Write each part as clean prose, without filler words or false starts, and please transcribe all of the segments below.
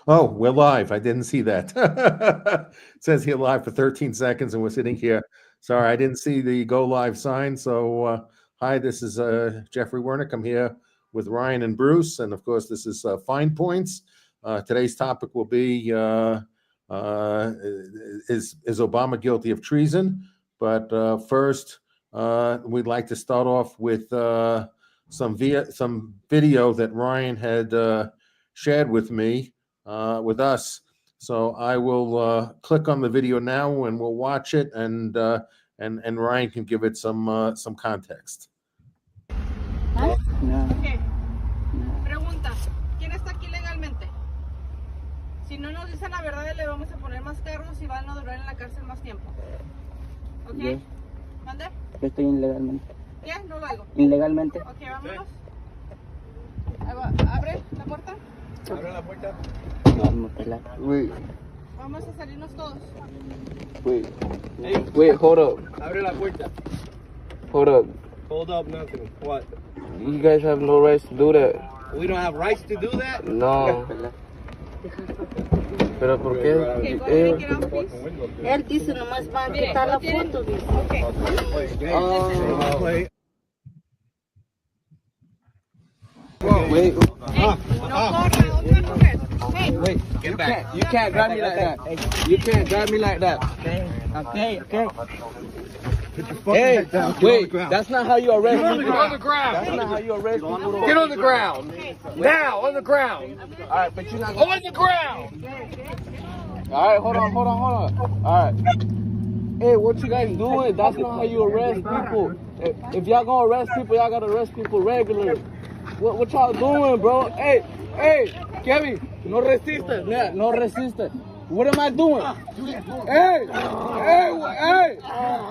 Oh, we're live. I didn't see that. It says here live for 13 seconds, and we're sitting here. Sorry, I didn't see the go live sign. So, hi, this is Jeffrey Wernick. I'm here with Ryan and Bruce, and of course, this is Fein Points. Today's topic will be is Obama guilty of treason? But first, we'd like to start off with some video that Ryan had shared with me. With us. So I will click on the video now and we'll watch it, and Ryan can give it some context. ¿Ah? No. Okay. Pregunta, ¿quién está aquí legalmente? Si no nos dice la verdad, le vamos a poner más cargos y van a durar en la cárcel más tiempo. ¿Ok? Yo. ¿Mande? Yo estoy ilegalmente. ¿Qué? No lo hago. Ilegalmente. Ok, vámonos. Abre la puerta. Abre la puerta. No, vamos a pelar. Wait, Vamos a salirnos todos. wait. Hey, Wait, hold up. abre la puerta. Hold up. Hold up, nothing. What? You guys have no rights to do that. We don't have rights to do that? No. Pero ¿por qué? Okay, go ahead and get out, please. Él dice nomás va a quitar la foto, dice. Okay. Wait. Hey, no corra, otra mujer. Hey. Wait. Get back. You can't grab me like that. You can't grab me like that. Okay. Hey, wait. That's not how you arrest people. Get on the ground. That's not how you arrest people. Get on the ground. Now, on the ground. All right, but you're not gonna... On the ground. All right, hold on. All right. Hey, what you guys doing? That's not how you arrest people. If y'all gonna arrest people, y'all gotta arrest people regularly. What y'all doing, bro? Hey, Kevin, no resistas, yeah, no resistas. What am I doing? Hey,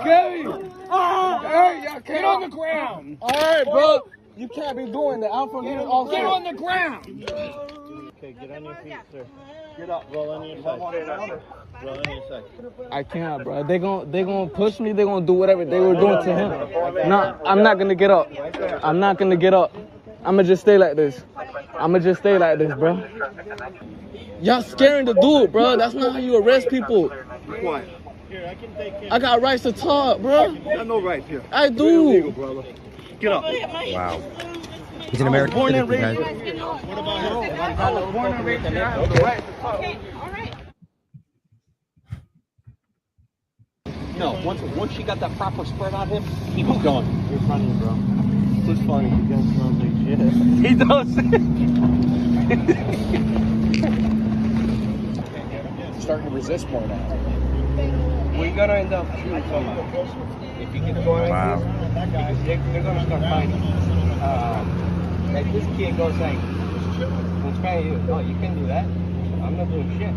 Kevin. Hey, y'all Get on the ground. All right, bro. You can't be doing that. I'm from here also. Get on the ground. Okay, get on your feet, sir. Get up. Roll on your side. Roll on your side. I can't, bro. They gonna push me. They gonna do whatever they were doing to him. No, I'm not gonna get up. I'm gonna just stay like this. Bro. Y'all scaring the dude, bro. That's not how you arrest people. What? Here, I can take care. I got rights to talk, bro. You got no right here. I do. You're illegal, brother. Get up. Wow. He's an American Born and citizen, guys. raised. What about him? I was born and raised here. I have the right to talk. Okay, all right. No, once she got that proper spread on him, he was gone. You're funny, bro. This is funny. You guys sound like shit. He does. Starting to resist more now. We're gonna end up shooting someone. If he gets going Wow. like this, they're gonna start fighting. Like this kid goes like, in Spanish, no, you can't do that. I'm not doing shit.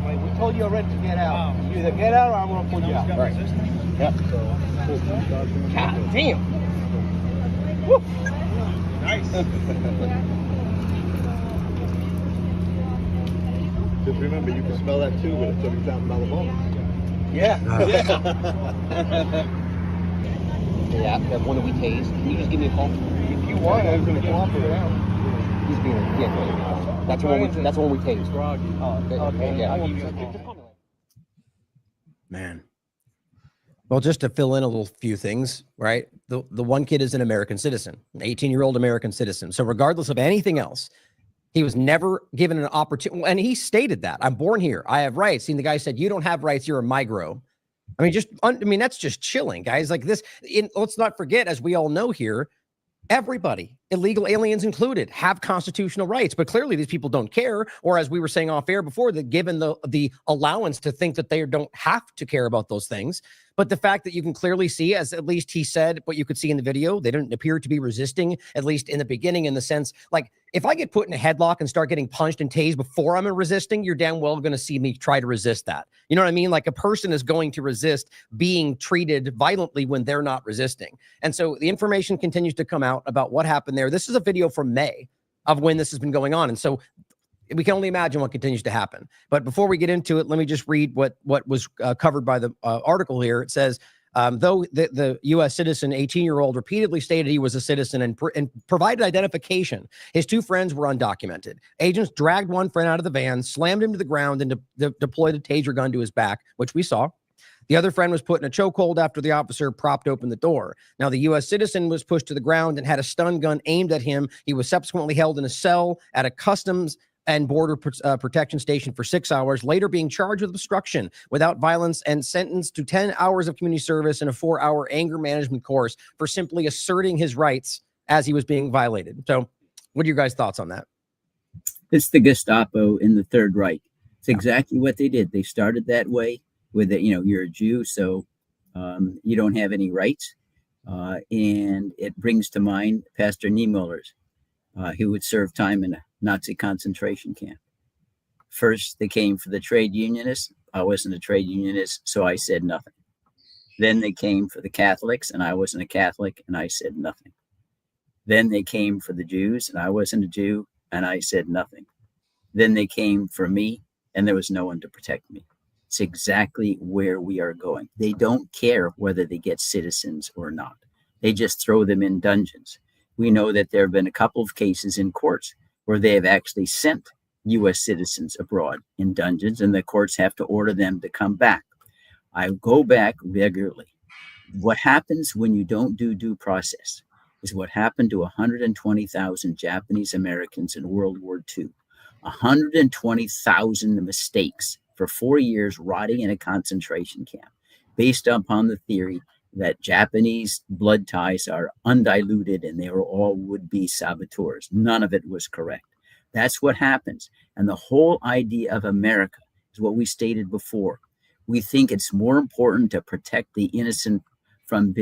Like, we told you already to get out. You either get out or I'm gonna pull you out. Right. Yep. God damn. Woo. Nice. Just remember, you can smell that too with a $30,000 bonus. Yeah. Yeah, that one that we tased. Can you just give me a call? If you want, I'm gonna cooperate. He's being yeah. That's the one we tased. Oh, okay. Yeah. Man. Well, just to fill in a little few things, right? The one kid is an American citizen, an 18-year-old American citizen. So regardless of anything else, he was never given an opportunity. And he stated that. I'm born here. I have rights. And the guy said, you don't have rights. You're a migro. I mean, that's just chilling, guys. Like this, let's not forget, as we all know here, everybody, illegal aliens included, have constitutional rights, but clearly these people don't care. Or as we were saying off air before, that given the allowance to think that they don't have to care about those things. But the fact that you can clearly see, as at least he said, what you could see in the video, they didn't appear to be resisting, at least in the beginning, in the sense, like, if I get put in a headlock and start getting punched and tased before I'm resisting, you're damn well going to see me try to resist that. You know what I mean? Like, a person is going to resist being treated violently when they're not resisting. And so the information continues to come out about what happened there. This is a video from May of when this has been going on. And so we can only imagine what continues to happen. But before we get into it, let me just read what was covered by the article here. It says, Though the U.S. citizen, 18-year-old, repeatedly stated he was a citizen and provided identification, his two friends were undocumented. Agents dragged one friend out of the van, slammed him to the ground, and deployed a taser gun to his back, which we saw. The other friend was put in a chokehold after the officer propped open the door. Now, the U.S. citizen was pushed to the ground and had a stun gun aimed at him. He was subsequently held in a cell at a Customs and Border Protection Station for 6 hours, later being charged with obstruction without violence and sentenced to 10 hours of community service and a 4-hour anger management course for simply asserting his rights as he was being violated. So what are your guys' thoughts on that? It's the Gestapo in the Third Reich. It's exactly what they did. They started that way with it. You know, you're a Jew, so you don't have any rights. And it brings to mind Pastor Niemöller's, who would serve time in a Nazi concentration camp. First, they came for the trade unionists. I wasn't a trade unionist, so I said nothing. Then they came for the Catholics, and I wasn't a Catholic, and I said nothing. Then they came for the Jews, and I wasn't a Jew, and I said nothing. Then they came for me, and there was no one to protect me. It's exactly where we are going. They don't care whether they get citizens or not. They just throw them in dungeons. We know that there have been a couple of cases in courts where they have actually sent U.S. citizens abroad in dungeons, and the courts have to order them to come back. I go back regularly. What happens when you don't do due process is what happened to 120,000 Japanese Americans in World War II. 120,000 mistakes for 4 years rotting in a concentration camp, based upon the theory that Japanese blood ties are undiluted and they were all would-be saboteurs. None of it was correct. That's what happens. And the whole idea of America is what we stated before. We think it's more important to protect the innocent from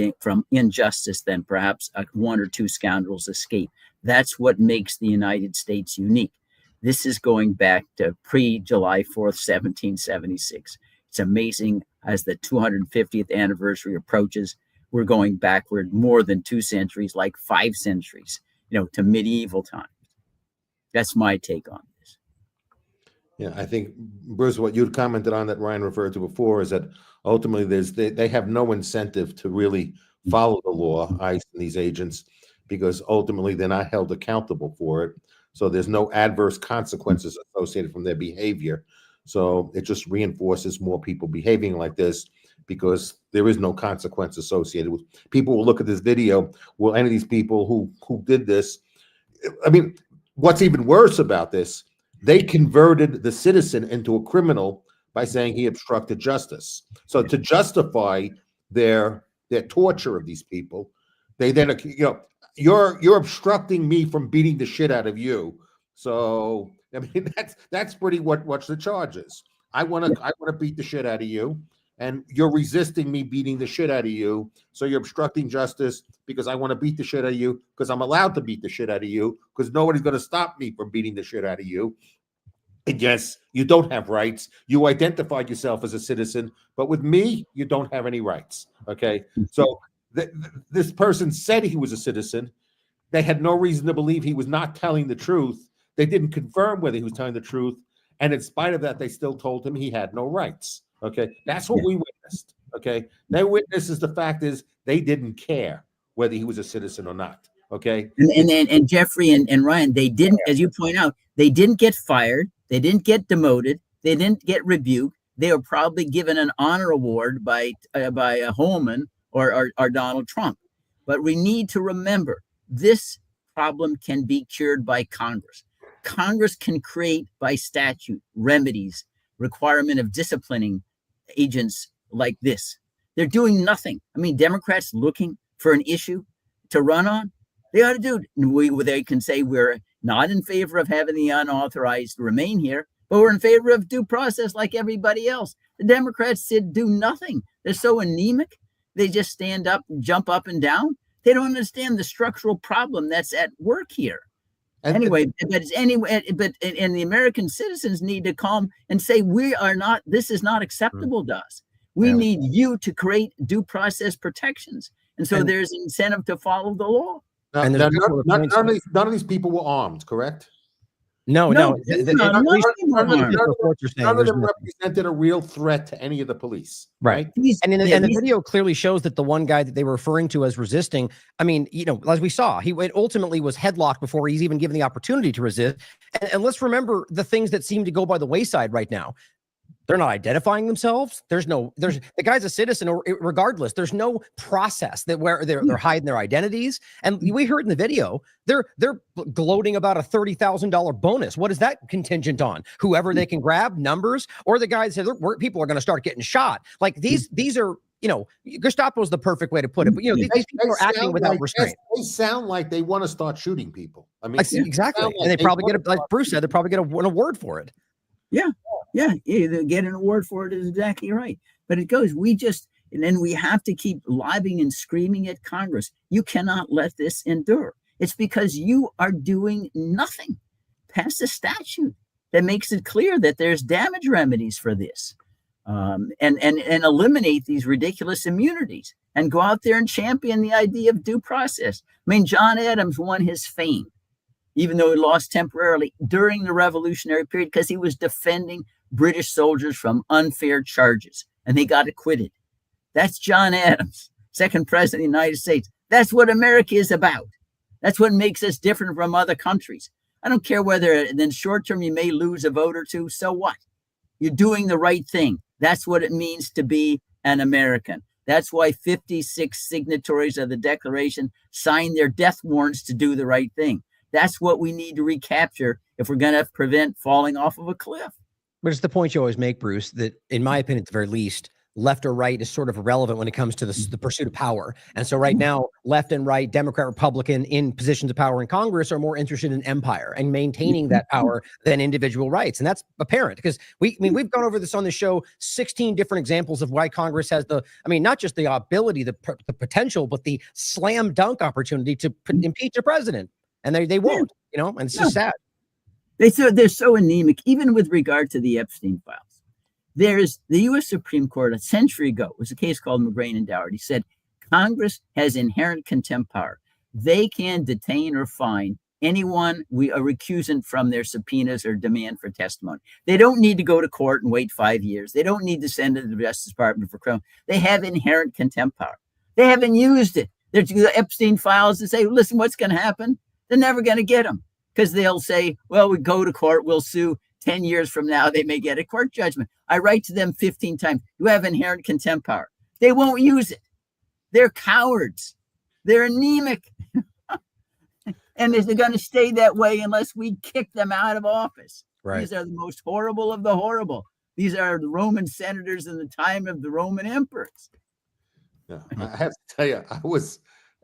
injustice than perhaps one or two scoundrels escape. That's what makes the United States unique. This is going back to pre-July 4th, 1776. It's amazing as the 250th anniversary approaches, we're going backward more than 2 centuries, like 5 centuries, to medieval times. That's my take on this. Yeah, I think, Bruce, what you'd commented on that Ryan referred to before is that ultimately they have no incentive to really follow the law, ICE and these agents, because ultimately they're not held accountable for it. So there's no adverse consequences associated from their behavior. So it just reinforces more people behaving like this because there is no consequence associated with. People will look at this video. Will any of these people who did this? I mean, what's even worse about this? They converted the citizen into a criminal by saying he obstructed justice. So to justify their torture of these people, they then you're obstructing me from beating the shit out of you. So I mean that's pretty what's the charges. I want to beat the shit out of you, and you're resisting me beating the shit out of you. So you're obstructing justice because I want to beat the shit out of you because I'm allowed to beat the shit out of you because nobody's going to stop me from beating the shit out of you. And yes, you don't have rights. You identified yourself as a citizen, but with me, you don't have any rights. Okay, so this person said he was a citizen. They had no reason to believe he was not telling the truth. They didn't confirm whether he was telling the truth. And in spite of that, they still told him he had no rights. Okay. That's what we witnessed. Okay. Their witness is the fact is they didn't care whether he was a citizen or not. Okay. And Jeffrey and Ryan, they didn't, as you point out, they didn't get fired. They didn't get demoted. They didn't get rebuked. They were probably given an honor award by a Holman or Donald Trump. But we need to remember this problem can be cured by Congress. Congress can create by statute remedies, requirement of disciplining agents like this. They're doing nothing. I mean, Democrats looking for an issue to run on, they ought to do it. They can say we're not in favor of having the unauthorized remain here, but we're in favor of due process like everybody else. The Democrats do nothing. They're so anemic. They just stand up, jump up and down. They don't understand the structural problem that's at work here. But the American citizens need to come and say, this is not acceptable to us. We need you to create due process protections. And so there's incentive to follow the law. None of these people were armed, correct? No, No, no. no, At least no, no, just what you're saying. None of There's them nothing. represented a real threat to any of the police. Right. Right. And the video clearly shows that the one guy that they were referring to as resisting, I mean, as we saw, he ultimately was headlocked before he's even given the opportunity to resist. And let's remember the things that seem to go by the wayside right now. They're not identifying themselves. There's the guy's a citizen, or regardless, there's no process that where they're hiding their identities. And we heard in the video, they're gloating about a $30,000 bonus. What is that contingent on? Whoever they can grab, numbers, or the guys said people are going to start getting shot. Like these are, Gestapo is the perfect way to put it. But these people are acting without restraint. They sound like they want to start shooting people. I mean, exactly. Like and they probably get like Bruce said, they probably get an award for it. Yeah, they get an award for it is exactly right. But it goes, and then we have to keep lobbying and screaming at Congress. You cannot let this endure. It's because you are doing nothing. Pass a statute that makes it clear that there's damage remedies for this, and eliminate these ridiculous immunities, and go out there and champion the idea of due process. I mean, John Adams won his fame, even though he lost temporarily during the Revolutionary period, because he was defending British soldiers from unfair charges, and they got acquitted. That's John Adams, second president of the United States. That's what America is about. That's what makes us different from other countries. I don't care whether in the short term you may lose a vote or two. So what? You're doing the right thing. That's what it means to be an American. That's why 56 signatories of the Declaration signed their death warrants to do the right thing. That's what we need to recapture if we're going to prevent falling off of a cliff. But it's the point you always make, Bruce, that in my opinion, at the very least, left or right is sort of irrelevant when it comes to the pursuit of power. And so right now, left and right, Democrat, Republican in positions of power in Congress are more interested in empire and maintaining that power than individual rights. And that's apparent because we've gone over this on the show, 16 different examples of why Congress has not just the ability, the potential, but the slam dunk opportunity to impeach a president. And they won't, and it's just sad. They're so anemic, even with regard to the Epstein files. There's the U.S. Supreme Court a century ago, it was a case called McGrain and Dougherty, said Congress has inherent contempt power. They can detain or fine anyone, a recusant from their subpoenas or demand for testimony. They don't need to go to court and wait 5 years. They don't need to send it to the Justice Department for criminal. They have inherent contempt power. They haven't used it. There's the Epstein files to say, listen, what's going to happen? They're never going to get them because they'll say, well, we go to court, we'll sue. 10 years from now, they may get a court judgment. I write to them 15 times. You have inherent contempt power. They won't use it. They're cowards. They're anemic. And they're going to stay that way unless we kick them out of office. Right. These are the most horrible of the horrible. These are the Roman senators in the time of the Roman emperors. Yeah, I have to tell you,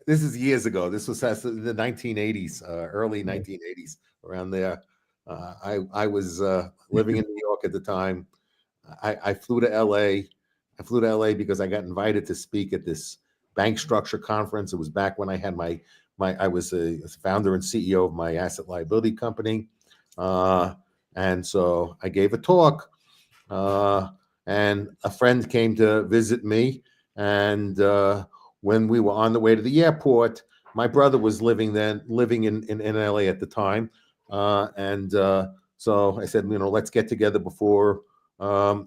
this is years ago. This was in the 1980s, early 1980s, around there. I was living in New York at the time. I flew to LA. I flew to LA because I got invited to speak at this bank structure conference. It was back when I had I was a founder and CEO of my asset liability company. And so I gave a talk, and a friend came to visit me. And when we were on the way to the airport, my brother was living in LA at the time. So I said, let's get together before I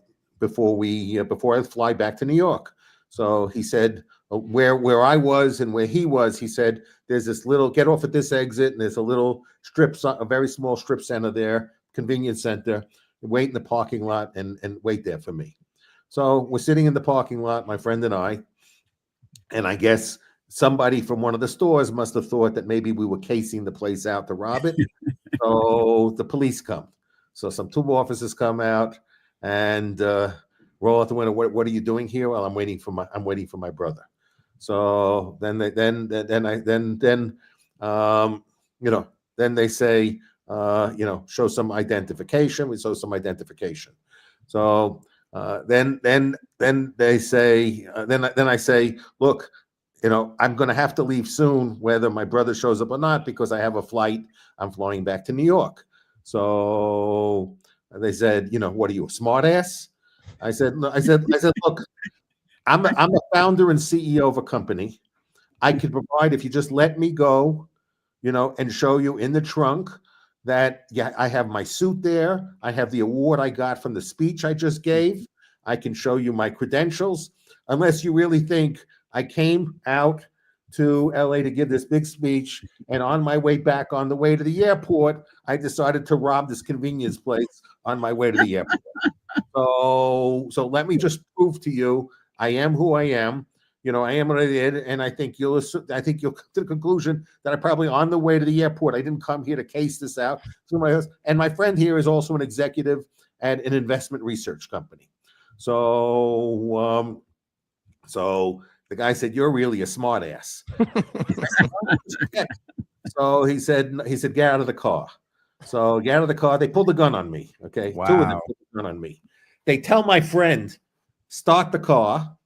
fly back to New York. So he said, where I was and where he was, he said, there's this little, get off at this exit, and there's a little a very small strip center there, convenience center, wait in the parking lot and wait there for me. So we're sitting in the parking lot, my friend and I guess somebody from one of the stores must have thought that maybe we were casing the place out to rob it. So the police come. So some two officers come out and roll out the window. What are you doing here? Well, I'm waiting for my brother. So then they say, show some identification. We show some identification. So then they say, then I say, look, I'm going to have to leave soon, whether my brother shows up or not, because I have a flight. I'm flying back to New York. So they said, what are you, a smart ass? I said, look, I'm a founder and CEO of a company. I could provide, if you just let me go, and show you in the trunk, that, yeah, I have my suit there. I have the award I got from the speech I just gave. I can show you my credentials, unless you really think I came out to LA to give this big speech, and on my way back, on the way to the airport, I decided to rob this convenience place on my way to the airport. So let me just prove to you, I am who I am. You know, I am what I did, and I think you'll come to the conclusion that I probably on the way to the airport. I didn't come here to case this out. And my friend here is also an executive at an investment research company. So the guy said, "You're really a smart ass." So he said, "Get out of the car." So get out of the car. They pulled a gun on me. Okay, Wow. 2 of them pulled a gun on me. They tell my friend, "Start the car."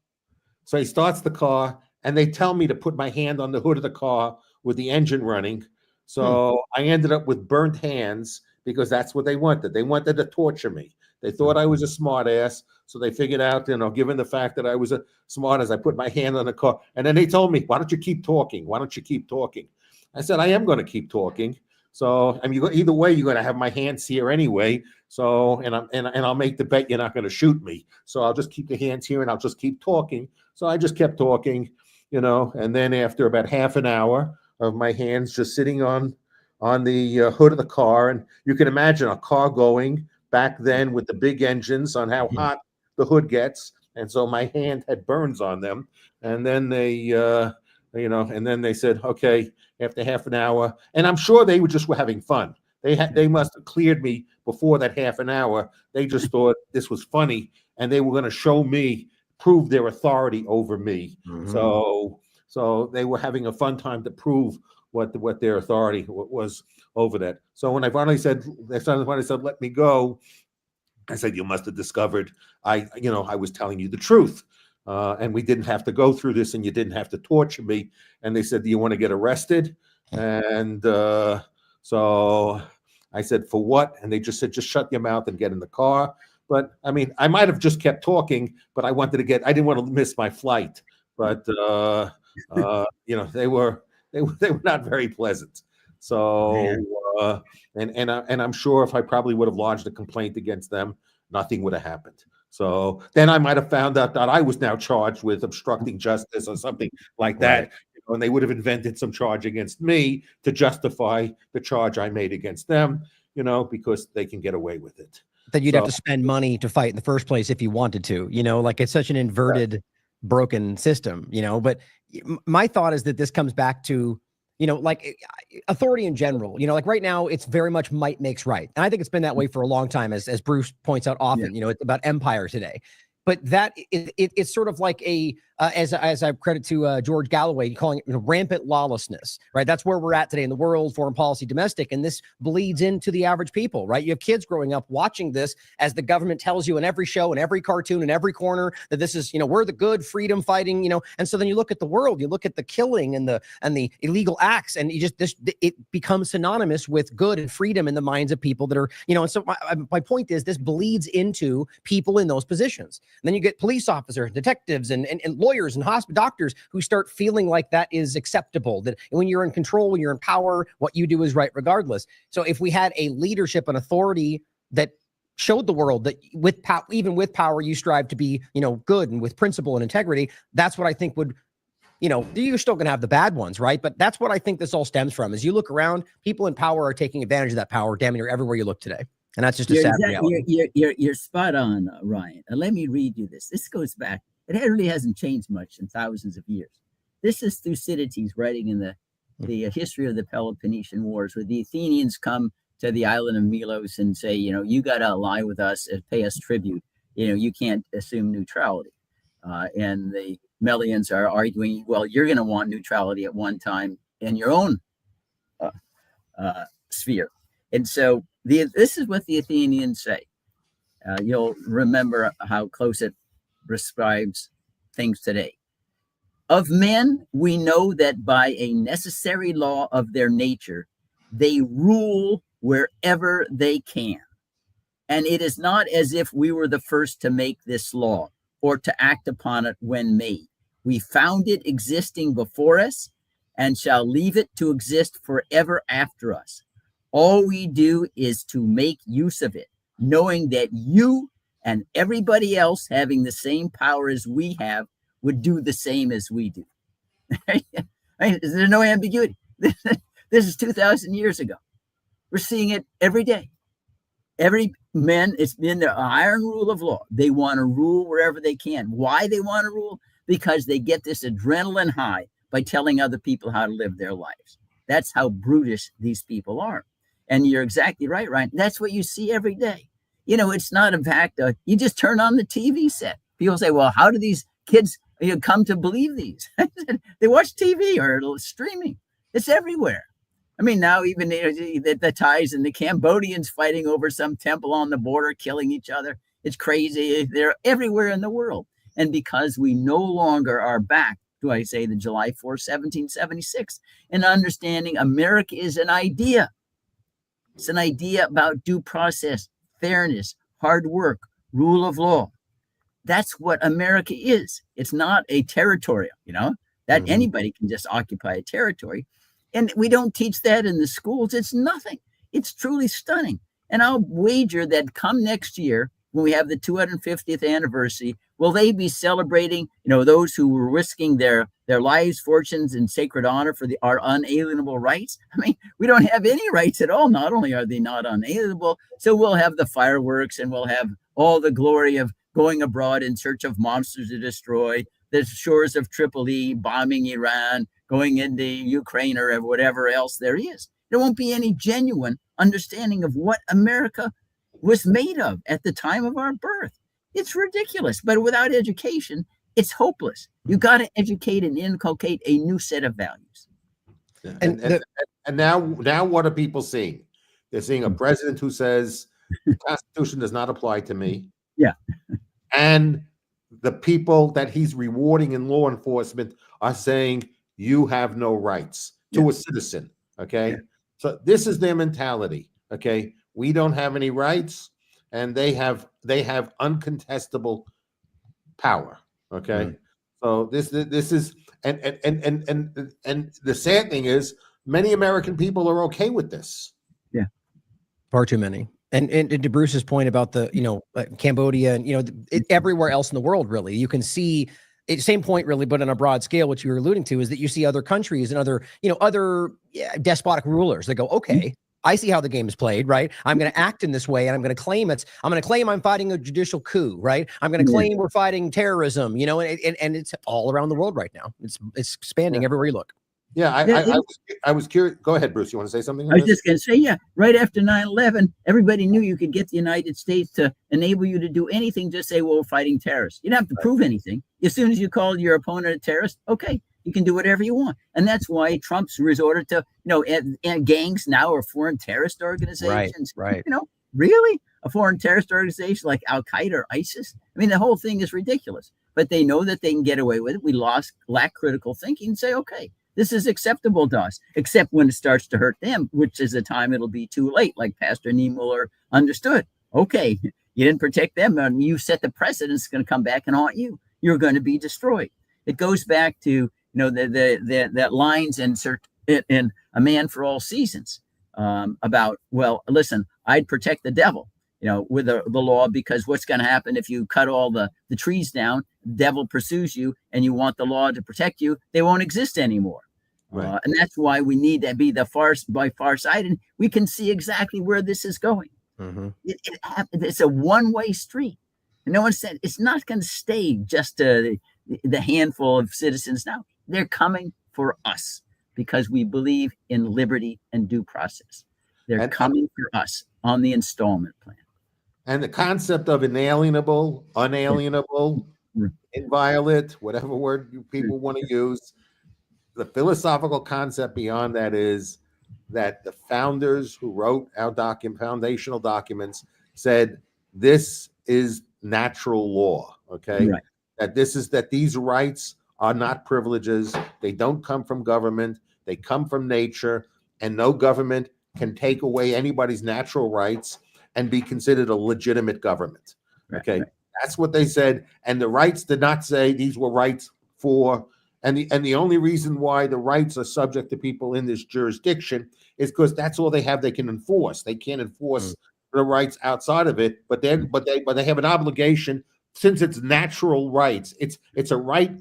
So he starts the car, and they tell me to put my hand on the hood of the car with the engine running. So I ended up with burnt hands because that's what they wanted. They wanted to torture me. They thought I was a smart ass. So they figured out, given the fact that I was a smart ass, I put my hand on the car. And then they told me, "Why don't you keep talking? Why don't you keep talking?" I said, "I am going to keep talking." So, I mean, either way, you're going to have my hands here anyway. So, and I'll make the bet you're not going to shoot me. So I'll just keep the hands here and I'll just keep talking. So I just kept talking, and then after about half an hour of my hands just sitting on the hood of the car, and you can imagine a car going back then with the big engines on how hot the hood gets, and so my hand had burns on them, and then they said, "Okay," after half an hour, and I'm sure they were having fun. They must have cleared me before that half an hour. They just thought this was funny, and they were going to show me, prove their authority over me. So they were having a fun time to prove what their authority was over that. So when I finally said, "Let me go," I said, "You must have discovered I was telling you the truth. And we didn't have to go through this, and you didn't have to torture me." And they said, "Do you want to get arrested?" And so I said, "For what?" And they just said, "Just shut your mouth and get in the car." But I mean, I might have just kept talking, but I didn't want to miss my flight. But they were not very pleasant. So and I'm sure if I probably would have lodged a complaint against them, nothing would have happened. So then I might have found out that I was now charged with obstructing justice or something like that. Right. And they would have invented some charge against me to justify the charge I made against them, because they can get away with it. That you'd have to spend money to fight in the first place if you wanted to, like it's such an inverted, broken system, but my thought is that this comes back to, like authority in general, like right now it's very much might makes right. And I think it's been that way for a long time, as Bruce points out often, it's about empire today. But that it's sort of like as I credit to George Galloway, calling it rampant lawlessness, right? That's where we're at today in the world, foreign policy, domestic, and this bleeds into the average people, right? You have kids growing up watching this as the government tells you in every show, in every cartoon, in every corner that this is, we're the good freedom fighting, and so then you look at the world, you look at the killing and the illegal acts, and it becomes synonymous with good and freedom in the minds of people that are, and so my point is this bleeds into people in those positions. And then you get police officers, detectives, and lawyers and doctors who start feeling like that is acceptable, that when you're in control, when you're in power, what you do is right regardless. So if we had a leadership and authority that showed the world that even with power, you strive to be, good and with principle and integrity, that's what I think would, you're still going to have the bad ones, right? But that's what I think this all stems from. As you look around, people in power are taking advantage of that power damn near everywhere you look today. And that's just a sad reality. You're spot on, Ryan. And let me read you this. This goes back. It really hasn't changed much in thousands of years. This is Thucydides writing in the history of the Peloponnesian Wars, where the Athenians come to the island of Melos and say, you got to ally with us and pay us tribute. You can't assume neutrality. And the Melians are arguing, well, you're going to want neutrality at one time in your own sphere. And so this is what the Athenians say. You'll remember how close it prescribes things today. Of men, we know that by a necessary law of their nature, they rule wherever they can. And it is not as if we were the first to make this law or to act upon it when made. We found it existing before us and shall leave it to exist forever after us. All we do is to make use of it, knowing that you and everybody else having the same power as we have would do the same as we do. There's no ambiguity. This is 2,000 years ago. We're seeing it every day. Every man, it's been the iron rule of law. They want to rule wherever they can. Why they want to rule? Because they get this adrenaline high by telling other people how to live their lives. That's how brutish these people are. And you're exactly right, Ryan. That's what you see every day. It's not, in fact, you just turn on the TV set. People say, well, how do these kids come to believe these? They watch TV or streaming. It's everywhere. I mean, now even the Thais and the Cambodians fighting over some temple on the border, killing each other. It's crazy. They're everywhere in the world. And because we no longer are back to, I say, the July 4th, 1776, and understanding America is an idea. It's an idea about due process, fairness, hard work, rule of law. That's what America is. It's not a territorial, that anybody can just occupy a territory. And we don't teach that in the schools. It's nothing. It's truly stunning. And I'll wager that come next year, when we have the 250th anniversary, will they be celebrating, those who were risking their lives, fortunes, and sacred honor for our unalienable rights? I mean, we don't have any rights at all. Not only are they not unalienable, so we'll have the fireworks and we'll have all the glory of going abroad in search of monsters to destroy, the shores of Tripoli, bombing Iran, going into Ukraine or whatever else there is. There won't be any genuine understanding of what America was made of at the time of our birth. It's ridiculous, but without education, it's hopeless. You got to educate and inculcate a new set of values. And now what are people seeing? They're seeing a president who says the Constitution does not apply to me. Yeah. And the people that he's rewarding in law enforcement are saying you have no rights to a citizen. Okay. Yeah. So this is their mentality. Okay. We don't have any rights, and they have uncontestable power. Okay. So this is and the sad thing is many American people are okay with this. Yeah. Far too many. And to Bruce's point about the, Cambodia and, everywhere else in the world, really, you can see same point really, but on a broad scale, what you were alluding to is that you see other countries and other despotic rulers that go, okay, I see how the game is played, right? I'm going to act in this way, and I'm going to claim I'm fighting a judicial coup, right? I'm going to claim we're fighting terrorism, and it's all around the world right now. It's expanding everywhere you look. Yeah, I was curious. Go ahead, Bruce. You want to say something? I was just going to say, right after 9/11, everybody knew you could get the United States to enable you to do anything. Just say, well, we're fighting terrorists. You don't have to prove anything. As soon as you call your opponent a terrorist, okay, you can do whatever you want. And that's why Trump's resorted to, and gangs now are foreign terrorist organizations. Right. Really? A foreign terrorist organization like Al-Qaeda or ISIS? I mean, the whole thing is ridiculous. But they know that they can get away with it. We lack critical thinking and say, okay, this is acceptable to us, except when it starts to hurt them, which is the time it'll be too late, like Pastor Niemöller understood. Okay, you didn't protect them, and you set the precedent. It's going to come back and haunt you. You're going to be destroyed. It goes back to that lines in A Man for All Seasons about, well, listen, I'd protect the devil, with the law, because what's going to happen if you cut all the trees down? The devil pursues you, and you want the law to protect you. They won't exist anymore. Right. And that's why we need to be far sighted. We can see exactly where this is going. Mm-hmm. It's a one-way street. And no one said it's not going to stay just the handful of citizens now. They're coming for us because we believe in liberty and due process. They're coming for us on the installment plan. And the concept of inalienable, unalienable, inviolate, whatever word you people want to use, the philosophical concept beyond that is that the founders who wrote our foundational documents said this is natural law, okay? Right. That these rights are not privileges. They don't come from government. They come from nature, and no government can take away anybody's natural rights and be considered a legitimate government. Okay. Right. That's what they said. And the rights did not say these were rights for And the only reason why the rights are subject to people in this jurisdiction is because that's all they have they can enforce. They can't enforce the rights outside of it, but they have an obligation, since it's natural rights. It's a right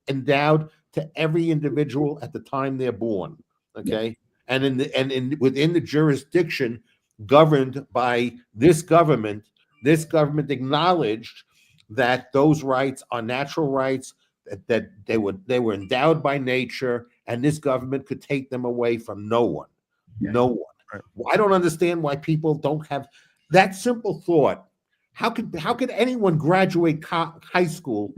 endowed to every individual at the time they're born. Okay. And within the jurisdiction governed by this government acknowledged that those rights are natural rights, that they were endowed by nature, and this government could take them away from no one. No one. Right. I don't understand why people don't have that simple thought. How could anyone graduate high school?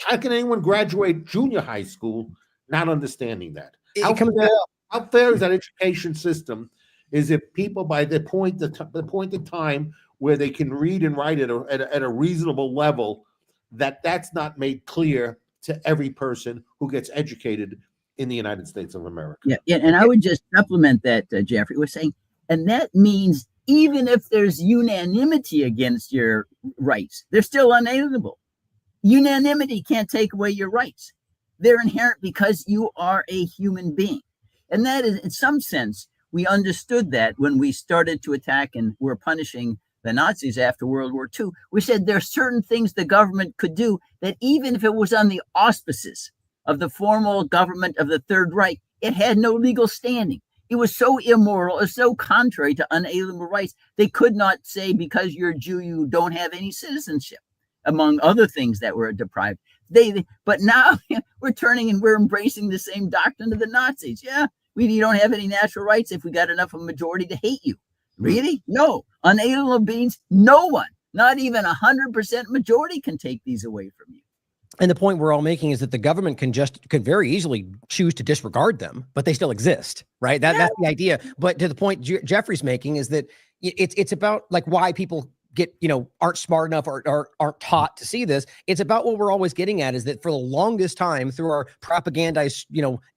How can anyone graduate junior high school not understanding that? How fair is that education system? Is if people, by the point of time where they can read and write at a reasonable level, that's not made clear to every person who gets educated in the United States of America. Yeah, and I would just supplement that, Jeffrey was saying, and that means even if there's unanimity against your rights, they're still unalienable. Unanimity can't take away your rights. They're inherent because you are a human being. And that is, in some sense, we understood that when we started to attack and were punishing the Nazis after World War II. We said there are certain things the government could do that even if it was on the auspices of the formal government of the Third Reich, it had no legal standing. It was so immoral, or so contrary to unalienable rights, they could not say, because you're a Jew, you don't have any citizenship, among other things that were deprived. But now we're turning and we're embracing the same doctrine of the Nazis. Yeah, you don't have any natural rights if we got enough of a majority to hate you. Really? No. Unalienable beings, no one, not even 100% majority can take these away from you. And the point we're all making is that the government could very easily choose to disregard them, but they still exist, right? That's the idea. But to the point Jeffrey's making is that it's about like why people aren't smart enough or aren't taught to see this. It's about what we're always getting at, is that for the longest time through our propagandized,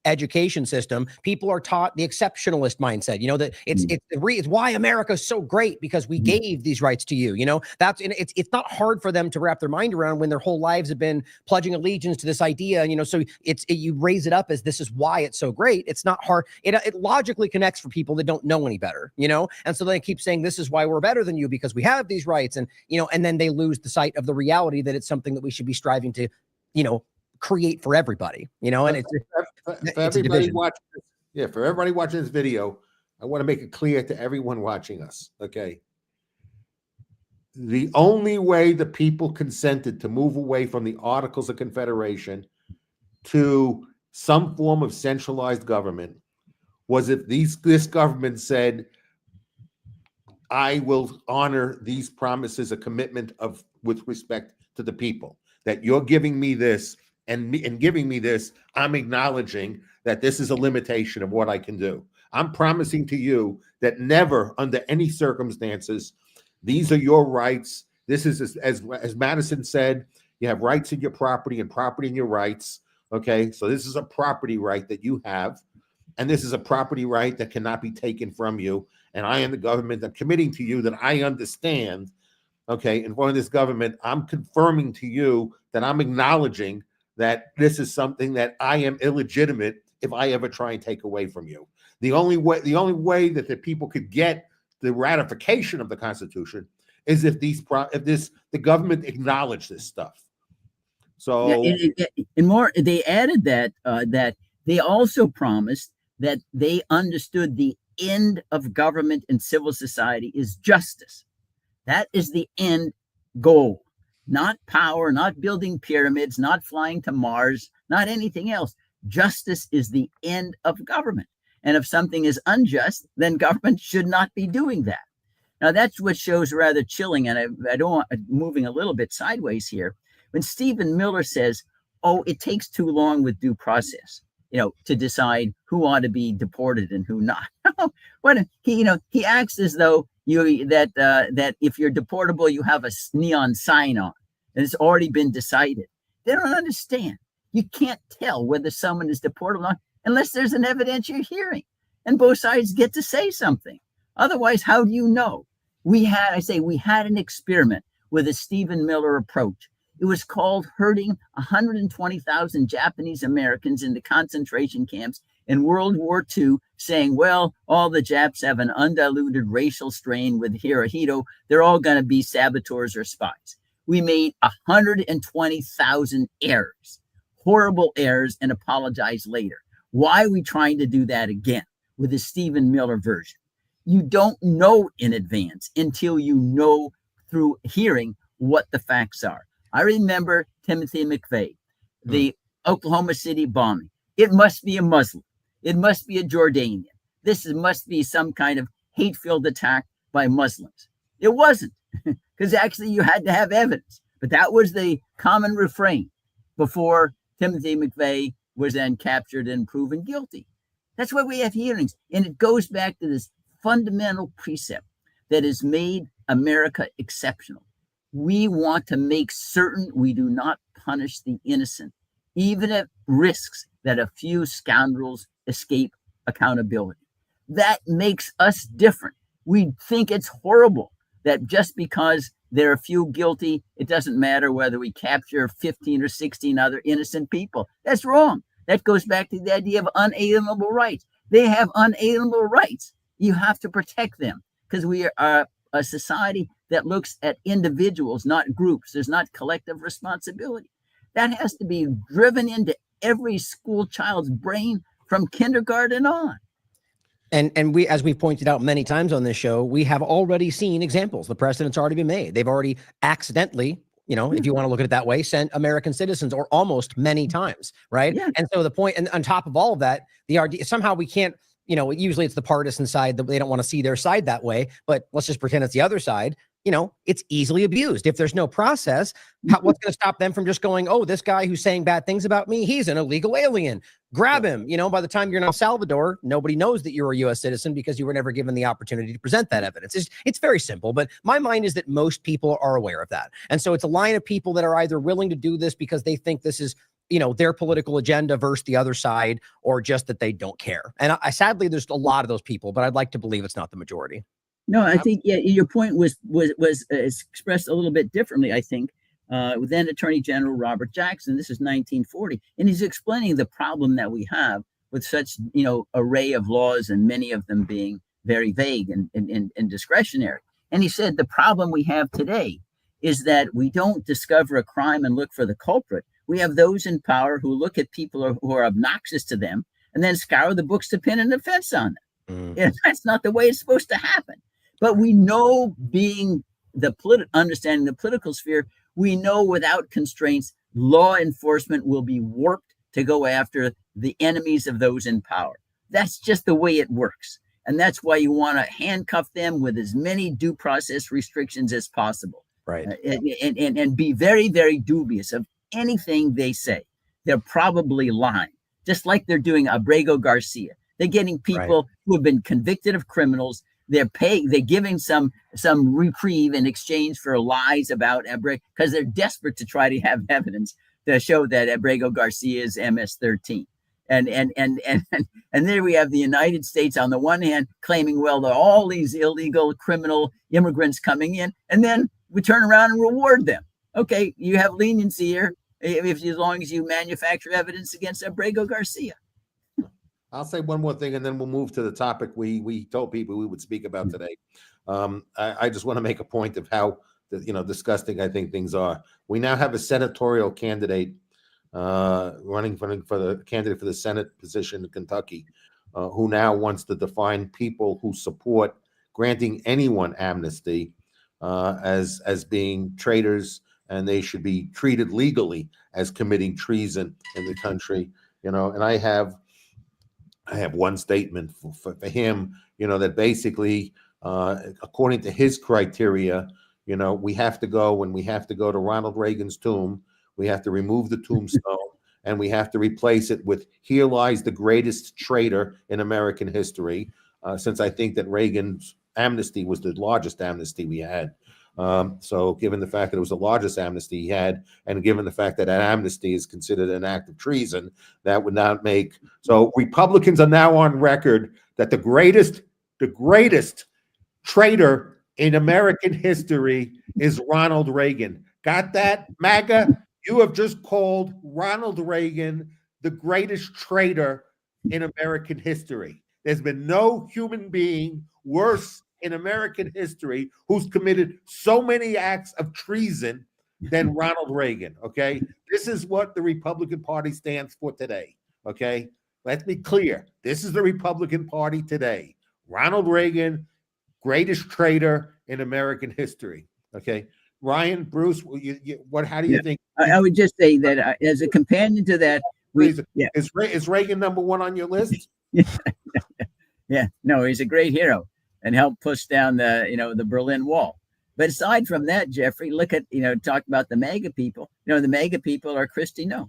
education system, people are taught the exceptionalist mindset, that it's why America is so great because we gave these rights to you, it's not hard for them to wrap their mind around when their whole lives have been pledging allegiance to this idea, so you raise it up as this is why it's so great. It's not hard. It logically connects for people that don't know any better, and so they keep saying this is why we're better than you because we have these rights, and then they lose the sight of the reality that it's something that we should be striving to create for everybody, and it's for everybody watching this, for everybody watching this video, I want to make it clear to everyone watching us, okay? The only way the people consented to move away from the Articles of Confederation to some form of centralized government was if this government said, I will honor these promises, a commitment with respect to the people, that you're giving me this and giving me this, I'm acknowledging that this is a limitation of what I can do. I'm promising to you that never, under any circumstances, these are your rights. This is, as Madison said, you have rights in your property and property in your rights. Okay, so this is a property right that you have, and this is a property right that cannot be taken from you. And I am the government. I'm committing to you that I understand, okay, in front of this government, I'm confirming to you that I'm acknowledging that this is something that I am illegitimate if I ever try and take away from you. The only way that the people could get the ratification of the Constitution is if the government acknowledged this stuff. So and more, they added that that they also promised that they understood the end of government and civil society is justice. That is the end goal, not power, not building pyramids, not flying to Mars, not anything else. Justice is the end of government. And if something is unjust, then government should not be doing that. Now, that's what shows rather chilling. And I don't want moving a little bit sideways here. When Stephen Miller says, oh, it takes too long with due process, to decide who ought to be deported and who not. He acts as though that if you're deportable, you have a neon sign on, and it's already been decided. They don't understand. You can't tell whether someone is deportable or not unless there's an evidentiary hearing, and both sides get to say something. Otherwise, how do you know? We had an experiment with a Stephen Miller approach. It was called herding 120,000 Japanese Americans into concentration camps in World War II, saying, well, all the Japs have an undiluted racial strain with Hirohito. They're all going to be saboteurs or spies. We made 120,000 errors, horrible errors, and apologized later. Why are we trying to do that again with the Stephen Miller version? You don't know in advance until you know through hearing what the facts are. I remember Timothy McVeigh, the Oklahoma City bombing. It must be a Muslim. It must be a Jordanian. Must be some kind of hate-filled attack by Muslims. It wasn't, because actually you had to have evidence. But that was the common refrain before Timothy McVeigh was then captured and proven guilty. That's why we have hearings. And it goes back to this fundamental precept that has made America exceptional. We want to make certain we do not punish the innocent, even at risks that a few scoundrels escape accountability. That makes us different. We think it's horrible that just because there are a few guilty, it doesn't matter whether we capture 15 or 16 other innocent people. That's wrong. That goes back to the idea of unalienable rights. They have unalienable rights. You have to protect them because we are a society that looks at individuals, not groups. There's not collective responsibility. That has to be driven into every school child's brain from kindergarten on. And we, as we've pointed out many times on this show, we have already seen examples. The precedent's already been made. They've already accidentally, if you want to look at it that way, sent American citizens, or almost many times, right? Yeah. And so the point, and on top of all of that, the idea, somehow we can't, usually it's the partisan side that they don't want to see their side that way, but let's just pretend it's the other side. It's easily abused. If there's no process, what's going to stop them from just going, oh, this guy who's saying bad things about me, he's an illegal alien. Grab him. By the time you're in El Salvador, nobody knows that you're a U.S. citizen because you were never given the opportunity to present that evidence. It's very simple, but my mind is that most people are aware of that. And so it's a line of people that are either willing to do this because they think this is their political agenda versus the other side, or just that they don't care. And I sadly, there's a lot of those people, but I'd like to believe it's not the majority. No, I think your point was expressed a little bit differently. I think then Attorney General Robert Jackson. This is 1940, and he's explaining the problem that we have with such array of laws, and many of them being very vague and discretionary. And he said the problem we have today is that we don't discover a crime and look for the culprit. We have those in power who look at people who are obnoxious to them and then scour the books to pin an offense on them. And that's not the way it's supposed to happen. But we know, being understanding the political sphere, we know without constraints, law enforcement will be warped to go after the enemies of those in power. That's just the way it works. And that's why you want to handcuff them with as many due process restrictions as possible. Right. And be very, very dubious of anything they say. They're probably lying, just like they're doing Abrego Garcia. They're getting people who have been convicted of criminals. They're giving some reprieve in exchange for lies about Abrego, because they're desperate to try to have evidence to show that Abrego Garcia is MS-13. And there we have the United States on the one hand claiming, well, there are all these illegal criminal immigrants coming in, and then we turn around and reward them. Okay, you have leniency here as long as you manufacture evidence against Abrego Garcia. I'll say one more thing, and then we'll move to the topic we told people we would speak about today. I just want to make a point of how disgusting I think things are. We now have a senatorial candidate running for the candidate for the Senate position in Kentucky, who now wants to define people who support granting anyone amnesty as being traitors, and they should be treated legally as committing treason in the country. And I have one statement for him, that basically, according to his criteria, we have to go to Ronald Reagan's tomb. We have to remove the tombstone, and we have to replace it with "Here lies the greatest traitor in American history," since I think that Reagan's amnesty was the largest amnesty we had. So given the fact that it was the largest amnesty he had, and given the fact that that amnesty is considered an act of treason, that would not make, so Republicans are now on record that the greatest traitor in American history is Ronald Reagan. Got that, MAGA? You have just called Ronald Reagan the greatest traitor in American history. There's been no human being worse in American history who's committed so many acts of treason than Ronald Reagan, okay? This is what the Republican Party stands for today, okay? Let's be clear. This is the Republican Party today. Ronald Reagan, greatest traitor in American history, okay? Ryan, Bruce, how do you think? I would just say that as a companion to that, is Reagan number one on your list? Yeah, no, he's a great hero and helped push down the Berlin Wall. But aside from that, Jeffrey, look at, talk about the MAGA people. The MAGA people are Christie. No.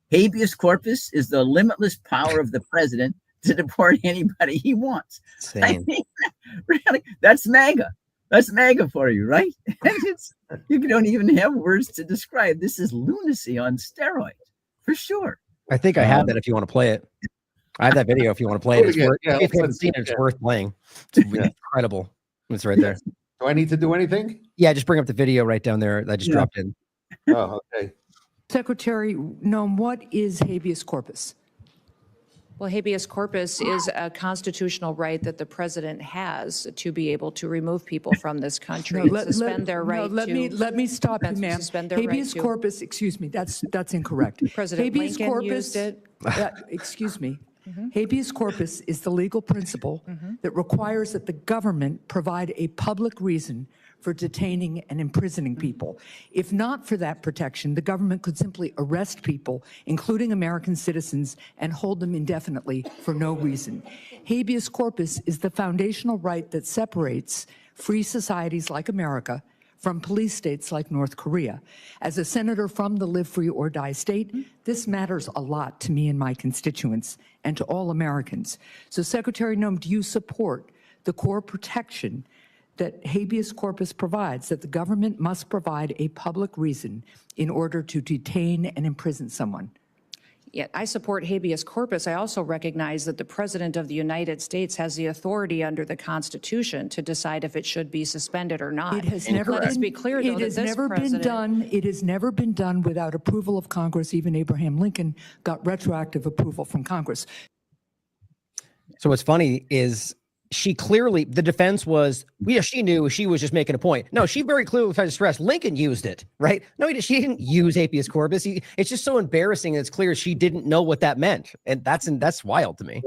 Habeas corpus is the limitless power of the president to deport anybody he wants. I mean, really, that's MAGA. That's MAGA for you, right? You don't even have words to describe. This is lunacy on steroids, for sure. I think I have that if you want to play it. I have that video if you want to play it. If you haven't seen it, it's worth playing. It's incredible. It's right there. Do I need to do anything? Yeah, just bring up the video right down there that just dropped in. Oh, okay. Secretary Noem, what is habeas corpus? Well, habeas corpus is a constitutional right that the president has to be able to remove people from this country, suspend their right let me stop you, ma'am. Habeas corpus, excuse me, that's incorrect. President habeas Lincoln corpus, used it. Excuse me. Habeas corpus is the legal principle that requires that the government provide a public reason for detaining and imprisoning people. If not for that protection, the government could simply arrest people, including American citizens, and hold them indefinitely for no reason. Habeas corpus is the foundational right that separates free societies like America from police states like North Korea. As a senator from the Live Free or Die state, this matters a lot to me and my constituents and to all Americans. So Secretary Noem, do you support the core protection that habeas corpus provides, that the government must provide a public reason in order to detain and imprison someone? Yeah, I support habeas corpus. I also recognize that the President of the United States has the authority under the Constitution to decide if it should be suspended or not. It has never Let us be clear, though, it has never been done. It has never been done without approval of Congress. Even Abraham Lincoln got retroactive approval from Congress. So what's funny is she clearly, the defense was, she knew she was just making a point. No, she very clearly tried to stress Lincoln used it, right? No, she didn't use habeas corpus. It's just so embarrassing. It's clear she didn't know what that meant. And that's wild to me.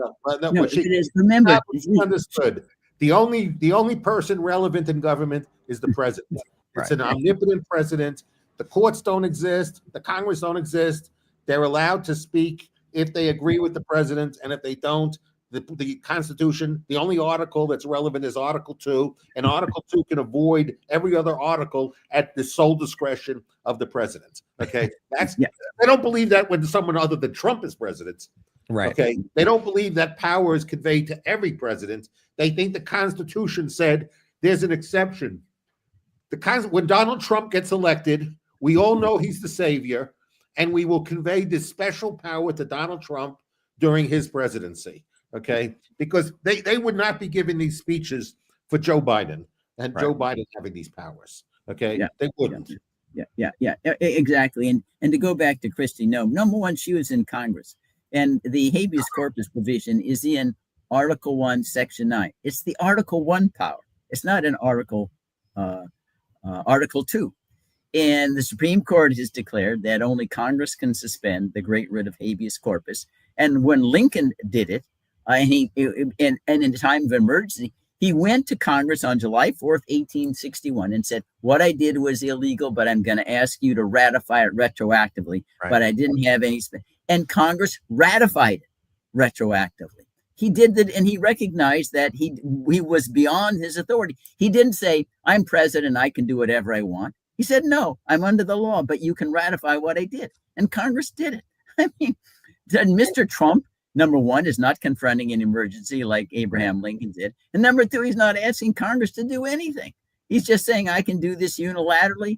Remember, understood. The only person relevant in government is the president. It's an omnipotent president. The courts don't exist. The Congress don't exist. They're allowed to speak if they agree with the president, and if they don't, the Constitution, the only article that's relevant is Article 2, and Article 2 can avoid every other article at the sole discretion of the president. Okay, they don't believe that when someone other than Trump is president. Right. Okay, they don't believe that power is conveyed to every president. They think the Constitution said there's an exception. When Donald Trump gets elected, we all know he's the savior, and we will convey this special power to Donald Trump during his presidency. Okay, because they would not be giving these speeches for Joe Biden and Joe Biden having these powers. Okay, they wouldn't. Yeah, exactly. And to go back to Christie, number one, she was in Congress, and the habeas corpus provision is in Article 1, Section 9. It's the Article 1 power. It's not an Article 2. And the Supreme Court has declared that only Congress can suspend the great writ of habeas corpus. And when Lincoln did it, and in a time of emergency, he went to Congress on July 4th, 1861, and said, what I did was illegal, but I'm going to ask you to ratify it retroactively. Right. But I didn't have any. And Congress ratified it retroactively. He did that, and he recognized that he was beyond his authority. He didn't say, I'm president, I can do whatever I want. He said, no, I'm under the law, but you can ratify what I did. And Congress did it. I mean, Mr. Trump, number one, is not confronting an emergency like Abraham Lincoln did. And number two, he's not asking Congress to do anything. He's just saying, I can do this unilaterally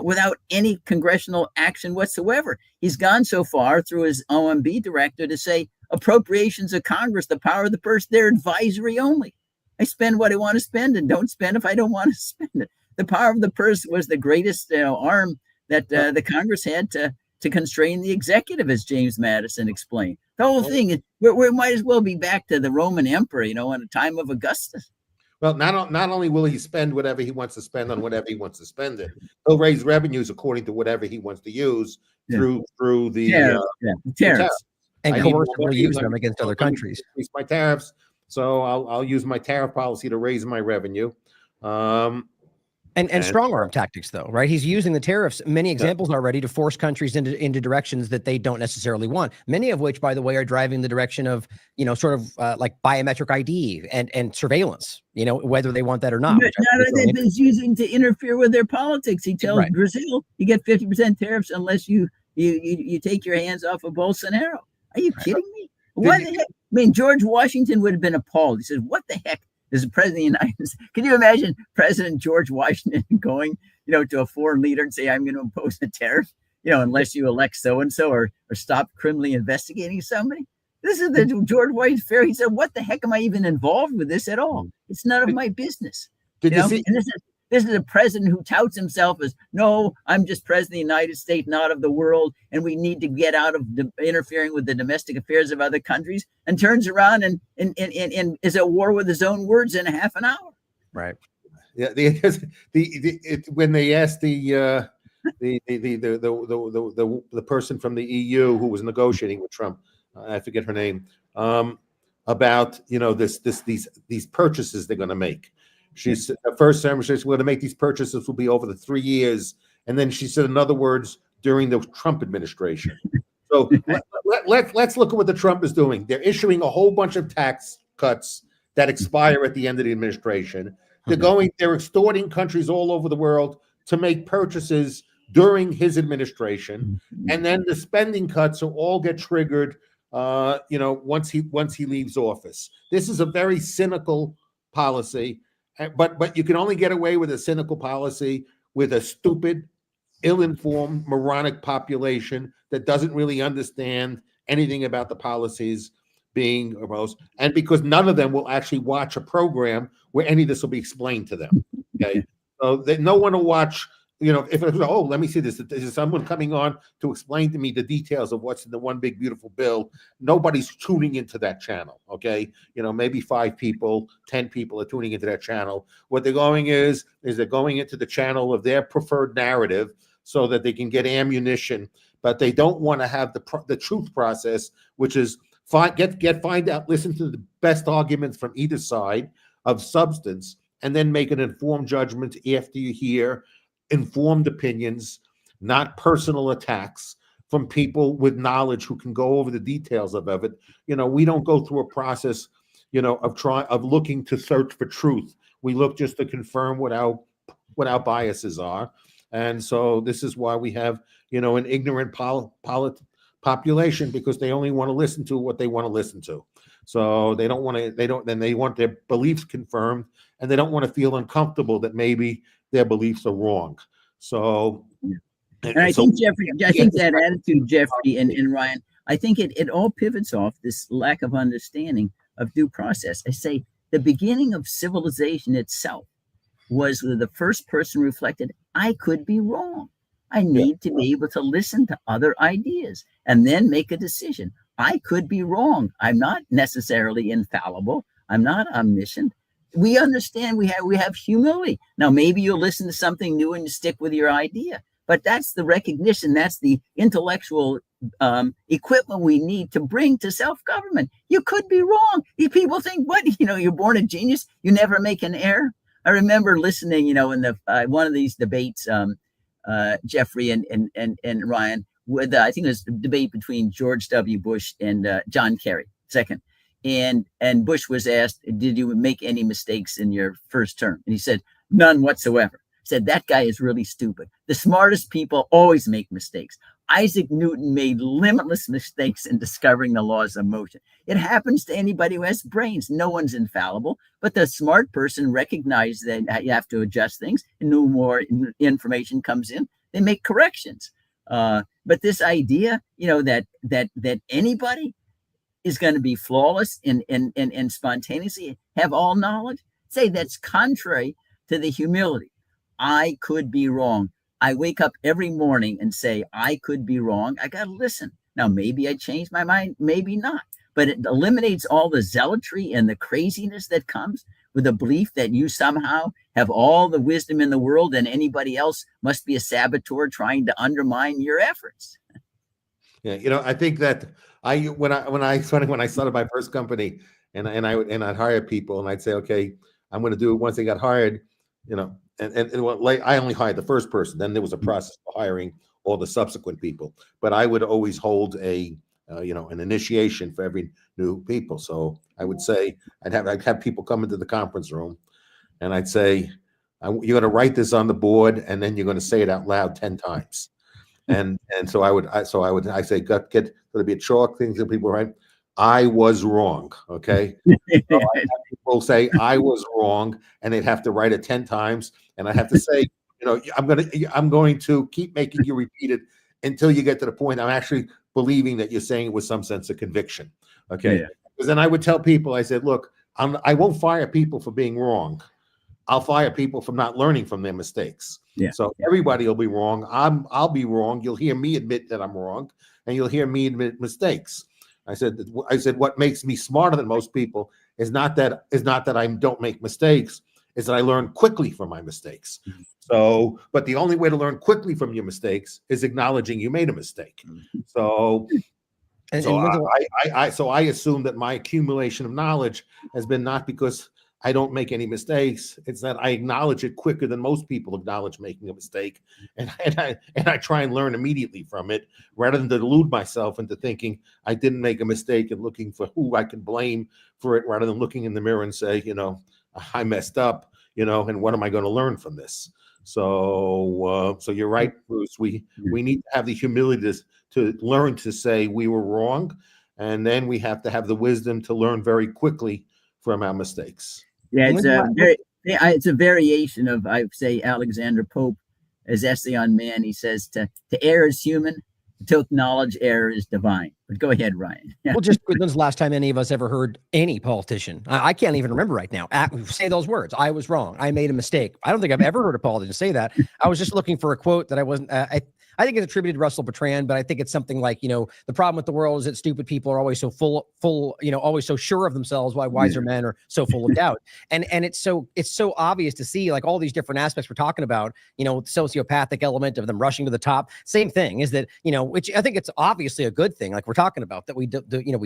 without any congressional action whatsoever. He's gone so far through his OMB director to say appropriations of Congress, the power of the purse, they're advisory only. I spend what I want to spend and don't spend if I don't want to spend it. The power of the purse was the greatest arm that the Congress had to constrain the executive, as James Madison explained. The whole thing is we might as well be back to the Roman emperor, in the time of Augustus. Well, not only will he spend whatever he wants to spend on whatever he wants to spend it, he'll raise revenues according to whatever he wants to use through the tariffs. And I need more coercively money, use let them me- against so other let me countries. increase my tariffs, so I'll use my tariff policy to raise my revenue. And strong arm tactics, though, right? He's using the tariffs, many examples already, to force countries into directions that they don't necessarily want. Many of which, by the way, are driving the direction of, sort of like biometric ID and surveillance, whether they want that or not. But not only that, he's using to interfere with their politics. He tells Right. Brazil, you get 50% tariffs unless you take your hands off of Bolsonaro. Are you kidding me? What the heck? I mean, George Washington would have been appalled. He says, what the heck? As the president of the United States, can you imagine President George Washington going, to a foreign leader and say, I'm going to impose a tariff, unless you elect so-and-so or stop criminally investigating somebody? This is the George Washington fair. He said, what the heck am I even involved with this at all? It's none of my business. Did you see? And this is a president who touts himself as, no, I'm just president of the United States, not of the world, and we need to get out of interfering with the domestic affairs of other countries, and turns around and is at war with his own words in a half an hour. Right. Yeah. When they asked the person from the EU who was negotiating with Trump, I forget her name, about these purchases they're going to make. She said the first time she said, we're going to make these purchases will be over the 3 years. And then she said, in other words, during the Trump administration. So let's look at what the Trump is doing. They're issuing a whole bunch of tax cuts that expire at the end of the administration. They're extorting countries all over the world to make purchases during his administration. And then the spending cuts will all get triggered, once he leaves office. This is a very cynical policy. But you can only get away with a cynical policy with a stupid, ill-informed, moronic population that doesn't really understand anything about the policies being proposed, and because none of them will actually watch a program where any of this will be explained to them. Okay, so that no one will watch. If it was, let me see this. Is someone coming on to explain to me the details of what's in the one big beautiful bill? Nobody's tuning into that channel. Okay, maybe 5 people, 10 people are tuning into that channel. What they're going is they're going into the channel of their preferred narrative so that they can get ammunition, but they don't want to have the truth process, which is find out, listen to the best arguments from either side of substance, and then make an informed judgment after you hear informed opinions, not personal attacks from people with knowledge who can go over the details of it. We don't go through a process, of looking to search for truth. We look just to confirm what our biases are. And so this is why we have, an ignorant population, because they only want to listen to what they want to listen to. So they want their beliefs confirmed, and they don't want to feel uncomfortable that maybe their beliefs are wrong. So, and I think Jeffrey, that attitude, Jeffrey and Ryan, I think it all pivots off this lack of understanding of due process. I say the beginning of civilization itself was where the first person reflected, I could be wrong. I need to be able to listen to other ideas and then make a decision. I could be wrong. I'm not necessarily infallible. I'm not omniscient. We understand we have humility. Now, maybe you'll listen to something new and you stick with your idea, but that's the recognition. That's the intellectual equipment we need to bring to self-government. You could be wrong. People think, what, you're born a genius. You never make an error. I remember listening, in the one of these debates, Jeffrey and Ryan, with I think it was a debate between George W. Bush and John Kerry, second. And Bush was asked, did you make any mistakes in your first term? And he said, none whatsoever. He said, that guy is really stupid. The smartest people always make mistakes. Isaac Newton made limitless mistakes in discovering the laws of motion. It happens to anybody who has brains. No one's infallible, but the smart person recognizes that you have to adjust things, and no more information comes in. They make corrections. But this idea, that anybody is going to be flawless and spontaneously have all knowledge, say that's contrary to the humility. I could be wrong. I wake up every morning and say, I could be wrong. I got to listen. Now, maybe I changed my mind, maybe not. But it eliminates all the zealotry and the craziness that comes with the belief that you somehow have all the wisdom in the world and anybody else must be a saboteur trying to undermine your efforts. Yeah, I think that when I started my first company, and I'd hire people, and I'd say, okay, I'm going to do it once they got hired, I only hired the first person. Then there was a process of hiring all the subsequent people. But I would always hold an initiation for every new people. So I would say I'd have people come into the conference room, and I'd say, you're going to write this on the board, and then you're going to say it out loud 10 times. And so I say, get to be a chalk thing that people write. I was wrong. Okay. So I have people say I was wrong, and they'd have to write it 10 times, and I have to say, I'm going to keep making you repeat it until you get to the point I'm actually believing that you're saying it with some sense of conviction. Okay. Yeah. Because then I would tell people, I said, look, I won't fire people for being wrong. I'll fire people from not learning from their mistakes. Yeah. So everybody will be wrong. I'll be wrong. You'll hear me admit that I'm wrong, and you'll hear me admit mistakes. I said, what makes me smarter than most people is not that I don't make mistakes, is that I learn quickly from my mistakes. Mm-hmm. So, but the only way to learn quickly from your mistakes is acknowledging you made a mistake. Mm-hmm. So I assume that my accumulation of knowledge has been not because I don't make any mistakes. It's that I acknowledge it quicker than most people acknowledge making a mistake, and I try and learn immediately from it, rather than delude myself into thinking I didn't make a mistake and looking for who I can blame for it, rather than looking in the mirror and say, I messed up, and what am I going to learn from this? So you're right, Bruce. We need to have the humility to learn to say we were wrong, and then we have to have the wisdom to learn very quickly from our mistakes. Yeah, it's a variation of, I say, Alexander Pope, his essay on man. He says to err is human, to acknowledge error is divine. But go ahead, Ryan. Well, just when's the last time any of us ever heard any politician? I can't even remember right now. Say those words. I was wrong. I made a mistake. I don't think I've ever heard a politician say that. I was just looking for a quote that I wasn't. I think it's attributed to Russell Bertrand, but I think it's something like, the problem with the world is that stupid people are always so full, always so sure of themselves, while wiser men are so full of doubt. And it's so obvious to see, like, all these different aspects we're talking about, the sociopathic element of them rushing to the top. Same thing is that, which I think it's obviously a good thing, like we're talking about, that we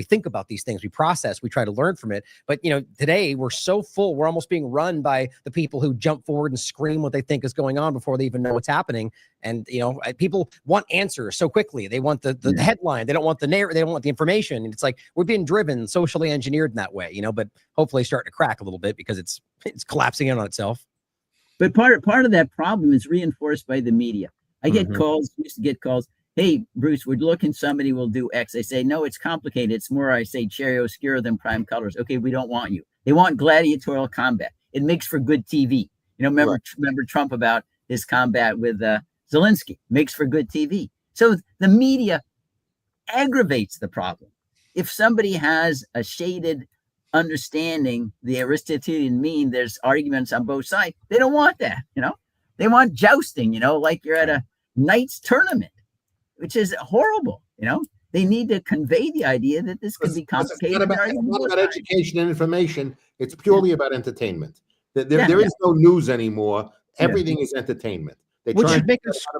think about these things, we process, we try to learn from it. But, today we're so full, we're almost being run by the people who jump forward and scream what they think is going on before they even know what's happening. And, people want answers so quickly. They want the headline. They don't want the narrative. They don't want the information. And it's like, we're being driven, socially engineered in that way, but hopefully starting to crack a little bit because it's collapsing in on itself. But part of that problem is reinforced by the media. I get calls, used to get calls. Hey, Bruce, we're looking, somebody will do X. I say, no, it's complicated. It's more, I say, cherry oscura than prime colors. Okay, we don't want you. They want gladiatorial combat. It makes for good TV. Remember Trump about his combat with Zelensky, makes for good TV. So the media aggravates the problem. If somebody has a shaded understanding, the Aristotelian mean, there's arguments on both sides. They don't want that, They want jousting, like you're at a knight's tournament, which is horrible, They need to convey the idea that this could be complicated. It's not about education and information. It's purely about entertainment. There is no news anymore. Everything is entertainment. They try to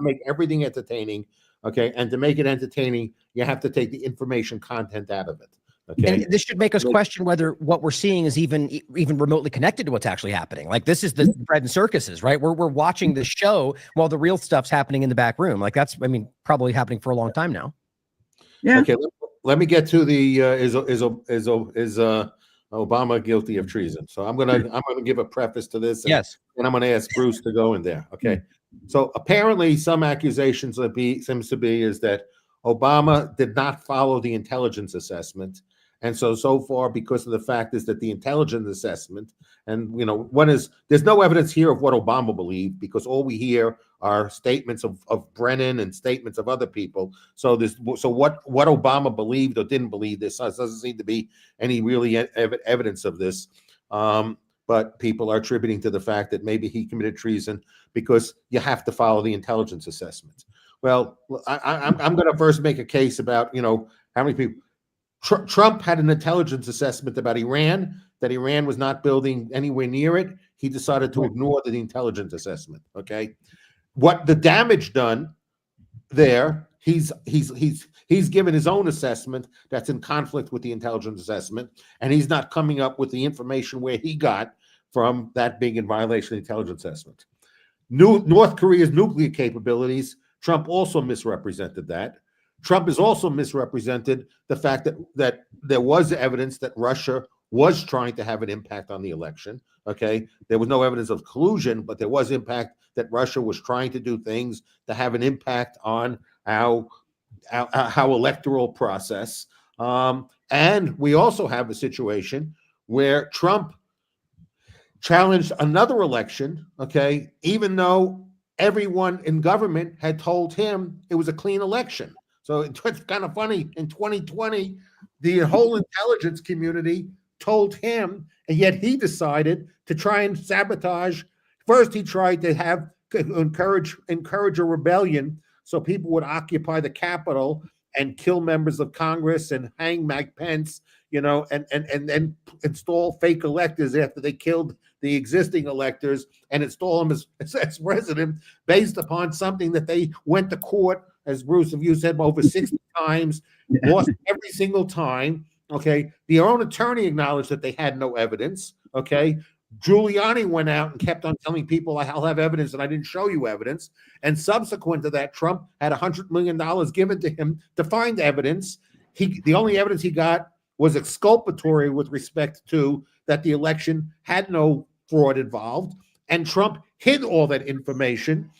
make everything entertaining, okay? And to make it entertaining, you have to take the information content out of it, okay? And this should make us question whether what we're seeing is even remotely connected to what's actually happening. Like, this is the bread and circuses, right? We're watching the show while the real stuff's happening in the back room. Like, that's, probably happening for a long time now. Yeah. Okay, let me get to the is Obama guilty of treason? So I'm gonna give a preface to this. And I'm gonna ask Bruce to go in there. Okay. So apparently some accusations seems to be is that Obama did not follow the intelligence assessment. And so far, because of the fact is that the intelligence assessment, and there's no evidence here of what Obama believed, because all we hear are statements of Brennan and statements of other people. So what Obama believed or didn't believe, this doesn't seem to be any really evidence of this. but people are attributing to the fact that maybe he committed treason because you have to follow the intelligence assessment. Well, I'm going to first make a case about, how many people. Trump had an intelligence assessment about Iran, that Iran was not building anywhere near it. He decided to ignore the intelligence assessment. Okay. What the damage done there, he's given his own assessment that's in conflict with the intelligence assessment, and he's not coming up with the information where he got from that being in violation of the intelligence assessment. North Korea's nuclear capabilities, Trump also misrepresented that. Trump has also misrepresented the fact that there was evidence that Russia was trying to have an impact on the election. Okay, there was no evidence of collusion, but there was impact that Russia was trying to do things to have an impact on our electoral process. And we also have a situation where Trump challenged another election. Okay, even though everyone in government had told him it was a clean election. So it's kind of funny. In 2020, the whole intelligence community told him, and yet he decided to try and sabotage. First, he tried to encourage a rebellion so people would occupy the Capitol and kill members of Congress and hang Mike Pence, and then install fake electors after they killed the existing electors and install him as president based upon something that they went to court, as Bruce, you said, over 60 times, lost every single time. Okay. Their own attorney acknowledged that they had no evidence. Okay. Giuliani went out and kept on telling people, I'll have evidence, and I didn't show you evidence. And subsequent to that, Trump had $100 million given to him to find evidence. The only evidence he got was exculpatory with respect to that the election had no fraud involved. And Trump hid all that information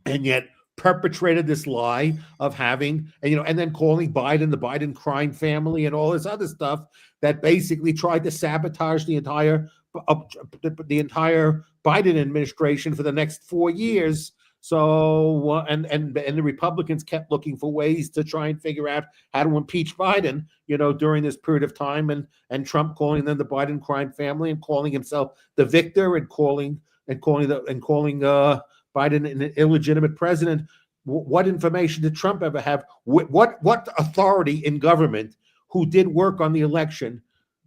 and yet perpetrated this lie of having, and then calling Biden the Biden crime family and all this other stuff that basically tried to sabotage the entire Biden administration for the next 4 years. So, and the Republicans kept looking for ways to try and figure out how to impeach Biden, during this period of time, and Trump calling them the Biden crime family and calling himself the victor and calling Biden an illegitimate president. What information did Trump ever have? What authority in government who did work on the election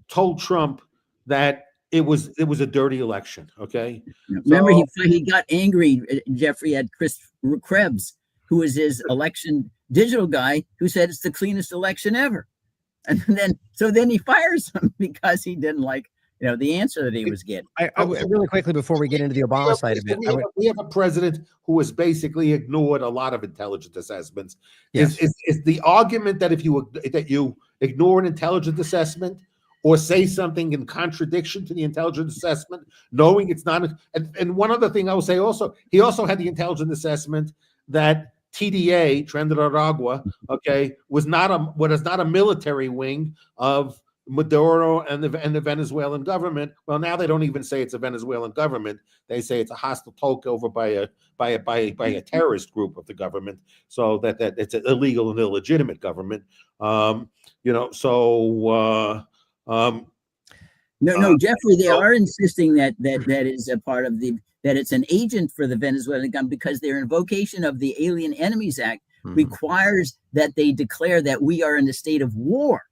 told Trump that it was a dirty election? Okay. Remember, he got angry, Jeffrey, at Chris Krebs, who was his election digital guy, who said it's the cleanest election ever. And then he fires him because he didn't like the answer that he was getting. I really quickly before we get into the Obama side of it, we have a president who has basically ignored a lot of intelligence assessments. Yes. Is the argument that if you ignore an intelligence assessment or say something in contradiction to the intelligence assessment, knowing it's not, and one other thing I will say also, he also had the intelligence assessment that TDA, Trinidad, okay, was not a military wing of Maduro and the Venezuelan government. Well, now they don't even say it's a Venezuelan government. They say it's a hostile takeover by a terrorist group of the government. So that it's an illegal and illegitimate government. No, Jeffrey, they are insisting that is a part of that it's an agent for the Venezuelan government, because their invocation of the Alien Enemies Act requires that they declare that we are in a state of war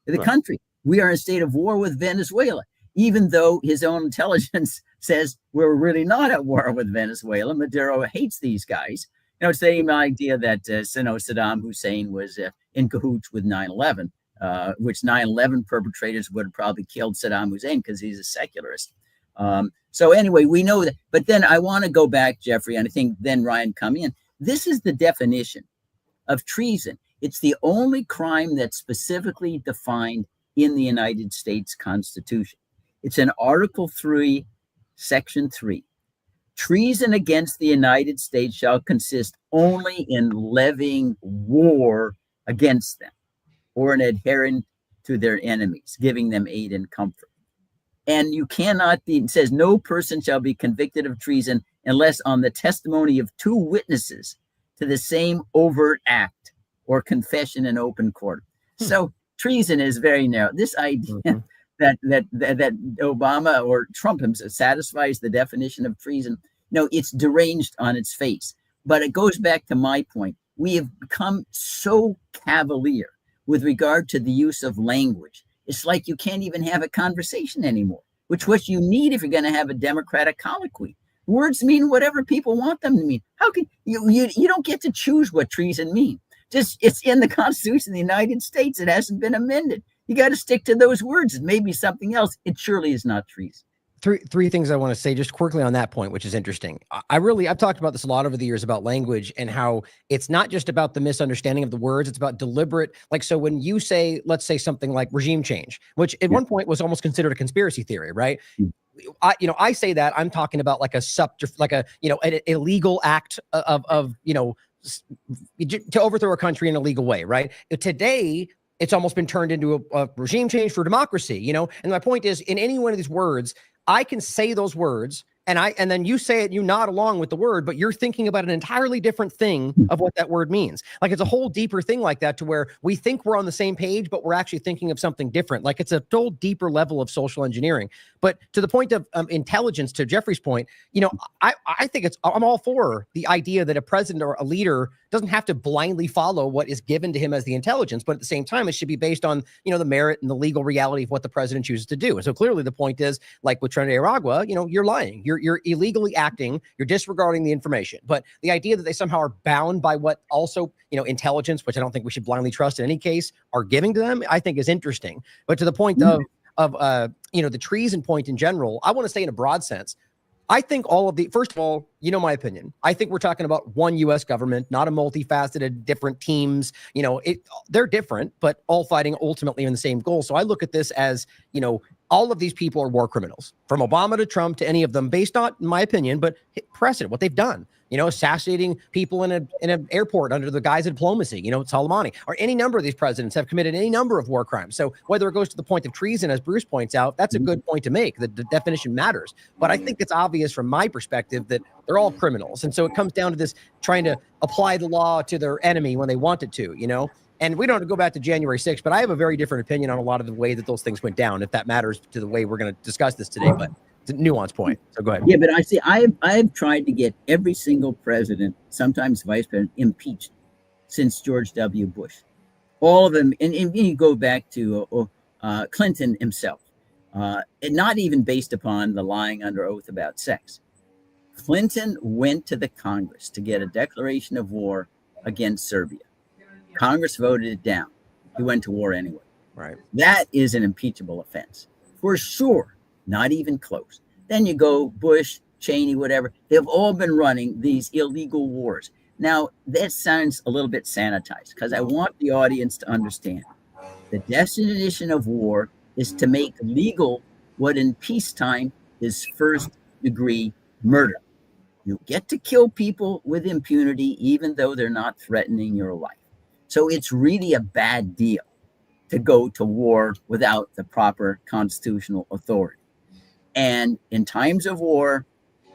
in the country. We are in a state of war with Venezuela, even though his own intelligence says we're really not at war with Venezuela. Maduro hates these guys. Same idea that Saddam Hussein was in cahoots with 9/11, which 9/11 perpetrators would have probably killed Saddam Hussein because he's a secularist. So anyway, we know that. But then I want to go back, Jeffrey, and I think then Ryan come in. This is the definition of treason. It's the only crime that's specifically defined in the United States Constitution. It's in Article 3, Section 3. Treason against the United States shall consist only in levying war against them or in adhering to their enemies, giving them aid and comfort. And you cannot be, it says, no person shall be convicted of treason unless on the testimony of 2 witnesses to the same overt act or confession in open court. So treason is very narrow. This idea that Obama or Trump himself satisfies the definition of treason. No, it's deranged on its face. But it goes back to my point. We have become so cavalier with regard to the use of language. It's like you can't even have a conversation anymore, which what you need if you're going to have a democratic colloquy. Words mean whatever people want them to mean. How can you don't get to choose what treason means. Just it's in the Constitution of the United States. It hasn't been amended. You got to stick to those words. It may be something else. It surely is not treason. Three things I want to say just quickly on that point, which is interesting. I've talked about this a lot over the years about language and how it's not just about the misunderstanding of the words. It's about deliberate, like, so when you say, let's say something like regime change, which at one point was almost considered a conspiracy theory, right? I say that I'm talking about like an illegal act of to overthrow a country in a legal way, right? Today, it's almost been turned into a regime change for democracy, and my point is, in any one of these words, I can say those words and then you say it, you nod along with the word, but you're thinking about an entirely different thing of what that word means. Like it's a whole deeper thing like that, to where we think we're on the same page, but we're actually thinking of something different. Like it's a whole deeper level of social engineering. But to the point of intelligence, to Jeffrey's point, I think I'm all for the idea that a president or a leader doesn't have to blindly follow what is given to him as the intelligence, but at the same time, it should be based on, the merit and the legal reality of what the president chooses to do. And so clearly the point is, like with Trinidad Aragua, you're lying. You're illegally acting. You're disregarding the information. But the idea that they somehow are bound by what also, intelligence, which I don't think we should blindly trust in any case, are giving to them, I think is interesting. But to the point of the treason point in general, I want to say in a broad sense, I think first of all, my opinion, I think we're talking about one U.S. government, not a multifaceted, different teams. They're different, but all fighting ultimately in the same goal. So I look at this as, all of these people are war criminals, from Obama to Trump to any of them, based not in my opinion, but precedent, what they've done. Assassinating people in an airport under the guise of diplomacy, Soleimani, or any number of these presidents have committed any number of war crimes. So whether it goes to the point of treason, as Bruce points out, that's a good point to make. The definition matters. But I think it's obvious from my perspective that they're all criminals. And so it comes down to this trying to apply the law to their enemy when they want it to, And we don't have to go back to January 6th, but I have a very different opinion on a lot of the way that those things went down, if that matters to the way we're going to discuss this today. But it's a nuanced point. So go ahead. Yeah, but I've tried to get every single president, sometimes vice president, impeached since George W. Bush. All of them, and you go back to Clinton himself, and not even based upon the lying under oath about sex. Clinton went to the Congress to get a declaration of war against Serbia. Congress voted it down. He went to war anyway. Right. That is an impeachable offense for sure. Not even close. Then you go Bush, Cheney, whatever. They've all been running these illegal wars. Now, that sounds a little bit sanitized because I want the audience to understand the definition of war is to make legal what in peacetime is first-degree murder. You get to kill people with impunity even though they're not threatening your life. So it's really a bad deal to go to war without the proper constitutional authority. And in times of war,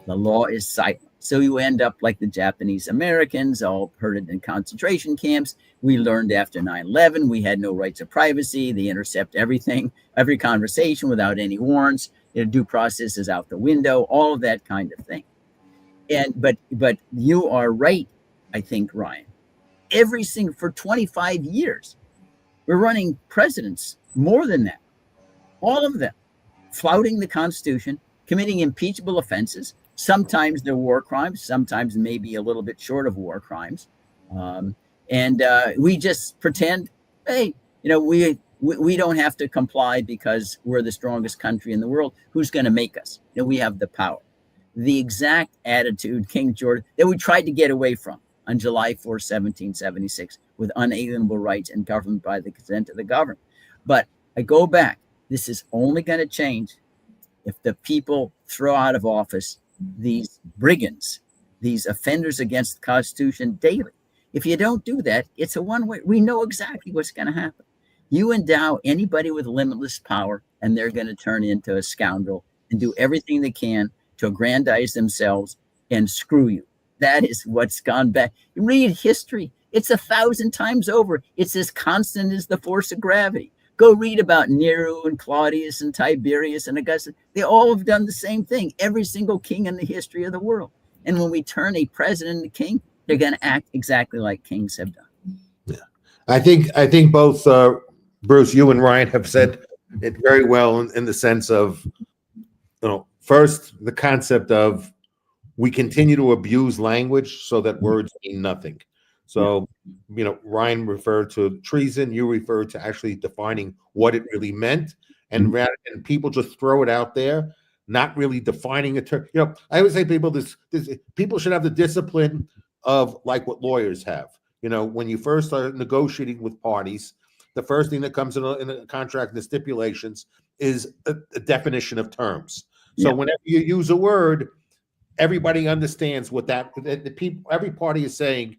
the law is silent. So you end up like the Japanese Americans, all herded in concentration camps. We learned after 9/11, we had no rights of privacy. They intercept everything, every conversation without any warrants. Due process is out the window, all of that kind of thing. But you are right, I think, Ryan. For 25 years, we're running presidents more than that. All of them flouting the Constitution, committing impeachable offenses. Sometimes they're war crimes, sometimes maybe a little bit short of war crimes. We just pretend, hey, we don't have to comply because we're the strongest country in the world. Who's going to make us? We have the power. The exact attitude King George that we tried to get away from on July 4, 1776, with unalienable rights and government by the consent of the governed. But I go back. This is only going to change if the people throw out of office these brigands, these offenders against the Constitution daily. If you don't do that, it's a one-way. We know exactly what's going to happen. You endow anybody with limitless power, and they're going to turn into a scoundrel and do everything they can to aggrandize themselves and screw you. That is what's gone back. Read history. It's 1,000 times over. It's as constant as the force of gravity. Go read about Nero and Claudius and Tiberius and Augustus. They all have done the same thing. Every single king in the history of the world. And when we turn a president into king, they're going to act exactly like kings have done. Yeah, I think both Bruce, you and Ryan have said it very well in the sense of, first the concept of we continue to abuse language so that words mean nothing. So, Ryan referred to treason. You referred to actually defining what it really meant, and people just throw it out there, not really defining a term. I always say people people should have the discipline of like what lawyers have. When you first start negotiating with parties, the first thing that comes in a contract, the stipulations, is a definition of terms. So whenever you use a word, everybody understands what every party is saying.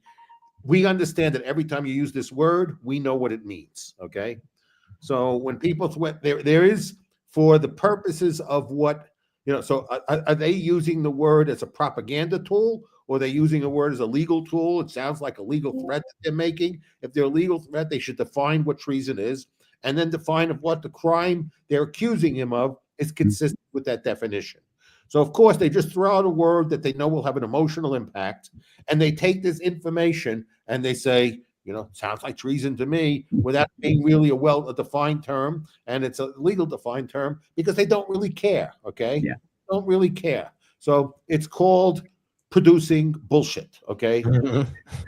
We understand that every time you use this word, we know what it means. Okay. So when people there is, for the purposes of what, so are they using the word as a propaganda tool, or are they using a word as a legal tool? It sounds like a legal threat that they're making. If they're a legal threat, they should define what treason is, and then define of what the crime they're accusing him of is consistent with that definition. So, of course, they just throw out a word that they know will have an emotional impact, and they take this information and they say, sounds like treason to me, without being really a defined term, and it's a legal defined term, because they don't really care, okay? Yeah. Don't really care. So it's called producing bullshit, okay?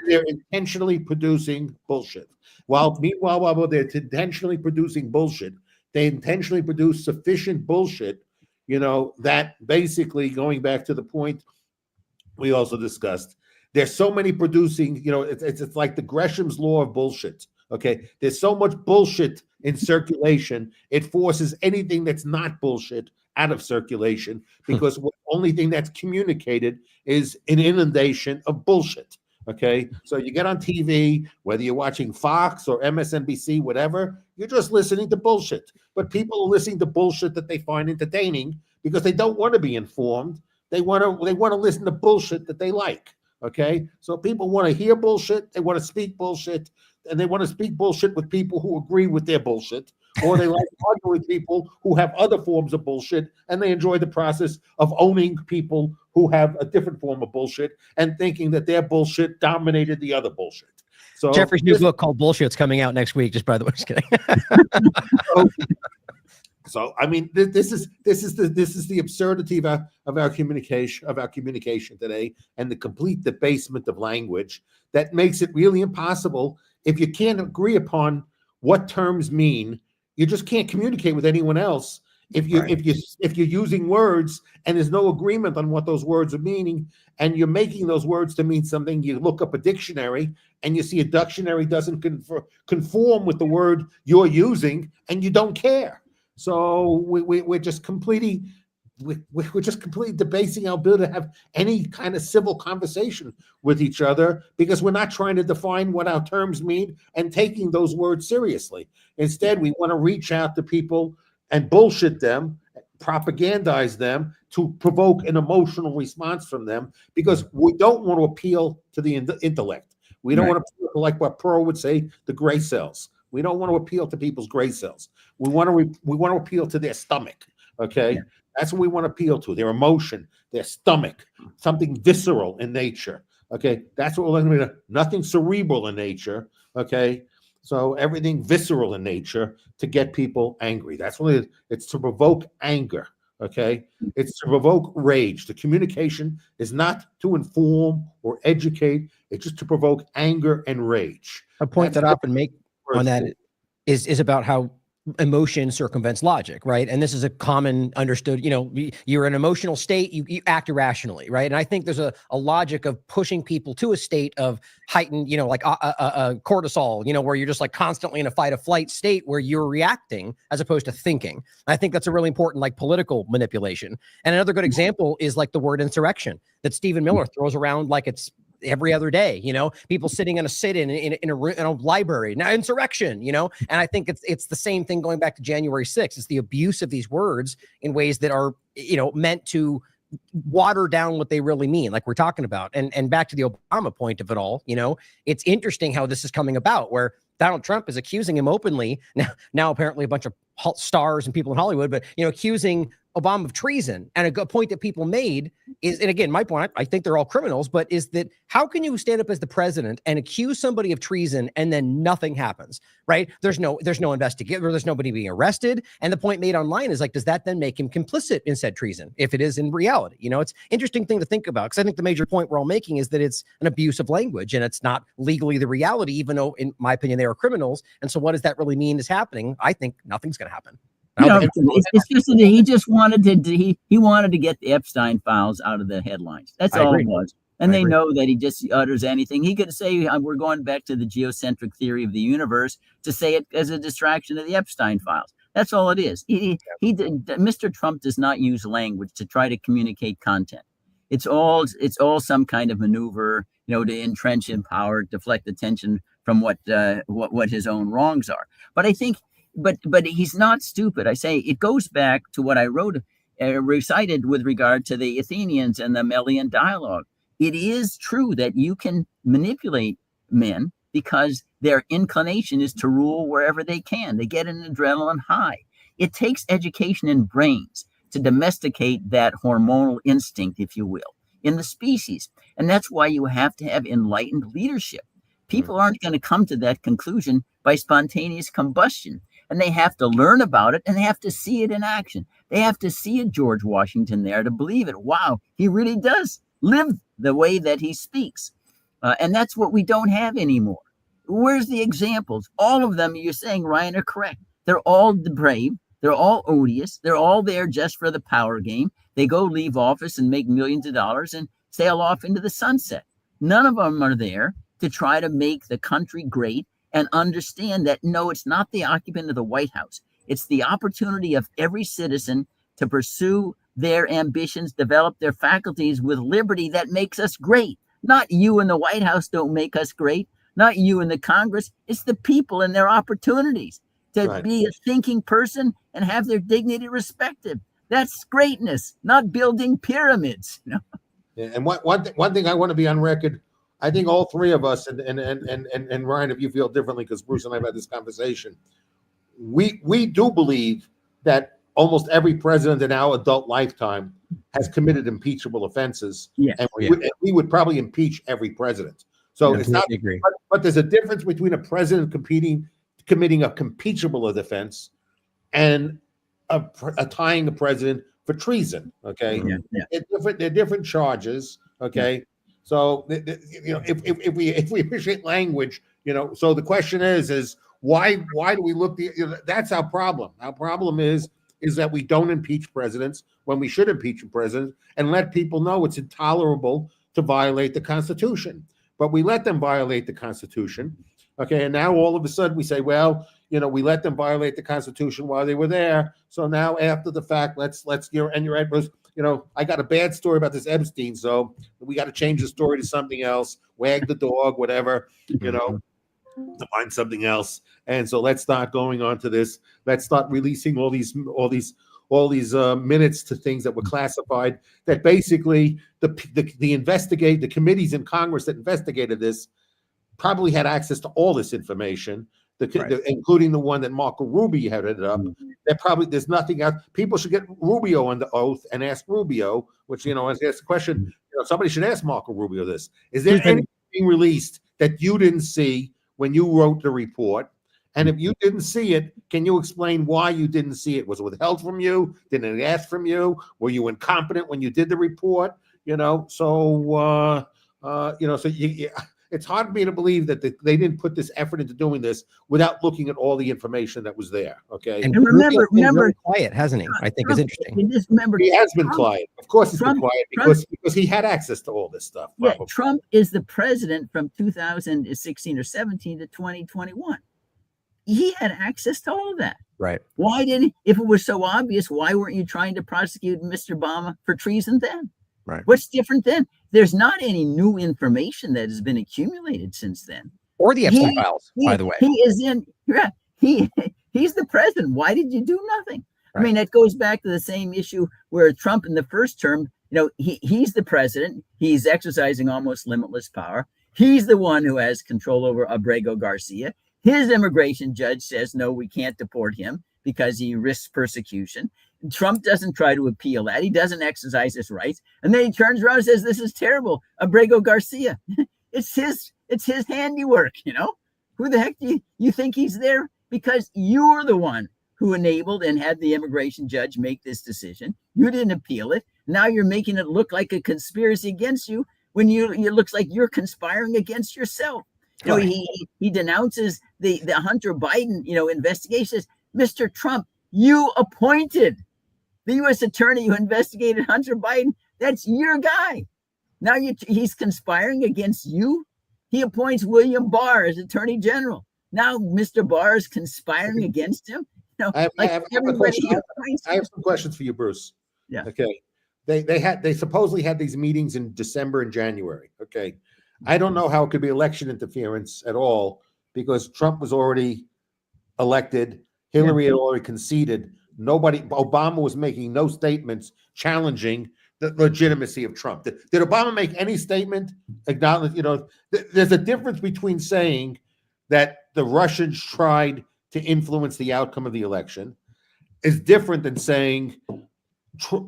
They're intentionally producing bullshit. Meanwhile, while they're intentionally producing bullshit, they intentionally produce sufficient bullshit, that basically, going back to the point we also discussed, there's so many producing, it's like the Gresham's law of bullshit. Okay. There's so much bullshit in circulation. It forces anything that's not bullshit out of circulation, because the only thing that's communicated is an inundation of bullshit. Okay. So you get on TV, whether you're watching Fox or MSNBC, whatever, you're just listening to bullshit. But people are listening to bullshit that they find entertaining because they don't want to be informed. They want to listen to bullshit that they like. Okay. So people want to hear bullshit. They want to speak bullshit, and they want to speak bullshit with people who agree with their bullshit, or they like to argue with people who have other forms of bullshit, and they enjoy the process of owning people who have a different form of bullshit and thinking that their bullshit dominated the other bullshit. So Jeffrey's new book called Bullshit's coming out next week. Just by the way, just kidding. So I mean, this is the absurdity of our communication today, and the complete debasement of language that makes it really impossible. If you can't agree upon what terms mean, you just can't communicate with anyone else. If you're using words and there's no agreement on what those words are meaning, and you're making those words to mean something, you look up a dictionary and you see a dictionary doesn't conform with the word you're using, and you don't care. So we're just completely debasing our ability to have any kind of civil conversation with each other, because we're not trying to define what our terms mean and taking those words seriously. Instead, we want to reach out to people and bullshit them, propagandize them to provoke an emotional response from them, because we don't want to appeal to the intellect. We don't want to appeal to, like what Pearl would say, the gray cells. We don't want to appeal to people's gray cells. We want to appeal to their stomach. Okay, yeah. That's what we want to appeal to: their emotion, their stomach, something visceral in nature. Okay, that's what we're looking at. Nothing cerebral in nature. Okay, so everything visceral in nature to get people angry. That's what it is. It's to provoke anger. Okay, it's to provoke rage. The communication is not to inform or educate. It's just to provoke anger and rage. A point that I often make on that is about how emotion circumvents logic, right? And this is a common understood, you're in an emotional state, you act irrationally, right? And I think there's a logic of pushing people to a state of heightened, like cortisol, where you're just like constantly in a fight or flight state where you're reacting as opposed to thinking. I think that's a really important, like, political manipulation. And another good example is like the word insurrection that Stephen Miller throws around like it's every other day, people sitting in a sit-in in a library. Now, insurrection, and I think it's the same thing going back to January 6th. It's the abuse of these words in ways that are, meant to water down what they really mean, like we're talking about. And back to the Obama point of it all, it's interesting how this is coming about, where Donald Trump is accusing him openly now apparently a bunch of stars and people in Hollywood, but accusing Obama of treason. And a good point that people made is, and again, my point, I think they're all criminals, but is that how can you stand up as the president and accuse somebody of treason and then nothing happens, right? There's no investigation, there's nobody being arrested. And the point made online is like, does that then make him complicit in said treason? If it is in reality, it's interesting thing to think about. Cause I think the major point we're all making is that it's an abuse of language and it's not legally the reality, even though in my opinion, they are criminals. And so what does that really mean is happening? I think nothing's going to happen. It's just that he just wanted to he wanted to get the Epstein files out of the headlines. That's all it was. And they know that he just utters anything. He could say, we're going back to the geocentric theory of the universe to say it as a distraction of the Epstein files. That's all it is. Mr. Trump does not use language to try to communicate content. It's all some kind of maneuver, to entrench in power, deflect attention from what his own wrongs are. But I think But he's not stupid. I say it goes back to what I wrote, recited with regard to the Athenians and the Melian dialogue. It is true that you can manipulate men because their inclination is to rule wherever they can. They get an adrenaline high. It takes education and brains to domesticate that hormonal instinct, if you will, in the species. And that's why you have to have enlightened leadership. People aren't going to come to that conclusion by spontaneous combustion. And they have to learn about it, and they have to see it in action. They have to see a George Washington there to believe it. Wow, he really does live the way that he speaks. And that's what we don't have anymore. Where's the examples? All of them, you're saying, Ryan, are correct. They're all depraved. They're all odious. They're all there just for the power game. They go leave office and make millions of dollars and sail off into the sunset. None of them are there to try to make the country great and understand that, no, it's not the occupant of the White House. It's the opportunity of every citizen to pursue their ambitions, develop their faculties with liberty that makes us great. Not you in the White House don't make us great. Not you in the Congress. It's the people and their opportunities to be a thinking person and have their dignity respected. That's greatness, not building pyramids. Yeah, and one thing I want to be on record. I think all three of us, and Ryan, if you feel differently, because Bruce and I have had this conversation, we do believe that almost every president in our adult lifetime has committed impeachable offenses, and we would probably impeach every president. So it's not, but there's a difference between a president committing a impeachable offense and tying a president for treason. Okay, they're different charges. Okay. So, if we appreciate language, so the question is why do we look that's our problem. Our problem is that we don't impeach presidents when we should impeach a president and let people know it's intolerable to violate the Constitution. But we let them violate the Constitution. Okay. And now all of a sudden we say, well, we let them violate the Constitution while they were there. So now after the fact, let's and you're right, Bruce. I got a bad story about this Epstein, so we got to change the story to something else, wag the dog, whatever, to find something else. And so let's start going on to this. Let's start releasing all these minutes to things that were classified. That basically the committees in Congress that investigated this probably had access to all this information. Including the one that Marco Rubio headed up. There's nothing else. People should get Rubio on the oath and ask Rubio, which ask the question. Somebody should ask Marco Rubio this: is there anything released that you didn't see when you wrote the report? And if you didn't see it, can you explain why you didn't see it? Was it withheld from you? Didn't it ask from you? Were you incompetent when you did the report? It's hard for me to believe that they didn't put this effort into doing this without looking at all the information that was there. Okay. And remember, really quiet, hasn't he? I think is interesting. He has been quiet. Of course, he's been quiet because he had access to all this stuff. Yeah, Trump is the president from 2016 or 17 to 2021. He had access to all of that. Right. Why didn't he? If it was so obvious, why weren't you trying to prosecute Mr. Obama for treason then? Right. What's different then? There's not any new information that has been accumulated since then. Or the Epstein files, by the way. He is in. Yeah, he's the president. Why did you do nothing? Right. I mean, that goes back to the same issue where Trump in the first term, he's the president. He's exercising almost limitless power. He's the one who has control over Abrego Garcia. His immigration judge says, no, we can't deport him because he risks persecution. Trump doesn't try to appeal that. He doesn't exercise his rights. And then he turns around and says, this is terrible. Abrego Garcia. It's his handiwork, you know? Who the heck do you think he's there? Because you're the one who enabled and had the immigration judge make this decision. You didn't appeal it. Now you're making it look like a conspiracy against you when it looks like you're conspiring against yourself. You know, he denounces the Hunter Biden, you know, investigation. Says, Mr. Trump, you appointed the U.S. attorney who investigated Hunter Biden. That's your guy. Now he's conspiring against you. He appoints William Barr as attorney general. Now Mr. Barr is conspiring against him. You know, I have some questions for you, Bruce. Yeah. Okay. They supposedly had these meetings in December and January. Okay. I don't know how it could be election interference at all because Trump was already elected. Hillary had already conceded. Obama was making no statements challenging the legitimacy of Trump. Did Obama make any statement acknowledge, you know, there's a difference between saying that the Russians tried to influence the outcome of the election is different than saying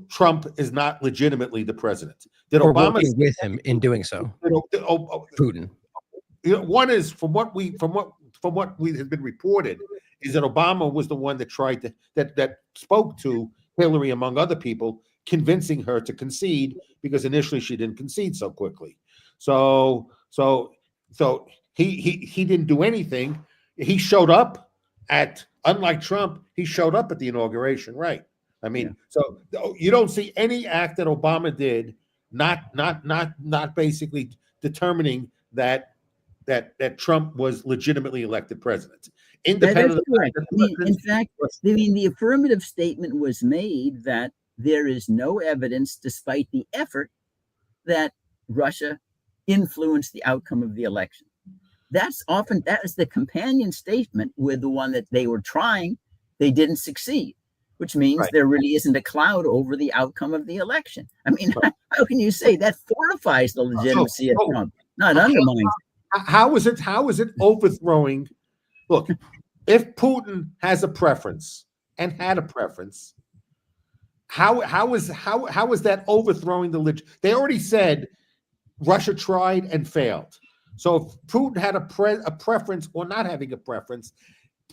Trump is not legitimately the president. Did Or Obama working with him in doing so? Putin. You know, one is from what we has been reported is that Obama was the one that tried to that spoke to Hillary among other people, convincing her to concede because initially she didn't concede so quickly. So he didn't do anything. He showed up unlike Trump, he showed up at the inauguration, right? I mean, so you don't see any act that Obama did, not basically determining that Trump was legitimately elected president. Independent. In fact, the affirmative statement was made that there is no evidence, despite the effort, that Russia influenced the outcome of the election. That is the companion statement with the one that they were trying, they didn't succeed, which means there really isn't a cloud over the outcome of the election. I mean, how can you say that fortifies the legitimacy of Trump, not undermines it? How is it overthrowing? Look, if Putin has a preference and had a preference, how is that overthrowing the they already said Russia tried and failed. So if Putin had a preference or not having a preference,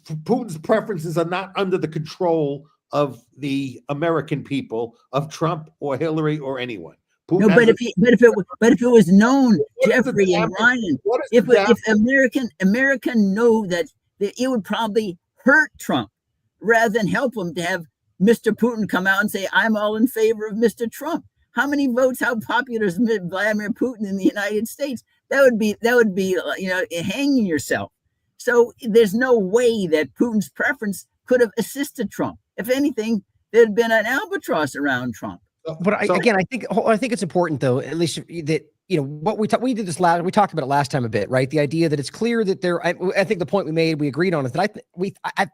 Putin's preferences are not under the control of the American people, of Trump or Hillary or anyone. Putin no, but if it was known, Jeffrey and Ryan, if America know that it would probably hurt Trump rather than help him to have Mr. Putin come out and say, I'm all in favor of Mr. Trump. How many votes? How popular is Vladimir Putin in the United States? That would be you know, hanging yourself. So there's no way that Putin's preference could have assisted Trump. If anything, there'd been an albatross around Trump. But I think it's important, though, at least that, you know, what we talked about it last time a bit, right? The idea that it's clear that I think the point we made, we agreed on, is that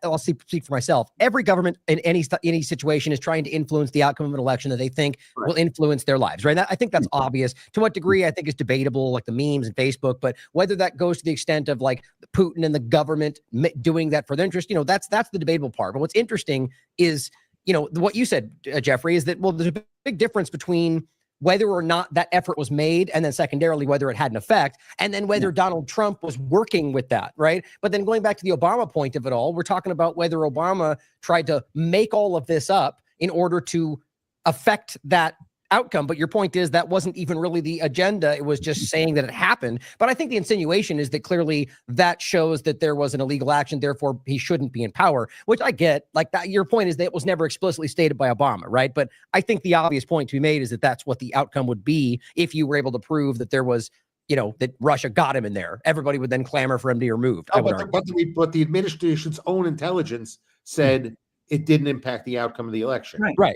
I'll speak for myself. Every government in any situation is trying to influence the outcome of an election that they think will influence their lives, right? I think that's obvious. To what degree, I think is debatable, like the memes and Facebook, but whether that goes to the extent of like Putin and the government doing that for their interest, you know, that's the debatable part. But what's interesting is, you know, what you said, Jeffrey, is that, well, there's a big difference between whether or not that effort was made, and then secondarily, whether it had an effect, and then whether Donald Trump was working with that, right? But then going back to the Obama point of it all, we're talking about whether Obama tried to make all of this up in order to affect that outcome. But your point is that wasn't even really the agenda. It was just saying that it happened. But I think the insinuation is that clearly that shows that there was an illegal action, therefore he shouldn't be in power, which I get. Like that, your point is that it was never explicitly stated by Obama, right? But I think the obvious point to be made is that that's what the outcome would be if you were able to prove that there was, you know, that Russia got him in there. Everybody would then clamor for him to be removed. But the administration's own intelligence said it didn't impact the outcome of the election. Right.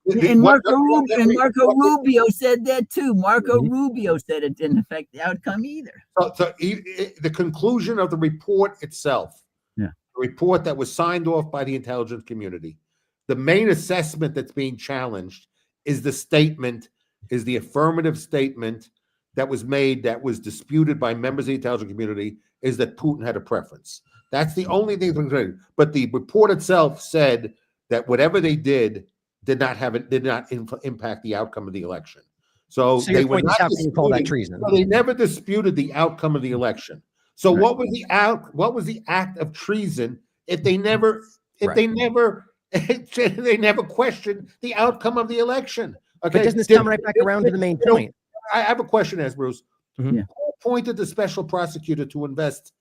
And Marco Rubio said that too. Marco Rubio said it didn't affect the outcome either. So the conclusion of the report itself, the report that was signed off by the intelligence community, the main assessment that's being challenged is the affirmative statement that was made, that was disputed by members of the intelligence community, is that Putin had a preference. That's the only thing. But the report itself said that whatever they did did not impact the outcome of the election. So So they your were point is, not how can you call that disputing. treason? So they never disputed the outcome of the election. So Right. what was the act of treason if they never they never questioned the outcome of the election? Okay. But doesn't this come right back around to the main point? I have a question, as Bruce. Mhm. Yeah. Who appointed the special prosecutor to invest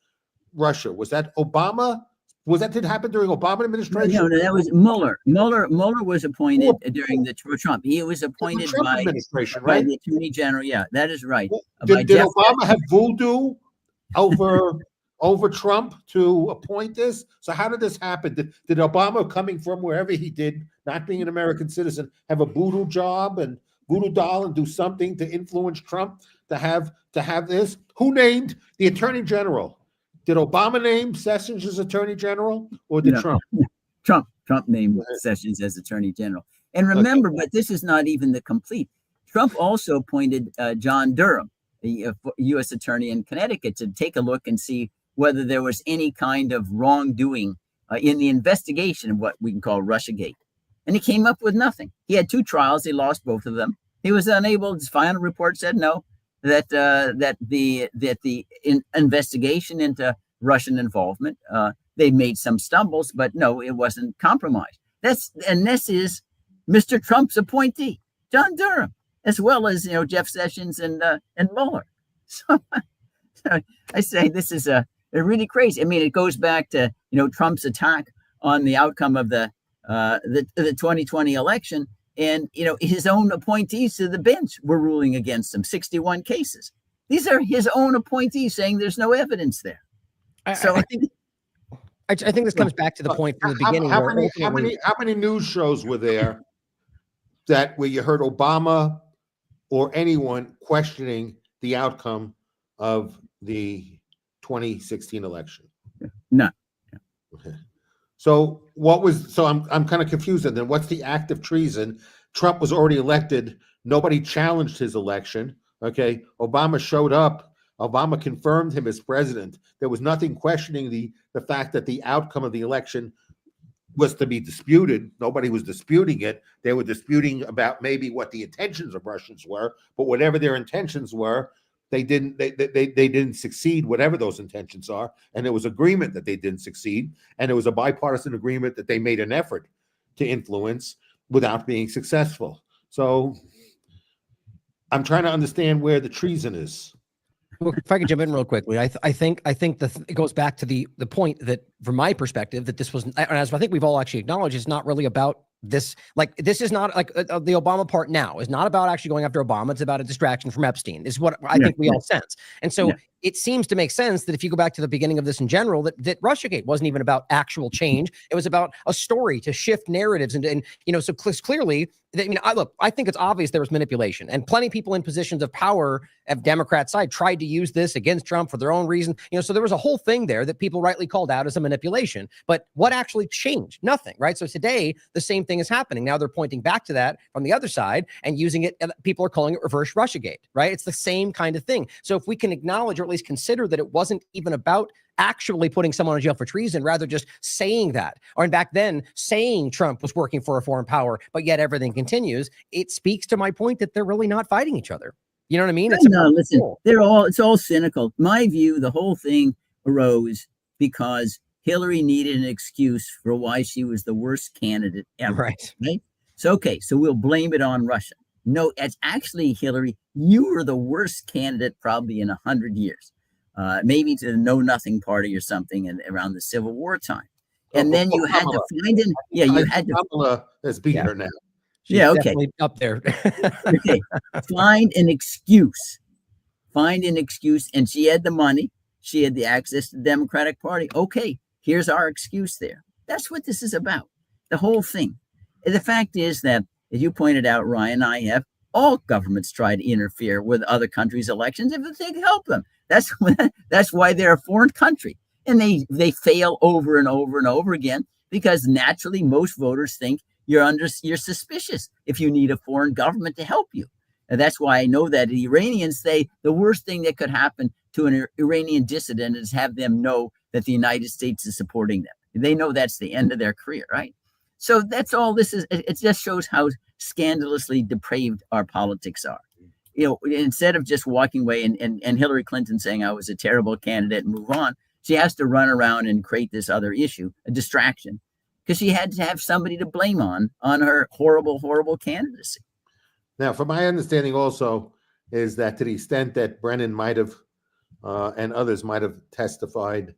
Russia? Was that Obama? Did happen during Obama administration? No, that was Mueller. Mueller was appointed during the Trump. He was appointed Trump by administration, by right? the Attorney General. Yeah, that is right. Did Obama have voodoo over Trump to appoint this? So how did this happen? Did Obama, coming from wherever he did, not being an American citizen, have a voodoo job and voodoo doll and do something to influence Trump to have this? Who named the Attorney General? Did Obama name Sessions as Attorney General, or did Trump? Trump named Sessions as Attorney General. And remember, but this is not even the complete. Trump also appointed John Durham, the U.S. Attorney in Connecticut, to take a look and see whether there was any kind of wrongdoing in the investigation of what we can call Russiagate. And he came up with nothing. He had 2 trials. He lost both of them. He was unable. His final report said no, that the investigation into Russian involvement, they made some stumbles, but no, it wasn't compromised. This is Mr. Trump's appointee, John Durham, as well as Jeff Sessions and Mueller. So I say this is really crazy. I mean, it goes back to Trump's attack on the outcome of the 2020 election, and his own appointees to the bench were ruling against him. 61 cases. These are his own appointees saying there's no evidence there. I think this comes back to the point from the beginning. How many news shows were there where you heard Obama or anyone questioning the outcome of the 2016 election? None. Okay. So I'm kind of confused. And then what's the act of treason? Trump was already elected. Nobody challenged his election. Okay. Obama showed up. Obama confirmed him as president. There was nothing questioning the fact that the outcome of the election was to be disputed. Nobody was disputing it. They were disputing about maybe what the intentions of Russians were, but whatever their intentions were, they didn't succeed, whatever those intentions are. And there was agreement that they didn't succeed. And it was a bipartisan agreement that they made an effort to influence without being successful. So I'm trying to understand where the treason is. Well, if I could jump in real quickly, I think it goes back to the point that, from my perspective, that this was, and as I think we've all actually acknowledged, it's not really about this. Like, this is not like the Obama part now is not about actually going after Obama. It's about a distraction from Epstein, is what I think we all sense. And so it seems to make sense that if you go back to the beginning of this in general, that Russiagate wasn't even about actual change. It was about a story to shift narratives. And so clearly, I think it's obvious there was manipulation, and plenty of people in positions of power of Democrat side tried to use this against Trump for their own reason. So there was a whole thing there that people rightly called out as a manipulation. But what actually changed? Nothing, right? So today, the same thing is happening. Now they're pointing back to that from the other side and using it. People are calling it reverse Russiagate, right? It's the same kind of thing. So if we can acknowledge, or at least consider, that it wasn't even about actually putting someone in jail for treason, rather just saying that, or back then saying Trump was working for a foreign power, but yet everything continues, it speaks to my point that they're really not fighting each other. You know what I mean? Listen, it's all cynical. My view, the whole thing arose because Hillary needed an excuse for why she was the worst candidate ever. Right? So we'll blame it on Russia. No, it's actually, Hillary, you were the worst candidate probably in 100 years. Maybe to the Know Nothing Party or something, and around the Civil War time. And then you had to find an, you had to. Kamala is beating her now. She's definitely up there. Find an excuse. And she had the money. She had the access to the Democratic Party. Okay, here's our excuse there. That's what this is about. The whole thing. And the fact is that, as you pointed out, Ryan, all governments try to interfere with other countries' elections if they can help them. That's why they're a foreign country. And they fail over and over and over again, because naturally most voters think you're suspicious if you need a foreign government to help you. And that's why I know that the Iranians say the worst thing that could happen to an Iranian dissident is have them know that the United States is supporting them. They know that's the end of their career, right? So that's all this is. It just shows how scandalously depraved our politics are. You know, instead of just walking away and Hillary Clinton saying I was a terrible candidate and move on, she has to run around and create this other issue, a distraction, because she had to have somebody to blame on her horrible, horrible candidacy. Now, from my understanding also is that to the extent that Brennan might have and others might have testified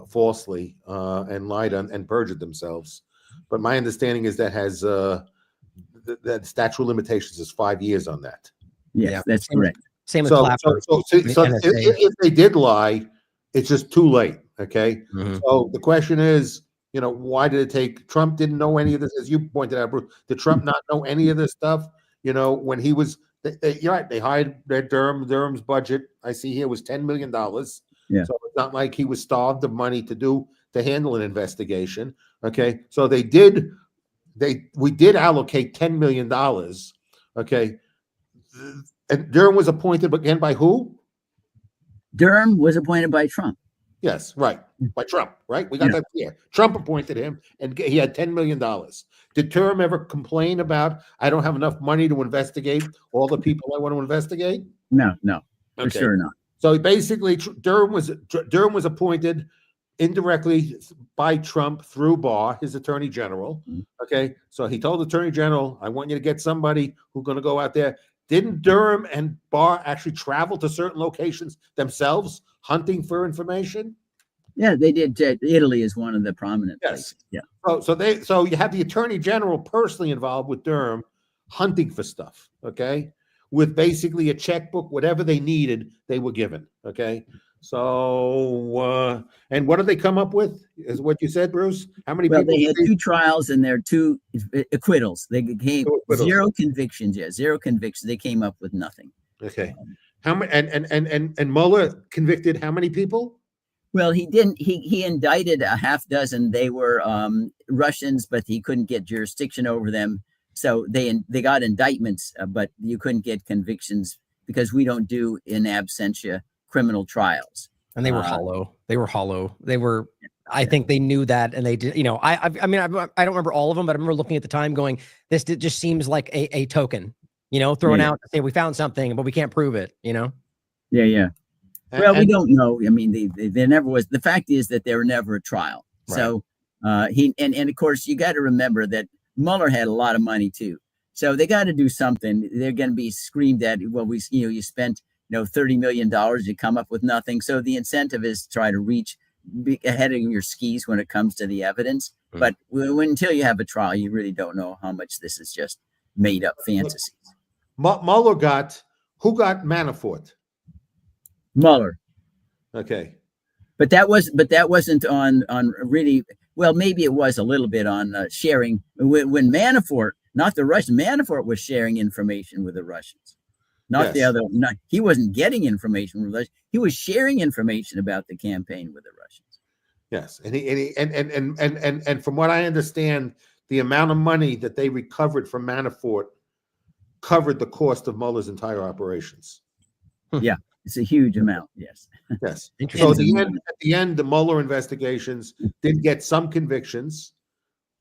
falsely and lied on and perjured themselves. But my understanding is that has that statute of limitations is 5 years on that. Yes, that's correct. Same with So, Clapper. so if they did lie, it's just too late. Okay. So the question is, you know, why did it take? Trump didn't know any of this, as you pointed out, Bruce. Did Trump not know any of this stuff? You know, when he was, you're right. They hired their Durham's budget. I see here was $10 million. Yeah. So it's not like he was starved of money to handle an investigation. Okay. So we did allocate $10 million. Okay. And Durham was appointed again by who? Durham was appointed by Trump. Yes, right. By Trump, right? We got that clear. Trump appointed him, and he had $10 million. Did Durham ever complain about, I don't have enough money to investigate all the people I want to investigate? No, for sure not. So basically, Durham was appointed indirectly by Trump through Barr, his attorney general. Okay, so he told the attorney general, I want you to get somebody who's going to go out there. Didn't Durham and Barr actually travel to certain locations themselves, hunting for information? Yeah, they did. Italy is one of the prominent places. Yeah. So you have the attorney general personally involved with Durham, hunting for stuff. Okay, with basically a checkbook, whatever they needed, they were given. Okay. So, and what did they come up with? Is what you said, Bruce? How many people? They had 2 trials and there are 2 acquittals. They came zero convictions. Yeah, 0 convictions. They came up with nothing. Okay. How many? And Mueller convicted how many people? Well, he didn't. He indicted a half dozen. They were Russians, but he couldn't get jurisdiction over them. So they got indictments, but you couldn't get convictions because we don't do in absentia criminal trials. And they were hollow. They were hollow. They were, I think they knew that. And they did, you know, I mean, I don't remember all of them, but I remember looking at the time going, this just seems like a token, you know, thrown out to say we found something, but we can't prove it, you know? Yeah. Well, we don't know. I mean, there never was. The fact is that there were never a trial. Right. So and of course, you got to remember that Mueller had a lot of money too. So they got to do something. They're going to be screamed at. Well, you spent, $30 million, you come up with nothing. So the incentive is to try to reach ahead of your skis when it comes to the evidence. But until you have a trial, you really don't know how much this is just made up fantasies. Mueller who got Manafort? Mueller. Okay. But that wasn't on really, well, maybe it was a little bit on sharing when Manafort, not the Russians, Manafort was sharing information with the Russians. Not the other. He wasn't getting information from Russia. He was sharing information about the campaign with the Russians. Yes, and from what I understand, the amount of money that they recovered from Manafort covered the cost of Mueller's entire operations. Yeah, it's a huge amount. Yes. Yes. So at the end, the Mueller investigations did get some convictions,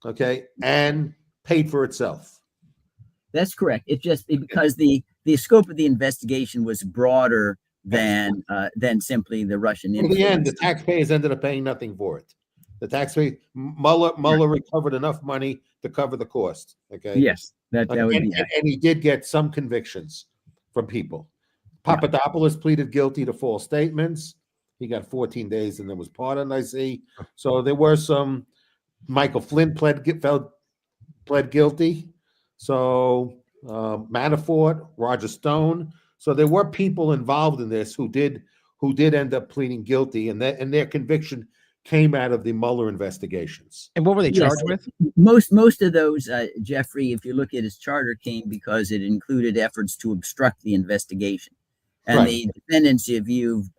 okay, and paid for itself. That's correct. It's just because the scope of the investigation was broader than simply the Russian influence. In the end, the taxpayers ended up paying nothing for it. The taxpayer Mueller recovered enough money to cover the cost. Okay. Yes, that would be. And he did get some convictions from people. Papadopoulos pleaded guilty to false statements. He got 14 days and then was pardoned, I see. So there were some. Michael Flynn pled guilty. So Manafort, Roger Stone. So there were people involved in this who did end up pleading guilty, and their conviction came out of the Mueller investigations. And what were they charged with? Most of those, Jeffrey, if you look at his charter, came because it included efforts to obstruct the investigation. And the defendants you've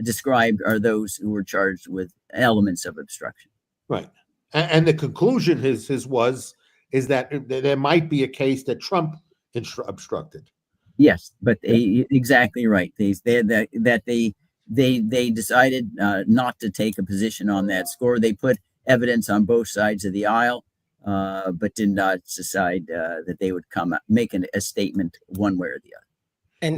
described are those who were charged with elements of obstruction. Right. And the conclusion is that there might be a case that Trump obstructed. Yes, but exactly right. They they decided not to take a position on that score. They put evidence on both sides of the aisle, but did not decide that they would make a statement one way or the other.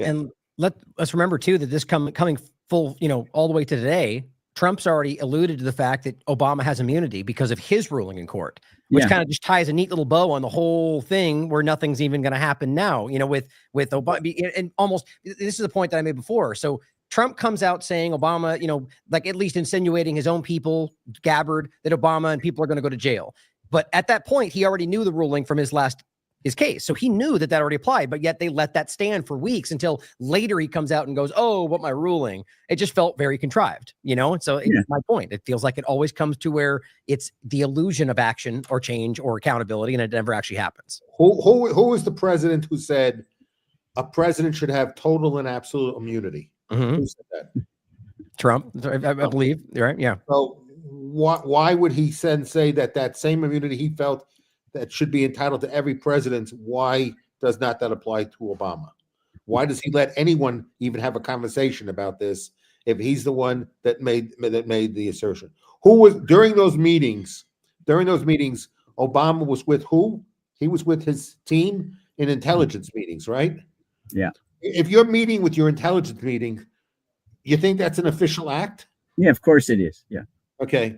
And let's remember too that this coming full, all the way to today, Trump's already alluded to the fact that Obama has immunity because of his ruling in court, which kind of just ties a neat little bow on the whole thing where nothing's even going to happen now, with Obama. And almost, this is the point that I made before. So Trump comes out saying Obama, like at least insinuating his own people, Gabbard, that Obama and people are going to go to jail. But at that point, he already knew the ruling from his case. So he knew that already applied, but yet they let that stand for weeks until later he comes out and goes, oh, what my ruling? It just felt very contrived, And so it's my point. It feels like it always comes to where it's the illusion of action or change or accountability, and it never actually happens. Who was the president who said a president should have total and absolute immunity? Mm-hmm. Who said that? Trump, I believe, right? Yeah. So why would he say that same immunity he felt that should be entitled to every president? Why does not that apply to Obama? Why does he let anyone even have a conversation about this if he's the one that made the assertion? Who was during those meetings? Obama was with who? He was with his team in intelligence meetings, right? Yeah. If you're meeting with your intelligence meeting, you think that's an official act? Yeah, of course it is. Yeah. Okay.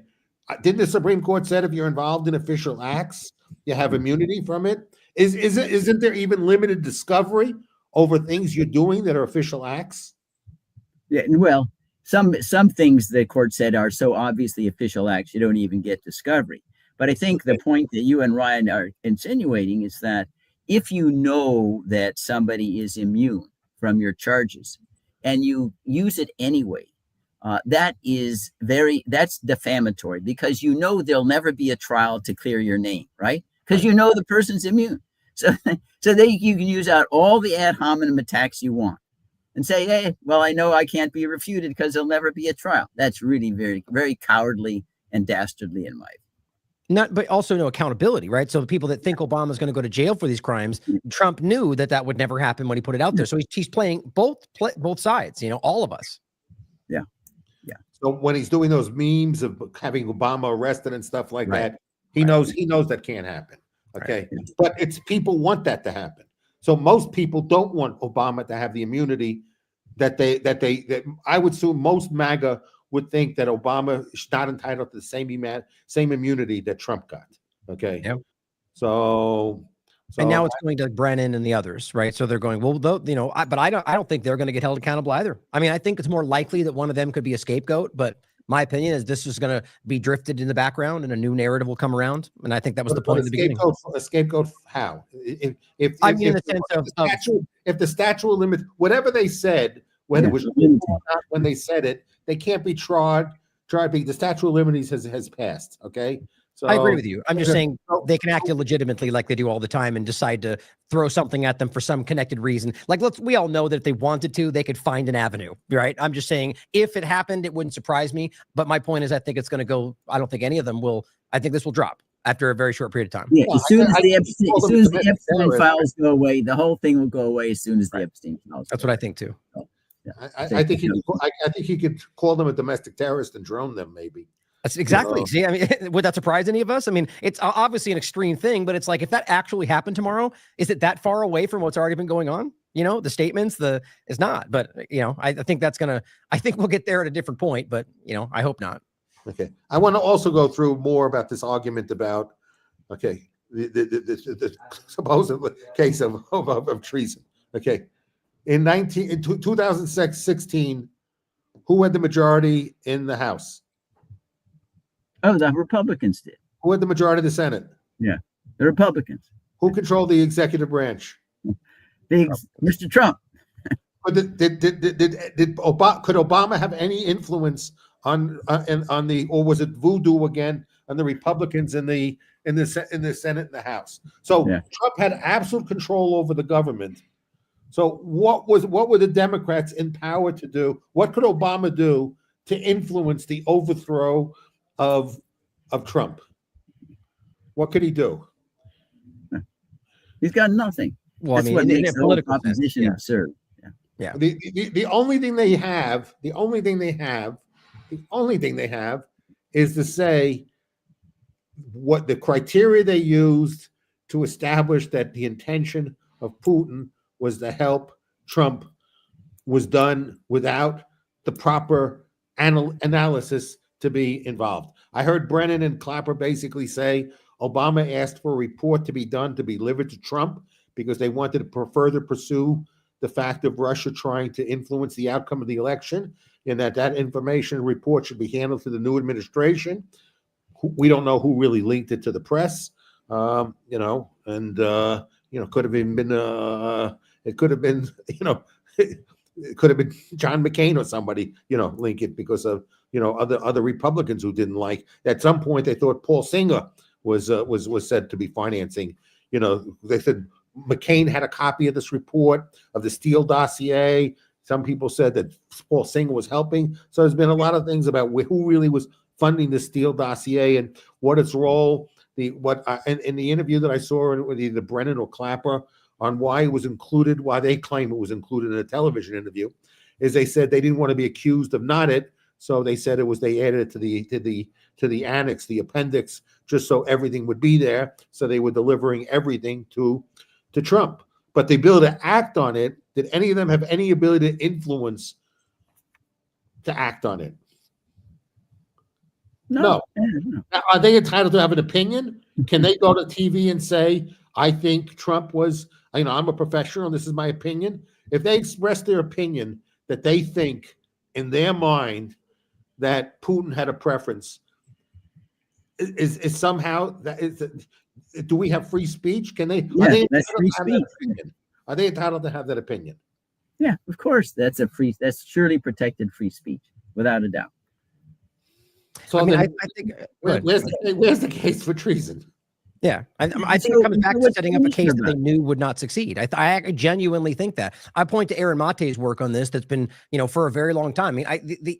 Didn't the Supreme Court said if you're involved in official acts, you have immunity from it? Isn't there even limited discovery over things you're doing that are official acts? Yeah. Well, some things the court said are so obviously official acts you don't even get discovery. But I think the point that you and Ryan are insinuating is that if you know that somebody is immune from your charges and you use it anyway, that's defamatory because there'll never be a trial to clear your name, right? Because the person's immune. So you can use out all the ad hominem attacks you want and say, hey, well, I know I can't be refuted because there'll never be a trial. That's really very, very cowardly and dastardly in my view. But also no accountability, right? So the people that think Obama's going to go to jail for these crimes, Trump knew that would never happen when he put it out there. So he's playing both sides, all of us. Yeah. So when he's doing those memes of having Obama arrested and stuff like that, he knows that can't happen. Okay. Right. But it's people want that to happen. So most people don't want Obama to have the immunity that I would assume most MAGA would think that Obama is not entitled to the same immunity that Trump got. Okay. Yep. So and now it's going to Brennan and the others, right? So they're going, well, but I don't think they're going to get held accountable either. I mean, I think it's more likely that one of them could be a scapegoat, but my opinion is this is going to be drifted in the background and a new narrative will come around. And I think that was the point in the beginning. A scapegoat how? In the sense if the statute of limits, whatever they said, whether it was not when they said it, they can't be tried. The statute of limits has passed. Okay. So, I agree with you. I'm just saying they can act illegitimately like they do all the time and decide to throw something at them for some connected reason. Like, we all know that if they wanted to, they could find an avenue, right? I'm just saying if it happened, it wouldn't surprise me. But my point is, I think it's going to go. I don't think any of them will. I think this will drop after a very short period of time. Yeah, as soon as the Epstein files go away, the whole thing will go away as soon as the Epstein files. That's what I think too. I think he could call them a domestic terrorist and drone them, maybe. That's exactly. See, I mean, would that surprise any of us? I mean, it's obviously an extreme thing, but it's like, if that actually happened tomorrow, is it that far away from what's already been going on? The statements, it's not, but I think I think we'll get there at a different point, but I hope not. Okay. I want to also go through more about this argument about, the supposed case of treason. Okay. In 2016, who had the majority in the House? Oh, the Republicans did. Who had the majority of the Senate? Yeah, the Republicans. Who controlled the executive branch? Mr. Trump. Could Obama have any influence on the, or was it voodoo again on the Republicans in the Senate and the House? So Trump had absolute control over the government. So what were the Democrats in power to do? What could Obama do to influence the overthrow of Trump? What could he do? He's got nothing. Well, that's what makes the whole proposition absurd. Yeah. The only thing they have is to say what the criteria they used to establish that the intention of Putin was to help Trump was done without the proper analysis to be involved. I heard Brennan and Clapper basically say Obama asked for a report to be done to be delivered to Trump because they wanted to further pursue the fact of Russia trying to influence the outcome of the election, and that information report should be handled to the new administration. We don't know who really linked it to the press, and could have been it could have been it could have been John McCain or somebody, link it because of other Republicans who didn't like. At some point, they thought Paul Singer was said to be financing. They said McCain had a copy of this report of the Steele dossier. Some people said that Paul Singer was helping. So there's been a lot of things about who really was funding the Steele dossier and what its role. In the interview that I saw with either Brennan or Clapper on why it was included, why they claim it was included in a television interview, is they said they didn't want to be accused of not it, so they said they added it to the annex, the appendix, just so everything would be there. So they were delivering everything to Trump, but the ability to act on it. Did any of them have any ability to influence to act on it? No. Are they entitled to have an opinion? Can they go to TV and say, I think Trump was, I'm a professional and this is my opinion? If they express their opinion that they think in their mind that Putin had a preference, is somehow that is, do we have free speech? Can they? Yeah, that's free speech. Are they entitled to have that opinion? Yeah, of course. That's surely protected free speech, without a doubt. So I think where's the case for treason? Yeah, I think it comes back to setting up a case that they knew would not succeed. I genuinely think that. I point to Aaron Mate's work on this. That's been, for a very long time.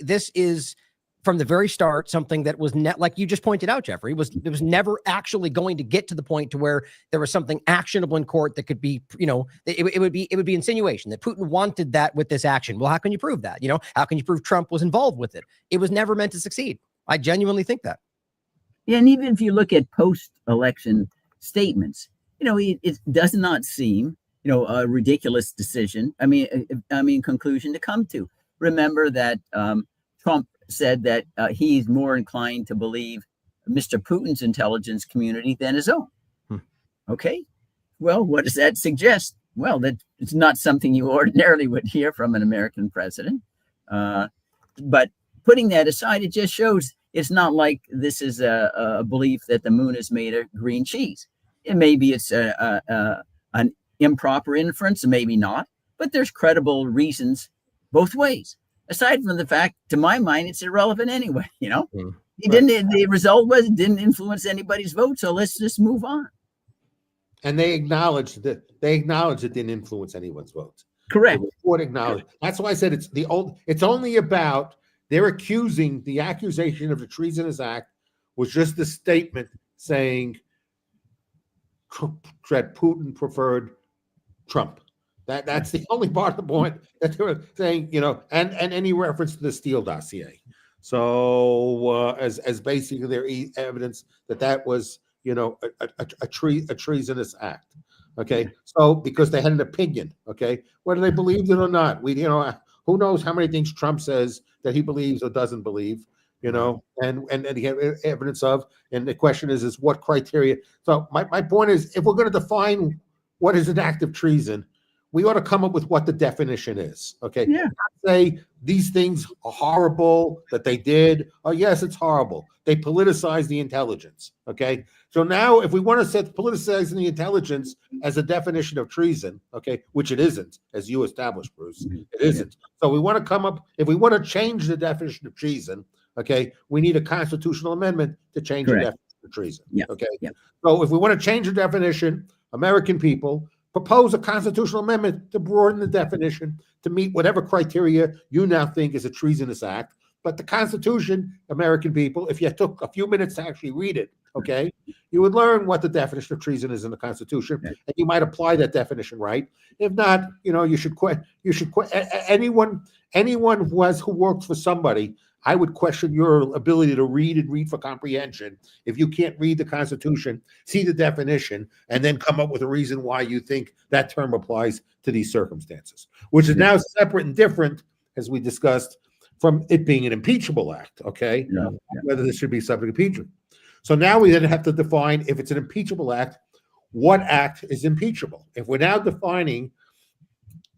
This is from the very start something that was like you just pointed out, Jeffrey, it was never actually going to get to the point to where there was something actionable in court that could be, it would be insinuation that Putin wanted that with this action. Well, how can you prove that? How can you prove Trump was involved with it? It was never meant to succeed. I genuinely think that. Yeah, and even if you look at post-election statements, it does not seem, a ridiculous decision. Conclusion to come to. Remember that Trump said that he's more inclined to believe Mr. Putin's intelligence community than his own. Okay, well, what does that suggest? Well, that it's not something you ordinarily would hear from an American president. But putting that aside, it just shows it's not like this is a belief that the moon is made of green cheese. Maybe it's an improper inference, maybe not, but there's credible reasons both ways. Aside from the fact, to my mind, it's irrelevant anyway. The result was it didn't influence anybody's vote, so let's just move on. And they acknowledged it didn't influence anyone's vote. Correct. The report acknowledged. That's why I said it's only about. They're accusing the accusation of the Treasonous Act was just a statement saying that Putin preferred Trump. That's the only part of the point that they were saying, and any reference to the Steele dossier. So as basically their evidence that was, a treasonous act. Okay, so because they had an opinion. Okay, whether they believed it or not, who knows how many things Trump says that he believes or doesn't believe, and he had evidence of. And the question is what criteria? So my point is, if we're going to define what is an act of treason, we ought to come up with what the definition is. Okay. Yeah. Not say these things are horrible that they did. Oh, yes, it's horrible. They politicized the intelligence. Okay. So now if we want to set politicizing the intelligence as a definition of treason, okay, which it isn't, as you established, Bruce, it isn't. So we want to come up, if we want to change the definition of treason, okay, we need a constitutional amendment to change the definition of treason. Yeah. Okay. Yeah. So if we want to change the definition, American people propose a constitutional amendment to broaden the definition to meet whatever criteria you now think is a treasonous act. But the Constitution, American people, if you took a few minutes to actually read it, okay, you would learn what the definition of treason is in the Constitution, and you might apply that definition right. If not, you should anyone who works for somebody, I would question your ability to read for comprehension if you can't read the Constitution, see the definition, and then come up with a reason why you think that term applies to these circumstances, which is now separate and different, as we discussed, from it being an impeachable act, okay? Whether this should be subject to impeachment. So now we then have to define, if it's an impeachable act, what act is impeachable? If we're now defining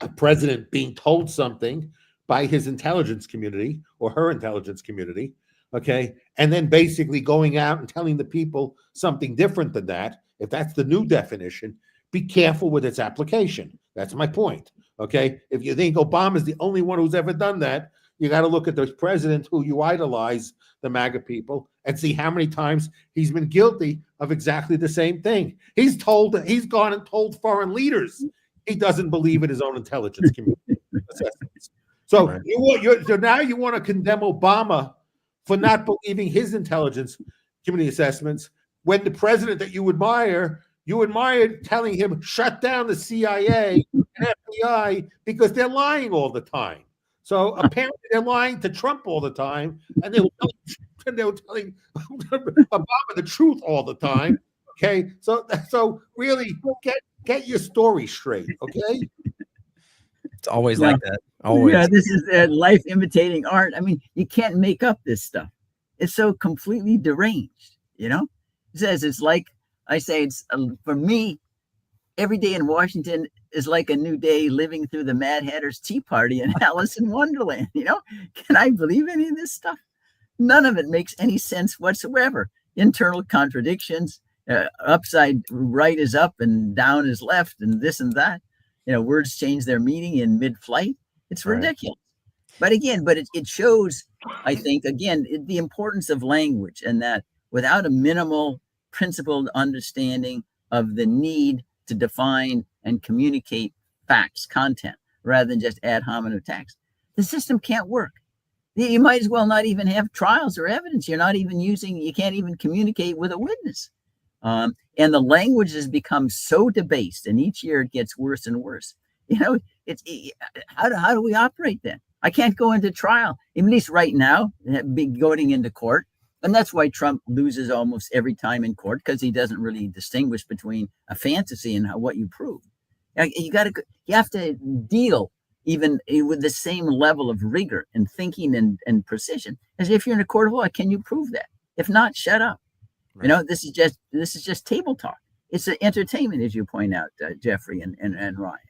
a president being told something by his intelligence community or her intelligence community, okay, and then basically going out and telling the people something different than that, if that's the new definition, be careful with its application. That's my point, okay? If you think Obama's the only one who's ever done that, you got to look at the president who you idolize, the MAGA people, and see how many times he's been guilty of exactly the same thing. He's gone and told foreign leaders he doesn't believe in his own intelligence community assessments. So now you want to condemn Obama for not believing his intelligence community assessments, when the president that you admire telling him shut down the CIA and FBI because they're lying all the time. So apparently they're lying to Trump all the time, and they were telling Obama the truth all the time. Okay, so really get your story straight. Okay, it's always like that. Always. Yeah, this is life imitating art. I mean, you can't make up this stuff. It's so completely deranged. It says it's like I say. It's for me. Every day in Washington is like a new day living through the Mad Hatter's Tea Party and Alice in Wonderland. Can I believe any of this stuff? None of it makes any sense whatsoever. Internal contradictions, upside right is up and down is left, and this and that. Words change their meaning in mid-flight. It's ridiculous. But it shows, I think, again, the importance of language, and that without a minimal principled understanding of the need to define and communicate facts, content, rather than just ad hominem attacks, the system can't work. You might as well not even have trials or evidence. You can't even communicate with a witness. And the language has become so debased, and each year it gets worse and worse. How do we operate then? I can't go into trial, at least right now, be going into court. And that's why Trump loses almost every time in court, because he doesn't really distinguish between a fantasy and what you prove. You have to deal even with the same level of rigor and thinking and precision as if you're in a court of law. Can you prove that? If not, shut up. Right. This is just table talk. It's an entertainment, as you point out, Jeffrey and Ryan.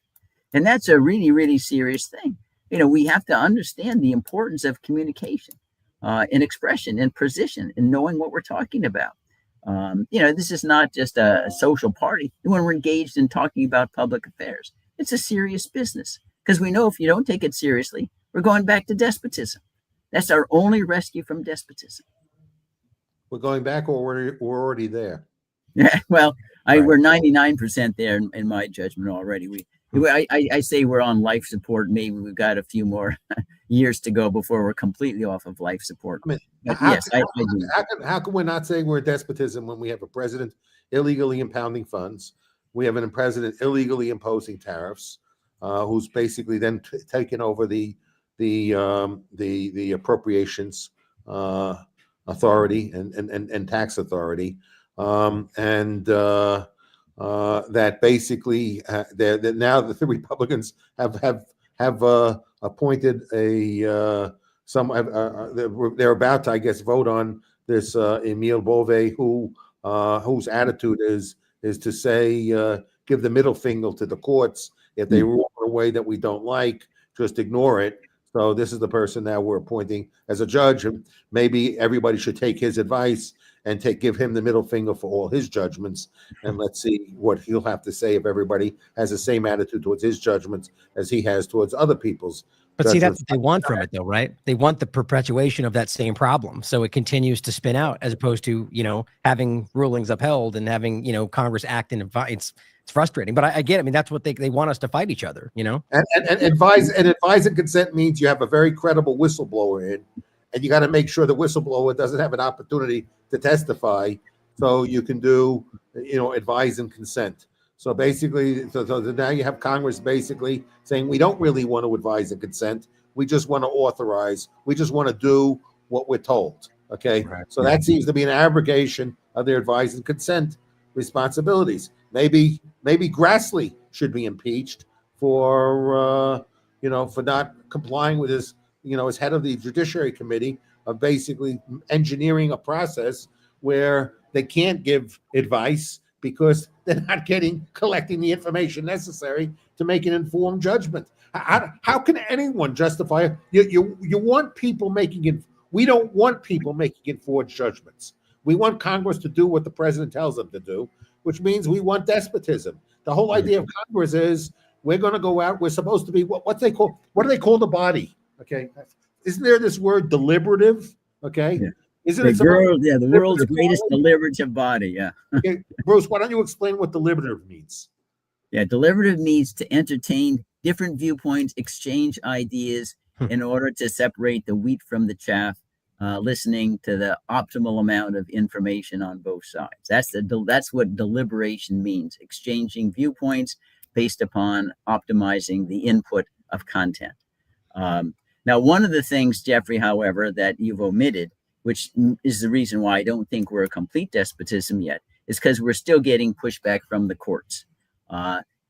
And that's a really, really serious thing. We have to understand the importance of communication. In expression and precision and knowing what we're talking about. This is not just a social party when we're engaged in talking about public affairs. It's a serious business, because we know if you don't take it seriously, we're going back to despotism. That's our only rescue from despotism. We're going back, or we're already there? Yeah, well, we're 99% there in my judgment already. I say we're on life support. Maybe we've got a few more years to go before we're completely off of life support. I mean, how can we not say we're despotism when we have a president illegally impounding funds? We have a president illegally imposing tariffs, who's basically then taken over the appropriations authority and tax authority, that basically that now the Republicans have appointed they're about to, I guess, vote on this Emile Bove, whose attitude is to say, give the middle finger to the courts. If they rule in a way that we don't like, just ignore it. So this is the person that we're appointing as a judge. And maybe everybody should take his advice and give him the middle finger for all his judgments. And let's see what he'll have to say if everybody has the same attitude towards his judgments as he has towards other people's. But see, that's what they want from it, though, right? They want the perpetuation of that same problem, so it continues to spin out, as opposed to having rulings upheld and having Congress act in advice. It's frustrating, but I get it. I mean, that's what they want us to fight each other, And advise and consent means you have a very credible whistleblower in, and you got to make sure the whistleblower doesn't have an opportunity to testify So you can do, advise and consent. So basically, so now you have Congress basically saying we don't really want to advise and consent. We just want to authorize. We just want to do what we're told. Okay. Right. So that seems to be an abrogation of their advise and consent responsibilities. Maybe Grassley should be impeached for for not complying with his as head of the Judiciary Committee of basically engineering a process where they can't give advice because they're not collecting the information necessary to make an informed judgment. How can anyone justify you want people making it? We don't want people making informed judgments. We want Congress to do what the president tells them to do, which means we want despotism. The whole idea of Congress is we're going to go out. We're supposed to be what do they call the body? Okay, isn't there this word deliberative? Okay, yeah. Isn't the it the world's greatest deliberative body? Yeah. Okay, Bruce, why don't you explain what deliberative means? Yeah, deliberative means to entertain different viewpoints, exchange ideas in order to separate the wheat from the chaff, listening to the optimal amount of information on both sides. That's what deliberation means, exchanging viewpoints based upon optimizing the input of content. Now, one of the things, Jeffrey, however, that you've omitted, which is the reason why I don't think we're a complete despotism yet, is because we're still getting pushback from the courts.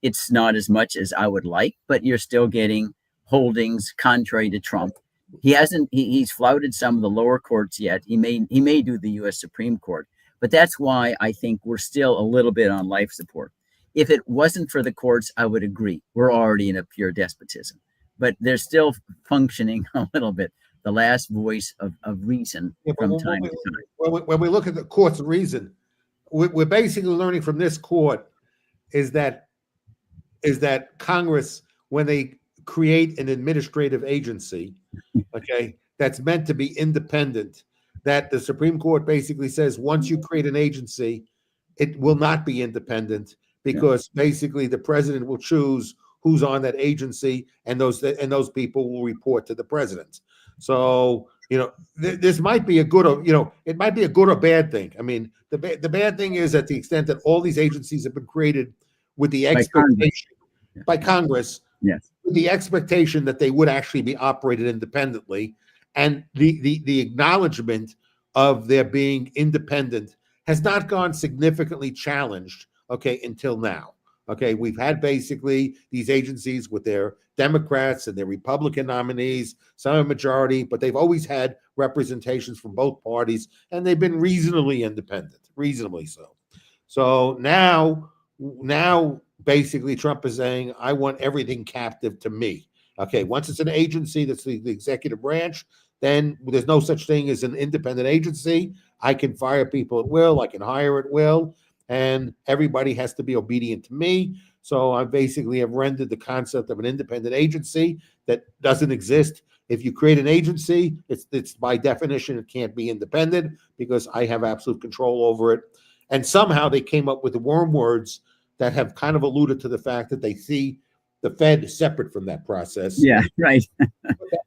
It's not as much as I would like, but you're still getting holdings contrary to Trump. He's flouted some of the lower courts yet. He may do the U.S. Supreme Court, but that's why I think we're still a little bit on life support. If it wasn't for the courts, I would agree. We're already in a pure despotism, but they're still functioning a little bit. The last voice of reason from time to time. When we look at the courts of reason, we're basically learning from this court is that Congress, when they create an administrative agency, okay, that's meant to be independent, that the Supreme Court basically says once you create an agency, it will not be independent because basically the president will choose who's on that agency, and those people will report to the president. So this might be a good or it might be a good or bad thing. I mean, the bad thing is at the extent that all these agencies have been created with the expectation by Congress, yes, with the expectation that they would actually be operated independently, and the acknowledgement of their being independent has not gone significantly challenged, okay, until now. Okay, we've had basically these agencies with their Democrats and their Republican nominees, some a majority, but they've always had representations from both parties, and they've been reasonably independent, reasonably so. So now basically Trump is saying, I want everything captive to me. Okay, once it's an agency that's the executive branch, then there's no such thing as an independent agency. I can fire people at will, I can hire at will, and everybody has to be obedient to me. So I basically have rendered the concept of an independent agency that doesn't exist. If you create an agency, it's by definition, it can't be independent because I have absolute control over it. And somehow they came up with the worm words that have kind of alluded to the fact that they see the Fed separate from that process. Yeah, right. But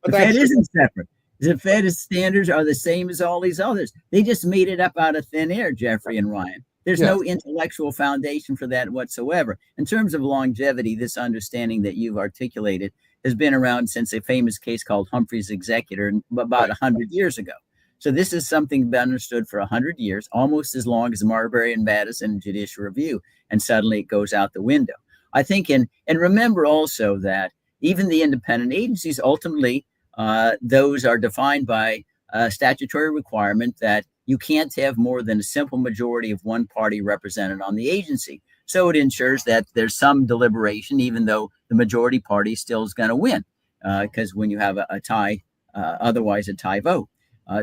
the Fed isn't separate. The Fed standards are the same as all these others. They just made it up out of thin air, Jeffrey and Ryan. There's no intellectual foundation for that whatsoever. In terms of longevity, this understanding that you've articulated has been around since a famous case called Humphrey's Executor about 100 years ago. So this is something been understood for 100 years, almost as long as Marbury and Madison Judicial Review, and suddenly it goes out the window. I think, and remember also that even the independent agencies, ultimately, those are defined by a statutory requirement that you can't have more than a simple majority of one party represented on the agency. So it ensures that there's some deliberation, even though the majority party still is going to win, because when you have a tie, otherwise a tie vote.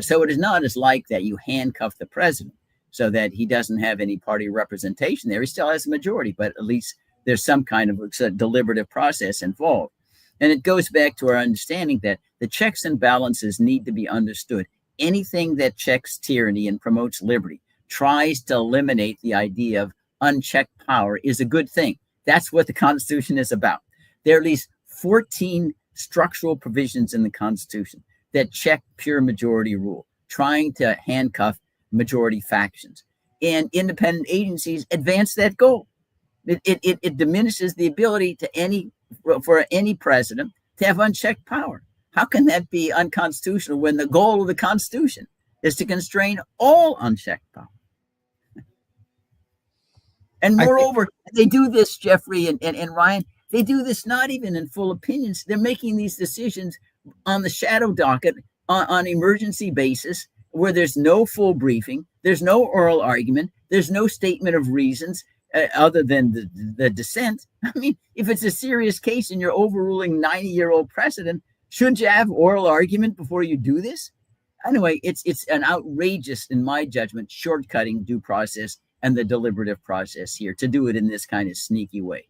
So it is not as like that you handcuff the president so that he doesn't have any party representation there. He still has a majority, but at least there's some kind of deliberative process involved. And it goes back to our understanding that the checks and balances need to be understood. Anything that checks tyranny and promotes liberty, tries to eliminate the idea of unchecked power, is a good thing. That's what the Constitution is about. There are at least 14 structural provisions in the Constitution that check pure majority rule, trying to handcuff majority factions. and independent agencies advance that goal. It diminishes the ability for any president to have unchecked power. How can that be unconstitutional when the goal of the Constitution is to constrain all unchecked power? And moreover, they do this, Jeffrey and Ryan, they do this not even in full opinions. They're making these decisions on the shadow docket on emergency basis, where there's no full briefing, there's no oral argument, there's no statement of reasons other than the dissent. I mean, if it's a serious case and you're overruling 90-year-old precedent, shouldn't you have oral argument before you do this? Anyway, it's an outrageous, in my judgment, shortcutting due process and the deliberative process here to do it in this kind of sneaky way.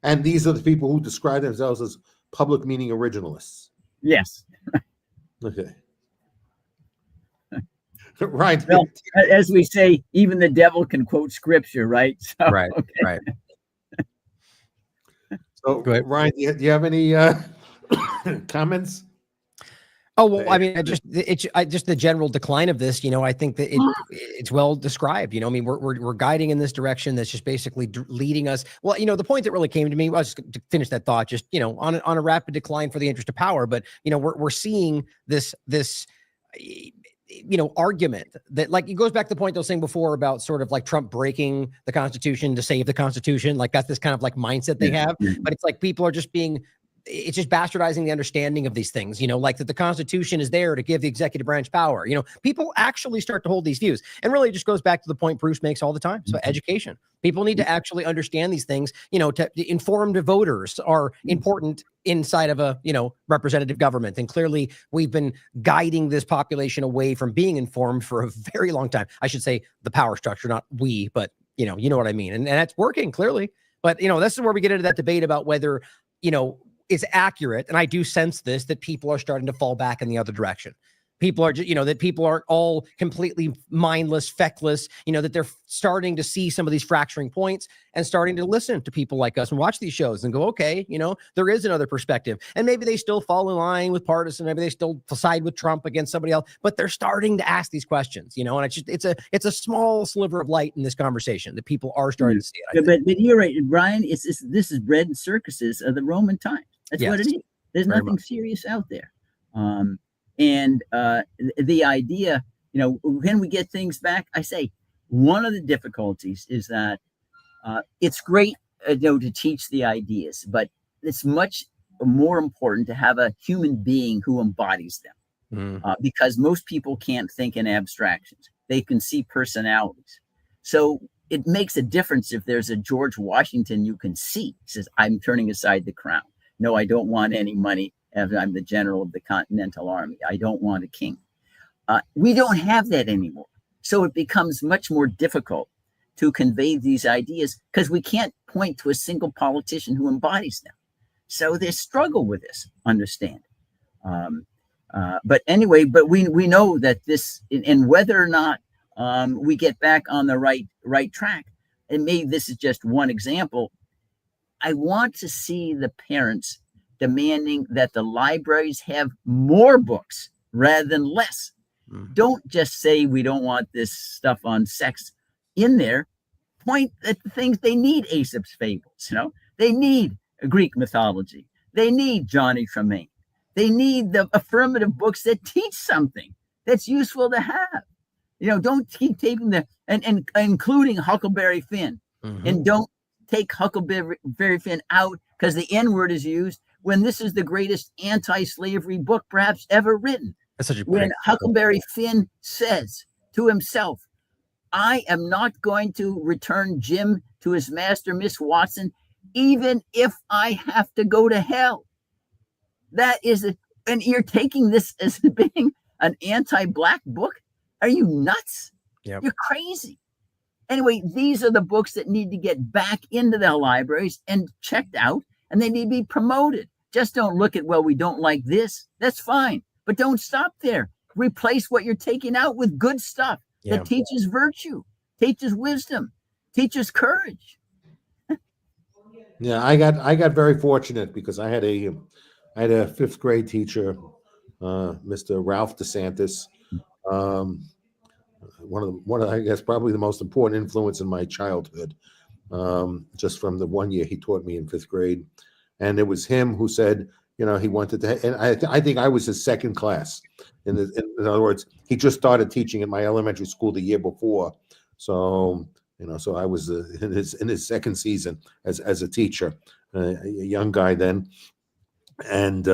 And these are the people who describe themselves as public meaning originalists. Yes. Okay. Right. Well, as we say, even the devil can quote scripture, right? So, right. Okay. Right. So, Ryan, do you have any comments? Oh, well, I mean, just the general decline of this, I think that it's well described. I mean, we're guiding in this direction that's just basically leading us. Well, the point that really came to me was to finish that thought, just, on a rapid decline for the interest of power. But, we're seeing this argument that, like, it goes back to the point I was saying before about sort of like Trump breaking the Constitution to save the Constitution. Like, that's this kind of like mindset they have. But it's like people are just it's just bastardizing the understanding of these things, like that the Constitution is there to give the executive branch power. People actually start to hold these views. And really, it just goes back to the point Bruce makes all the time. So education. People need to actually understand these things, to informed voters are important inside of a, representative government. And clearly, we've been guiding this population away from being informed for a very long time. I should say the power structure, not we, but, you know what I mean. And that's working clearly. But, this is where we get into that debate about whether, is accurate. And I do sense this, that people are starting to fall back in the other direction. People are just, that people aren't all completely mindless, feckless, that they're starting to see some of these fracturing points and starting to listen to people like us and watch these shows and go, okay, there is another perspective. And maybe they still fall in line with partisan, maybe they still side with Trump against somebody else, but they're starting to ask these questions, and it's a small sliver of light in this conversation that people are starting to see it. But you're right, Brian, this is bread and circuses of the Roman times. That's what it is. There's nothing serious out there. And the idea, when we get things back, I say one of the difficulties is that it's great, to teach the ideas, but it's much more important to have a human being who embodies them, because most people can't think in abstractions. They can see personalities. So it makes a difference if there's a George Washington you can see. He says, I'm turning aside the crown. No, I don't want any money. I'm the general of the Continental Army. I don't want a king. We don't have that anymore. So it becomes much more difficult to convey these ideas because we can't point to a single politician who embodies them. So they struggle with this, understand. But anyway, we know that this, and whether or not we get back on the right track, and maybe this is just one example, I want to see the parents demanding that the libraries have more books rather than less. Don't just say we don't want this stuff on sex in there. Point at the things they need. Aesop's fables, they need Greek mythology. They need Johnny Tremaine. They need the affirmative books that teach something that's useful to have. Don't keep taking and including Huckleberry Finn, and don't take Huckleberry Finn out because the N word is used when this is the greatest anti-slavery book perhaps ever written. That's such a when Huckleberry Finn says to himself, I am not going to return Jim to his master, Miss Watson, even if I have to go to hell. That is and you're taking this as being an anti-black book? Are you nuts? Yep. You're crazy. Anyway, these are the books that need to get back into the libraries and checked out, and they need to be promoted. Just don't look at, well, we don't like this. That's fine. But don't stop there. Replace what you're taking out with good stuff that teaches virtue, teaches wisdom, teaches courage. Yeah, I got very fortunate because I had a fifth grade teacher, Mr. Ralph DeSantis, I guess probably the most important influence in my childhood. Just from the 1 year he taught me in 5th grade, and it was him who said, he wanted to. And I think I was his second class. In other words, he just started teaching at my elementary school the year before, so so I was in his second season as a teacher, a young guy then, and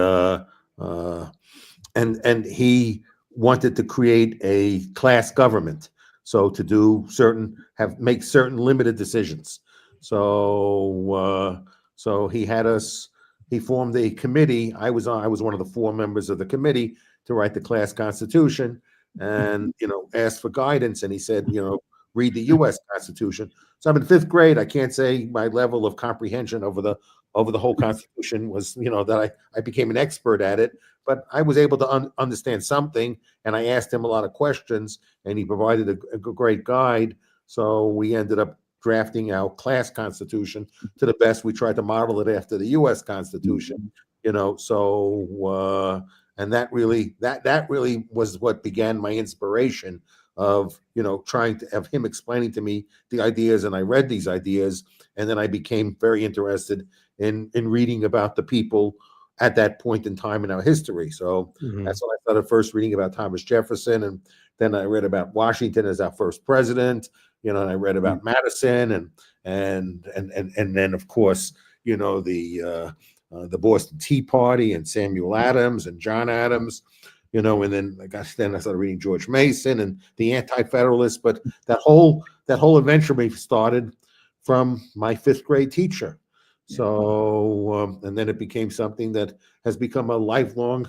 and he wanted to create a class government, so to make certain limited decisions. So he formed a committee. I was one of the 4 members of the committee to write the class constitution, and asked for guidance. And he said, read the U.S. Constitution. So I'm in 5th grade. I can't say my level of comprehension over the whole Constitution was, that I became an expert at it, but I was able to understand something. And I asked him a lot of questions, and he provided a great guide. So we ended up drafting our class constitution to the best. We tried to model it after the U.S. Constitution, So and that really was what began my inspiration of trying to have him explaining to me the ideas, and I read these ideas, and then I became very interested in reading about the people at that point in time in our history. So that's when I started first reading about Thomas Jefferson, and then I read about Washington as our first president, and I read about Madison, and then of course the Boston Tea Party and Samuel Adams and John Adams, and then I started reading George Mason and the Anti-Federalists. But that whole adventure started from my 5th grade teacher. So and then it became something that has become a lifelong,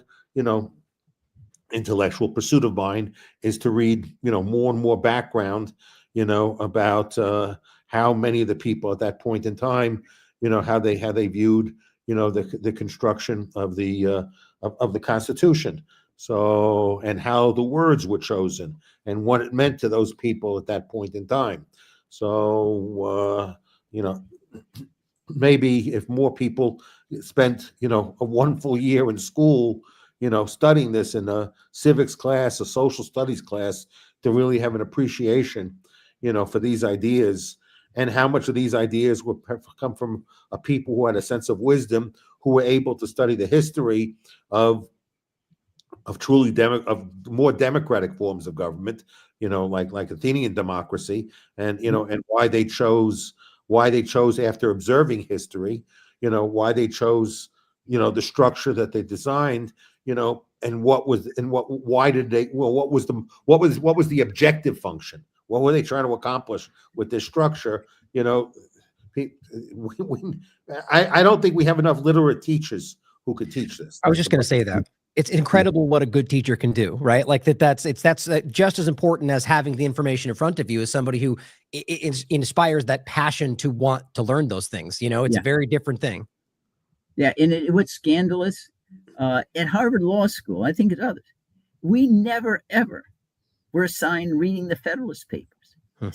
intellectual pursuit of mine, is to read, more and more background, about how many of the people at that point in time, how they viewed, the construction of the Constitution. So, and how the words were chosen and what it meant to those people at that point in time. So, maybe if more people spent, a 1 full year in school, studying this in a civics class, a social studies class, to really have an appreciation, for these ideas, and how much of these ideas would come from a people who had a sense of wisdom, who were able to study the history of more democratic forms of government, like Athenian democracy, and and why they chose after observing history, why they chose, the structure that they designed, and what was the objective function? What were they trying to accomplish with this structure? I don't think we have enough literate teachers who could teach this. I was just going to say that. It's incredible what a good teacher can do, right? Like that's just as important as having the information in front of you as somebody who inspires that passion to want to learn those things. It's a very different thing. Yeah, and what's scandalous at Harvard Law School, I think at others, we never ever were assigned reading the Federalist Papers. I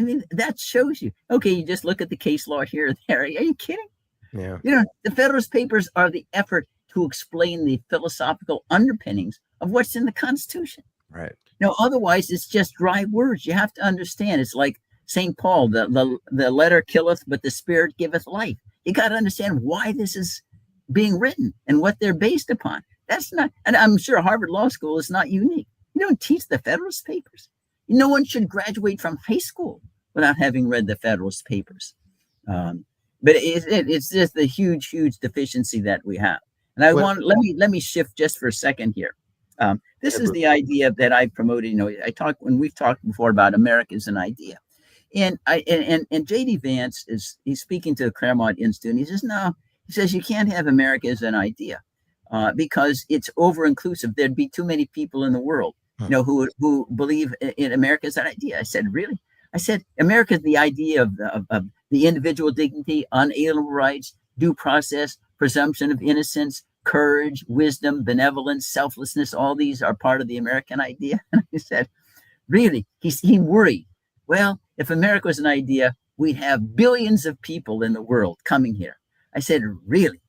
mean, that shows you. Okay, you just look at the case law here or there. Are you kidding? Yeah. The Federalist Papers are the effort to explain the philosophical underpinnings of what's in the Constitution. Right. Otherwise it's just dry words. You have to understand. It's like St. Paul, the letter killeth, but the spirit giveth life. You got to understand why this is being written and what they're based upon. That's not, and I'm sure Harvard Law School is not unique. You don't teach the Federalist Papers. No one should graduate from high school without having read the Federalist Papers. But it's just the huge deficiency that we have. And let me shift just for a second here. This is the idea that I promoted. We've talked before about America as an idea, and J.D. Vance he's speaking to the Claremont Institute. And he says, no, he says you can't have America as an idea because it's over inclusive. There'd be too many people in the world, who believe in America as an idea. I said, really? I said, America is the idea of the individual dignity, unalienable rights, due process, presumption of innocence, courage, wisdom, benevolence, selflessness. All these are part of the American idea. And I said, really? He worried. Well, if America was an idea, we'd have billions of people in the world coming here. I said, really?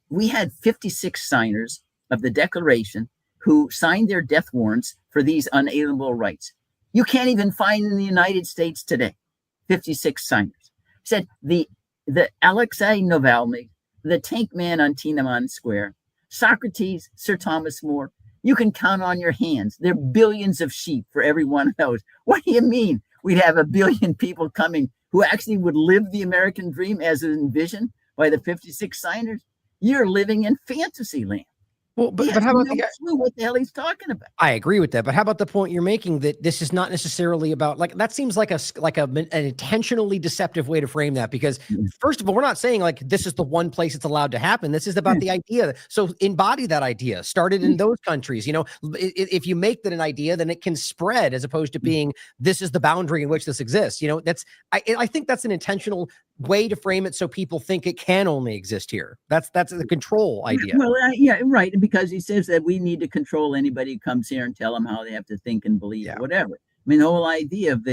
We had 56 signers of the Declaration who signed their death warrants for these unalienable rights. You can't even find in the United States today 56 signers. Said the Alexei Navalny, the tank man on Tiananmen Square, Socrates, Sir Thomas More. You can count on your hands. There are billions of sheep for every one of those. What do you mean we'd have a billion people coming who actually would live the American dream as envisioned by the 56 signers? You're living in fantasy land. Well, but how about no clue what the hell he's talking about? I agree with that, but how about the point you're making that this is not necessarily about, like, that seems like an intentionally deceptive way to frame that, because first of all, we're not saying like this is the one place it's allowed to happen. This is about the idea. So embody that idea, started in those countries. You know, if you make that an idea, then it can spread, as opposed to being this is the boundary in which this exists. You know, I think that's an intentional way to frame it, so people think it can only exist here. That's the control idea. Well, yeah, right. Because he says that we need to control anybody who comes here and tell them how they have to think and believe, whatever. I mean, the whole idea of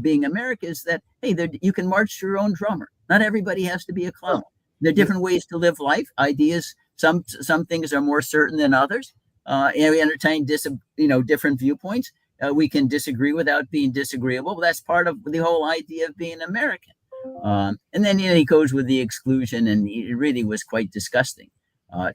being America is that, hey, you can march to your own drummer. Not everybody has to be a clown. There are different ways to live life. Ideas, some things are more certain than others. And we entertain different viewpoints. We can disagree without being disagreeable. Well, that's part of the whole idea of being American. And then he goes with the exclusion, and it really was quite disgusting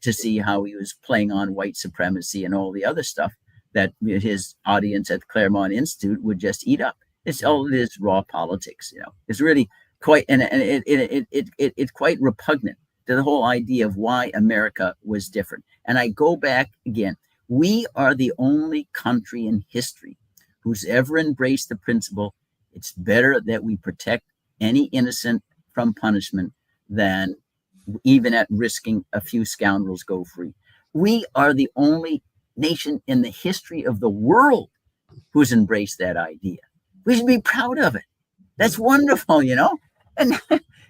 to see how he was playing on white supremacy and all the other stuff that his audience at Claremont Institute would just eat up. It's all it is, raw politics. You know, it's really quite, and it's quite repugnant to the whole idea of why America was different. And I go back again. We are the only country in history who's ever embraced the principle it's better that we protect any innocent from punishment than even at risking a few scoundrels go free. We are the only nation in the history of the world who's embraced that idea. We should be proud of it. That's wonderful, you know? And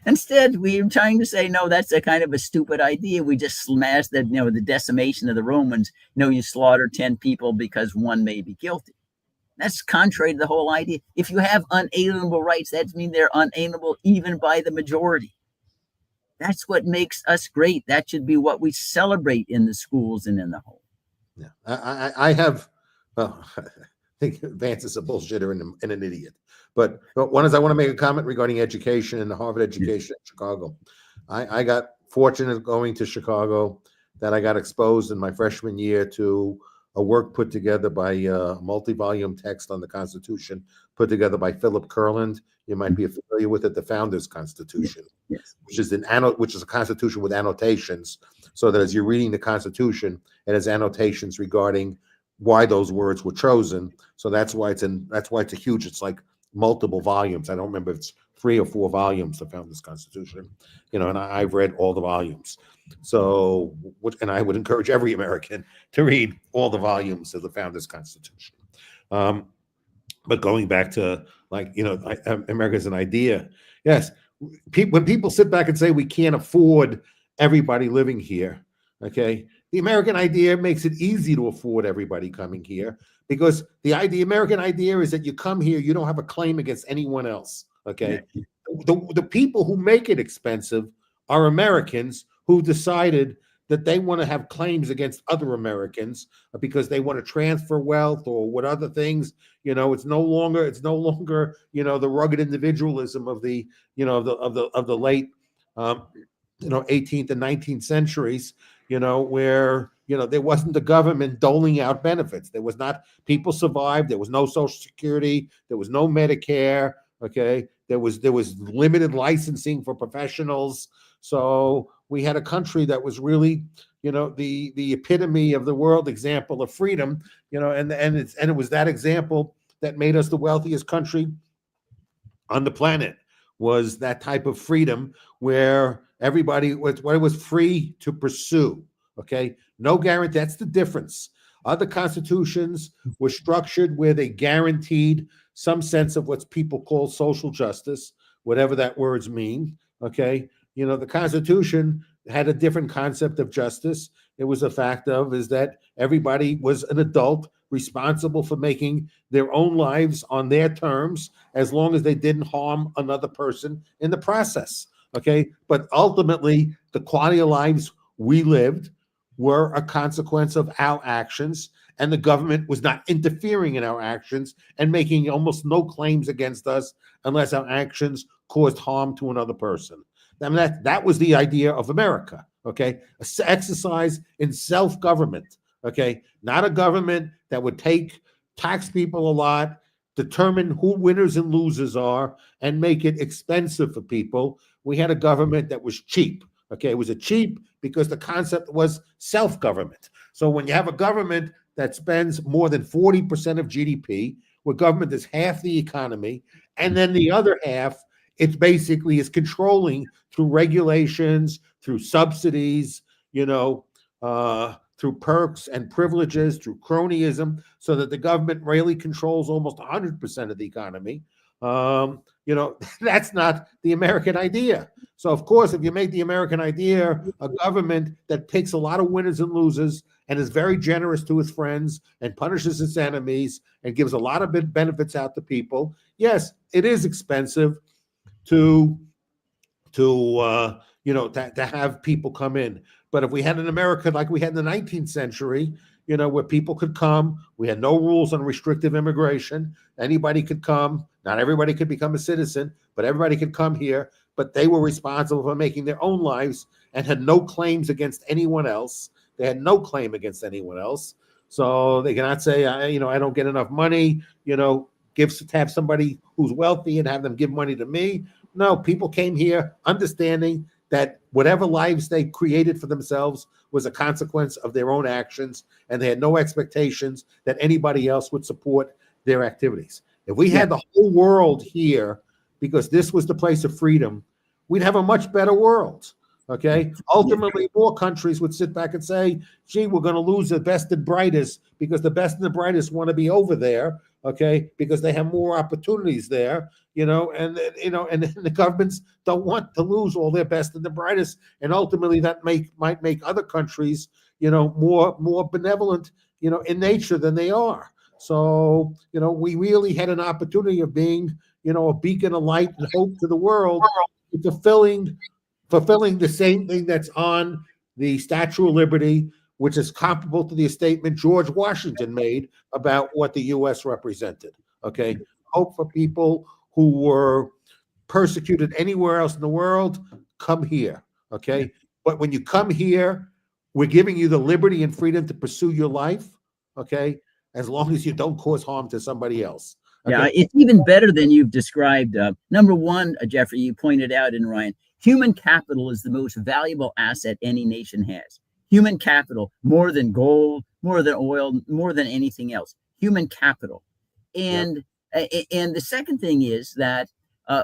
instead, we're trying to say, no, that's a kind of a stupid idea. We just smashed that, the decimation of the Romans. You slaughter 10 people because one may be guilty. That's contrary to the whole idea. If you have unalienable rights, that means they're unalienable even by the majority. That's what makes us great. That should be what we celebrate in the schools and in the home. Yeah, I have. Well, I think Vance is a bullshitter and an idiot. But one is, I want to make a comment regarding education and the Harvard education in Chicago. I got fortunate going to Chicago that I got exposed in my freshman year to a work put together by multi-volume text on the Constitution, put together by Philip Kurland. You might be familiar with it, the Founders Constitution, which is a constitution with annotations, so that as you're reading the Constitution, it has annotations regarding why those words were chosen. So that's why it's a huge. It's like multiple volumes. I don't remember if it's 3 or 4 volumes, the Founders Constitution. And I've read all the volumes. So, and I would encourage every American to read all the volumes of the Founders Constitution. But going back to America's an idea. Yes, when people sit back and say we can't afford everybody living here, okay, the American idea makes it easy to afford everybody coming here, because the American idea is that you come here, you don't have a claim against anyone else. Okay, the people who make it expensive are Americans who decided that they want to have claims against other Americans because they want to transfer wealth or what other things. It's no longer the rugged individualism of the of the late 18th and 19th centuries, where there wasn't the government doling out benefits. There was not, people survived. There was no Social Security. There was no Medicare. Okay, there was limited licensing for professionals. So we had a country that was really, the epitome of the world example of freedom, and it was that example that made us the wealthiest country on the planet, was that type of freedom where everybody was free to pursue. Okay, no guarantee. That's the difference. Other constitutions were structured where they guaranteed some sense of what people call social justice, whatever that words mean. Okay, the Constitution had a different concept of justice. It was a fact is that everybody was an adult responsible for making their own lives on their terms, as long as they didn't harm another person in the process. Okay, but ultimately, the quality of lives we lived were a consequence of our actions, and the government was not interfering in our actions and making almost no claims against us unless our actions caused harm to another person. I mean, that was the idea of America, okay? Exercise in self-government, okay? Not a government that would tax people a lot, determine who winners and losers are, and make it expensive for people. We had a government that was cheap, okay? It was a cheap because the concept was self-government. So when you have a government that spends more than 40% of GDP, where government is half the economy, and then the other half, it basically is controlling through regulations, through subsidies, through perks and privileges, through cronyism, so that the government really controls almost 100% of the economy. That's not the American idea. So, of course, if you make the American idea a government that takes a lot of winners and losers and is very generous to its friends and punishes its enemies and gives a lot of benefits out to people, yes, it is expensive to have people come in. But if we had an America like we had in the 19th century, where people could come, we had no rules on restrictive immigration. Anybody could come. Not everybody could become a citizen, but everybody could come here. But they were responsible for making their own lives and had no claims against anyone else. They had no claim against anyone else. So they cannot say, I don't get enough money, have somebody who's wealthy and have them give money to me. No, people came here understanding that whatever lives they created for themselves was a consequence of their own actions, and they had no expectations that anybody else would support their activities. If we had the whole world here, because this was the place of freedom, we'd have a much better world. Okay. Ultimately, more countries would sit back and say, gee, we're going to lose the best and brightest because the best and the brightest want to be over there. Okay. Because they have more opportunities there, and the governments don't want to lose all their best and the brightest. And ultimately that might make other countries, more benevolent, in nature than they are. So, we really had an opportunity of being, a beacon of light and hope to the world, fulfilling the same thing that's on the Statue of Liberty, which is comparable to the statement George Washington made about what the U.S. represented. Okay, hope for people who were persecuted anywhere else in the world, come here. Okay, but when you come here, we're giving you the liberty and freedom to pursue your life. Okay, as long as you don't cause harm to somebody else. Okay? Yeah, it's even better than you've described. Number one, Jeffrey, you pointed out, and Ryan, human capital is the most valuable asset any nation has. Human capital, more than gold, more than oil, more than anything else. Human capital. And the second thing is that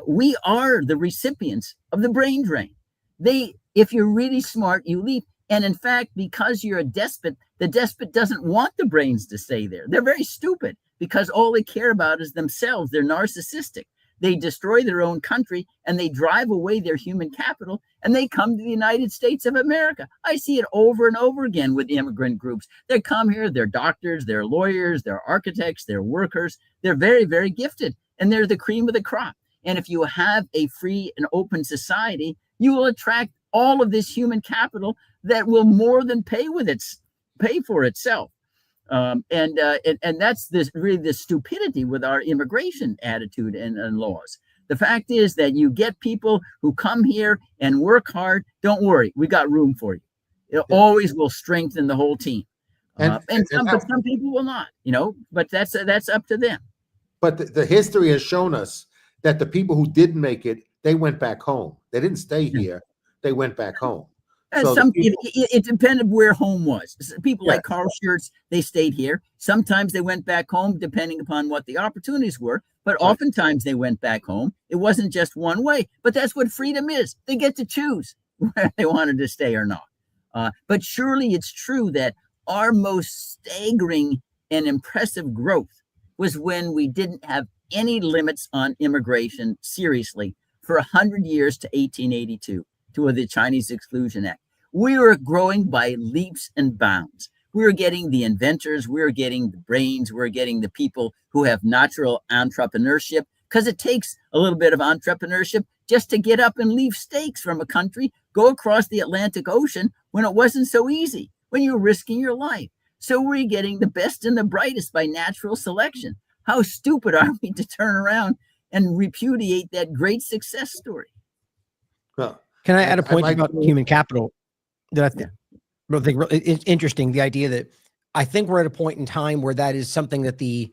we are the recipients of the brain drain. If you're really smart, you leave. And in fact, because you're a despot, the despot doesn't want the brains to stay there. They're very stupid because all they care about is themselves. They're narcissistic. They destroy their own country and they drive away their human capital and they come to the United States of America. I see it over and over again with immigrant groups. They come here, they're doctors, they're lawyers, they're architects, they're workers. They're very, very gifted and they're the cream of the crop. And if you have a free and open society, you will attract all of this human capital that will more than pay for itself. And that's really the stupidity with our immigration attitude and laws. The fact is that you get people who come here and work hard. Don't worry, we got room for you. It always will strengthen the whole team. But some people will not, but that's up to them. But the history has shown us that the people who didn't make it, they went back home. They didn't stay here. They went back home. So it depended where home was. People like Carl Schurz, they stayed here. Sometimes they went back home, depending upon what the opportunities were. But oftentimes they went back home. It wasn't just one way. But that's what freedom is. They get to choose where they wanted to stay or not. But surely it's true that our most staggering and impressive growth was when we didn't have any limits on immigration seriously for 100 years to 1882. To the Chinese Exclusion Act. We were growing by leaps and bounds. We were getting the inventors, we were getting the brains, we were getting the people who have natural entrepreneurship, because it takes a little bit of entrepreneurship just to get up and leave stakes from a country, go across the Atlantic Ocean when it wasn't so easy, when you were risking your life. So we're getting the best and the brightest by natural selection. How stupid are we to turn around and repudiate that great success story? Well, Can I add a I'd point like about to- human capital that I think it's interesting? The idea that I think we're at a point in time where that is something that the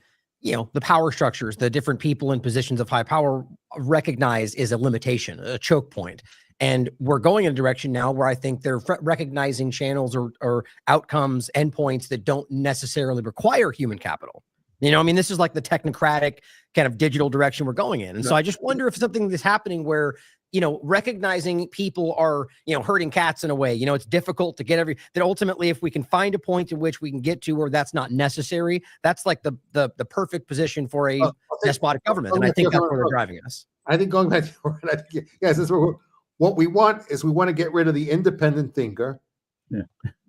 power structures, the different people in positions of high power recognize is a limitation, a choke point. And we're going in a direction now where I think they're recognizing channels or outcomes, endpoints that don't necessarily require human capital. I mean, this is like the technocratic kind of digital direction we're going in. And so I just wonder if something is happening where, recognizing people are, herding cats in a way, it's difficult to get that ultimately, if we can find a point in which we can get to where that's not necessary, that's like the perfect position for a despotic government. And I think that's where they're driving us. I think going back to I think, yes, this is what we want is we want to get rid of the independent thinker,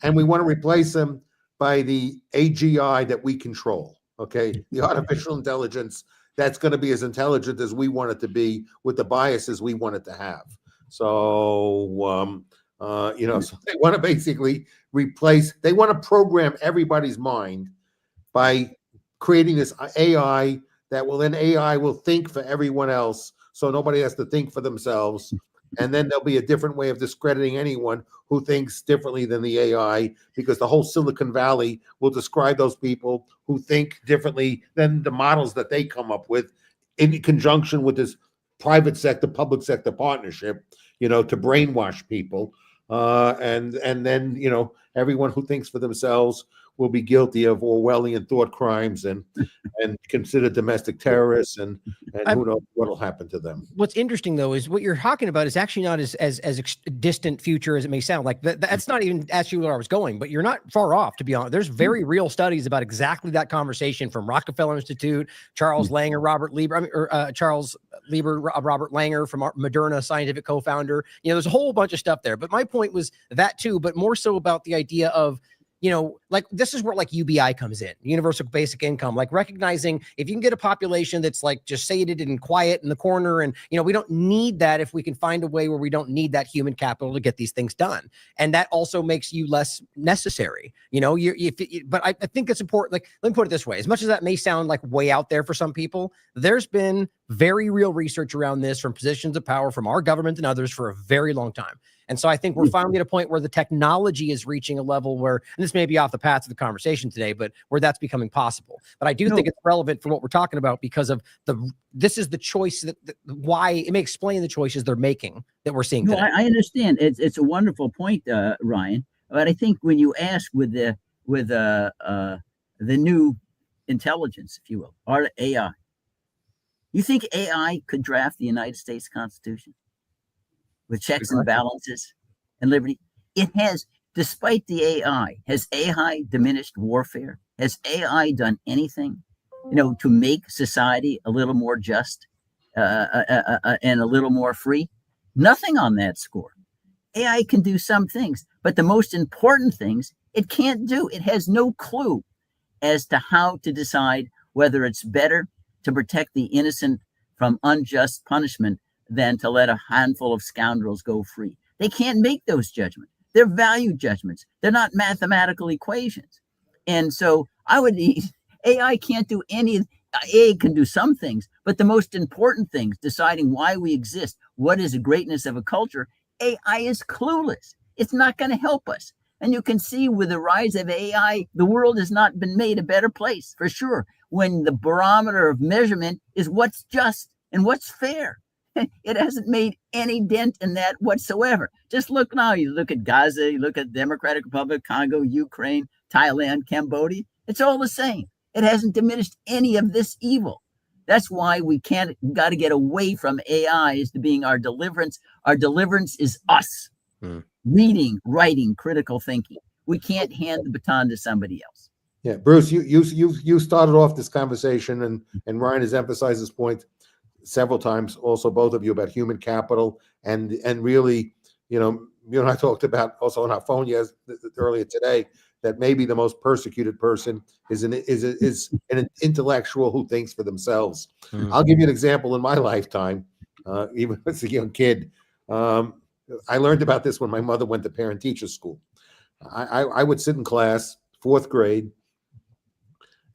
and we want to replace them by the AGI that we control. Okay, the artificial intelligence that's going to be as intelligent as we want it to be with the biases we want it to have. So, so they want to basically replace. They want to program everybody's mind by creating this AI that will then AI will think for everyone else, so nobody has to think for themselves. And then there'll be a different way of discrediting anyone who thinks differently than the AI, because the whole Silicon Valley will describe those people who think differently than the models that they come up with in conjunction with this private sector, public sector partnership, to brainwash people. And then, everyone who thinks for themselves will be guilty of Orwellian thought crimes and considered domestic terrorists, and who knows what'll happen to them. What's interesting though is what you're talking about is actually not as distant future as it may sound. Like that's not even actually where I was going, but you're not far off, to be honest. There's very real studies about exactly that conversation from Rockefeller Institute, Charles Langer, Robert Lieber, Charles Lieber, Robert Langer from Moderna, scientific co-founder. There's a whole bunch of stuff there. But my point was that too, but more so about the idea of, like this is where like UBI comes in, universal basic income, like recognizing if you can get a population that's like just sated and quiet in the corner, and we don't need that if we can find a way where we don't need that human capital to get these things done, and that also makes you less necessary. But I think it's important. Like, let me put it this way: as much as that may sound like way out there for some people, there's been very real research around this from positions of power, from our government and others for a very long time. And so I think we're finally at a point where the technology is reaching a level where, and this may be off the path of the conversation today, but where that's becoming possible. But I do think it's relevant for what we're talking about because of this is the choice why it may explain the choices they're making that we're seeing today. I understand. It's a wonderful point, Ryan. But I think when you ask with the new intelligence, if you will, or AI, you think AI could draft the United States Constitution with checks and balances and liberty? It has, despite the AI, has AI diminished warfare? Has AI done anything, to make society a little more just and a little more free? Nothing on that score. AI can do some things, but the most important things it can't do. It has no clue as to how to decide whether it's better to protect the innocent from unjust punishment than to let a handful of scoundrels go free. They can't make those judgments. They're value judgments. They're not mathematical equations. And so AI can't do any. AI can do some things, but the most important things, deciding why we exist, what is the greatness of a culture, AI is clueless. It's not going to help us. And you can see with the rise of AI, the world has not been made a better place, for sure, when the barometer of measurement is what's just and what's fair. It hasn't made any dent in that whatsoever. Just look now. You look at Gaza, you look at Democratic Republic, Congo, Ukraine, Thailand, Cambodia. It's all the same. It hasn't diminished any of this evil. That's why we got to get away from AI as to being our deliverance. Our deliverance is us. Reading, writing, critical thinking. We can't hand the baton to somebody else. Yeah, Bruce, you started off this conversation, and Ryan has emphasized this point several times. Also, both of you, about human capital, and really, you and I talked about also on our phone earlier today that maybe the most persecuted person is an intellectual who thinks for themselves. I'll give you an example in my lifetime. Even as a young kid, I learned about this when my mother went to parent-teacher school. I would sit in class 4th grade.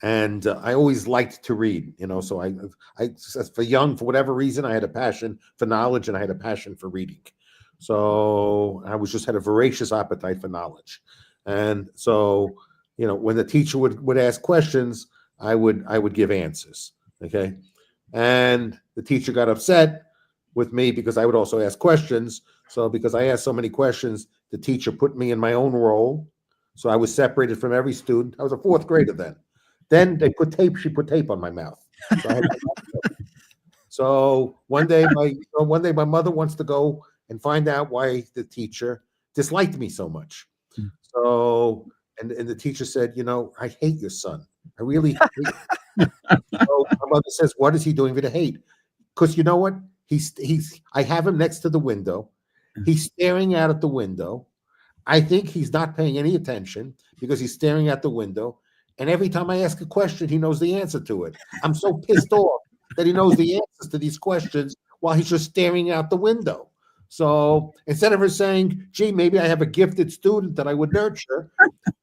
And I always liked to read, so I, for whatever reason, I had a passion for knowledge and I had a passion for reading. So I had a voracious appetite for knowledge. And so, when the teacher would ask questions, I would give answers. Okay. And the teacher got upset with me because I would also ask questions. So because I asked so many questions, the teacher put me in my own role. So I was separated from every student. I was a 4th grader then. Then she put tape on my mouth. So one day my mother wants to go and find out why the teacher disliked me so much. So, and the teacher said, I hate your son. I really hate him. So my mother says, what is he doing for the hate? Because you know what? I have him next to the window. He's staring out at the window. I think he's not paying any attention because he's staring at the window. And every time I ask a question, he knows the answer to it. I'm so pissed off that he knows the answers to these questions while he's just staring out the window. So instead of her saying, gee, maybe I have a gifted student that I would nurture,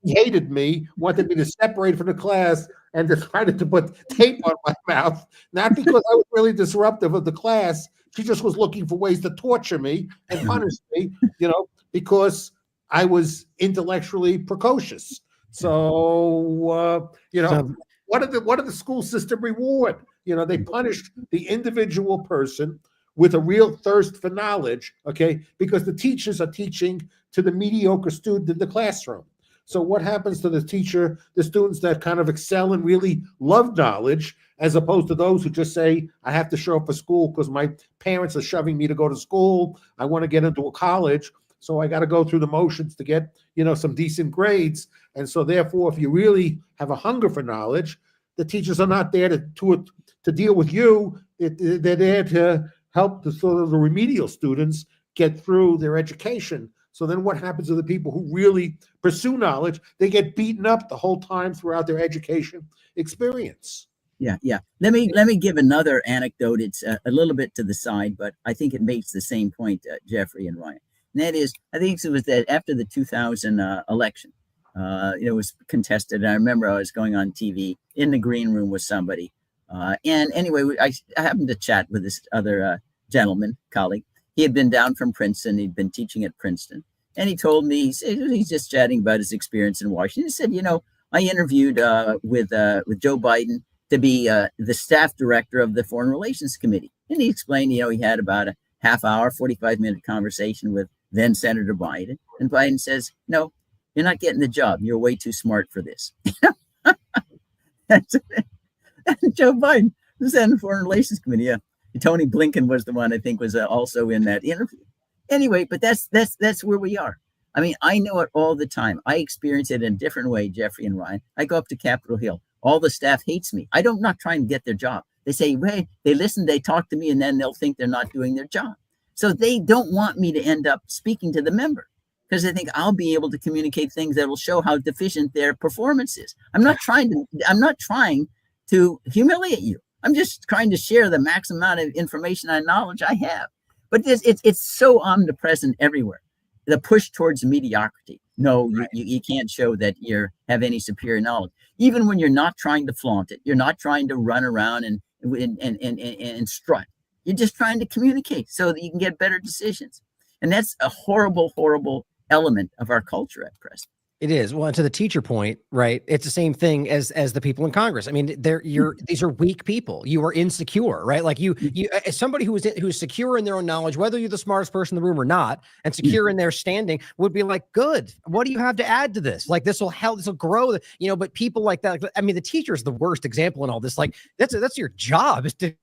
he hated me, wanted me to separate from the class, and decided to put tape on my mouth, not because I was really disruptive of the class. She just was looking for ways to torture me and punish me, because I was intellectually precocious. So, what did the school system reward? They punished the individual person with a real thirst for knowledge, okay, because the teachers are teaching to the mediocre student in the classroom. So what happens to the students that kind of excel and really love knowledge, as opposed to those who just say, I have to show up for school because my parents are shoving me to go to school. I want to get into a college, so I got to go through the motions to get, some decent grades. And so therefore, if you really have a hunger for knowledge, the teachers are not there to deal with you. They're there to help the remedial students get through their education. So then what happens to the people who really pursue knowledge? They get beaten up the whole time throughout their education experience. Yeah. Let me give another anecdote. It's a little bit to the side, but I think it makes the same point, Jeffrey and Ryan. And that is, I think it was that after the 2000 election, it was contested. And I remember I was going on TV in the green room with somebody. And anyway, I happened to chat with this other gentleman, colleague. He had been down from Princeton. He'd been teaching at Princeton. And he told me, he's just chatting about his experience in Washington. He said, I interviewed with Joe Biden to be the staff director of the Foreign Relations Committee. And he explained, he had about a half hour, 45-minute conversation with then Senator Biden. And Biden says, no, you're not getting the job. You're way too smart for this. And Joe Biden was in the Foreign Relations Committee. Yeah. Tony Blinken was the one I think was also in that interview. Anyway, but that's where we are. I mean, I know it all the time. I experience it in a different way, Jeffrey and Ryan. I go up to Capitol Hill. All the staff hates me. I'm not trying to get their job. They say, hey, they listen, they talk to me, and then they'll think they're not doing their job. So they don't want me to end up speaking to the member because they think I'll be able to communicate things that will show how deficient their performance is. I'm not trying to humiliate you. I'm just trying to share the maximum amount of information and knowledge I have. But it's so omnipresent everywhere. The push towards mediocrity. No, you can't show that you have any superior knowledge. Even when you're not trying to flaunt it, you're not trying to run around and strut. You're just trying to communicate so that you can get better decisions. And that's a horrible, horrible element of our culture at present. It is. Well, and to the teacher point, right? It's the same thing as the people in Congress. I mean, these are weak people. You are insecure, right? Like you as somebody who is secure in their own knowledge, whether you're the smartest person in the room or not, and secure in their standing, would be like, good. What do you have to add to this? Like this will help. This will grow. But people like that. I mean, the teacher is the worst example in all this. Like that's your job is to.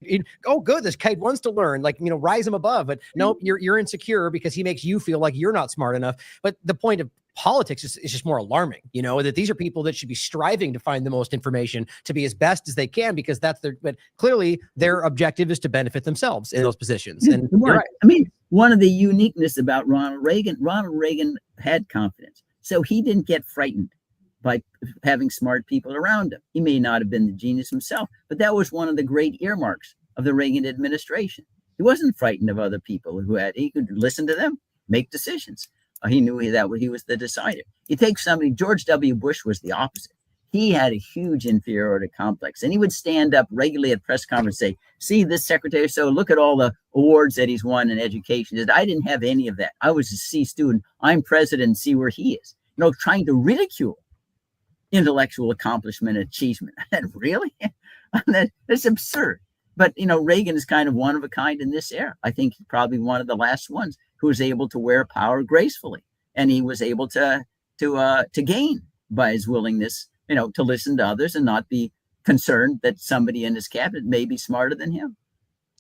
Oh, good. This kid wants to learn. Like rise him above. But nope, you're insecure because he makes you feel like you're not smart enough. But the point of politics is just more alarming, that these are people that should be striving to find the most information to be as best as they can, because that's but clearly their objective is to benefit themselves in those positions. And you're right. I mean, one of the uniqueness about Ronald Reagan had confidence. So he didn't get frightened by having smart people around him. He may not have been the genius himself, but that was one of the great earmarks of the Reagan administration. He wasn't frightened of other people he could listen to them, make decisions. He knew that he was the decider. You take somebody, George W. Bush was the opposite. He had a huge inferiority complex, and he would stand up regularly at press conferences and say, see this secretary, so look at all the awards that he's won in education. He said, I didn't have any of that. I was a C student. I'm president, see where he is. Trying to ridicule intellectual accomplishment and achievement. Really? That's absurd. But, Reagan is kind of one of a kind in this era. I think he's probably one of the last ones who was able to wear power gracefully. And he was able to gain by his willingness, to listen to others and not be concerned that somebody in his cabinet may be smarter than him.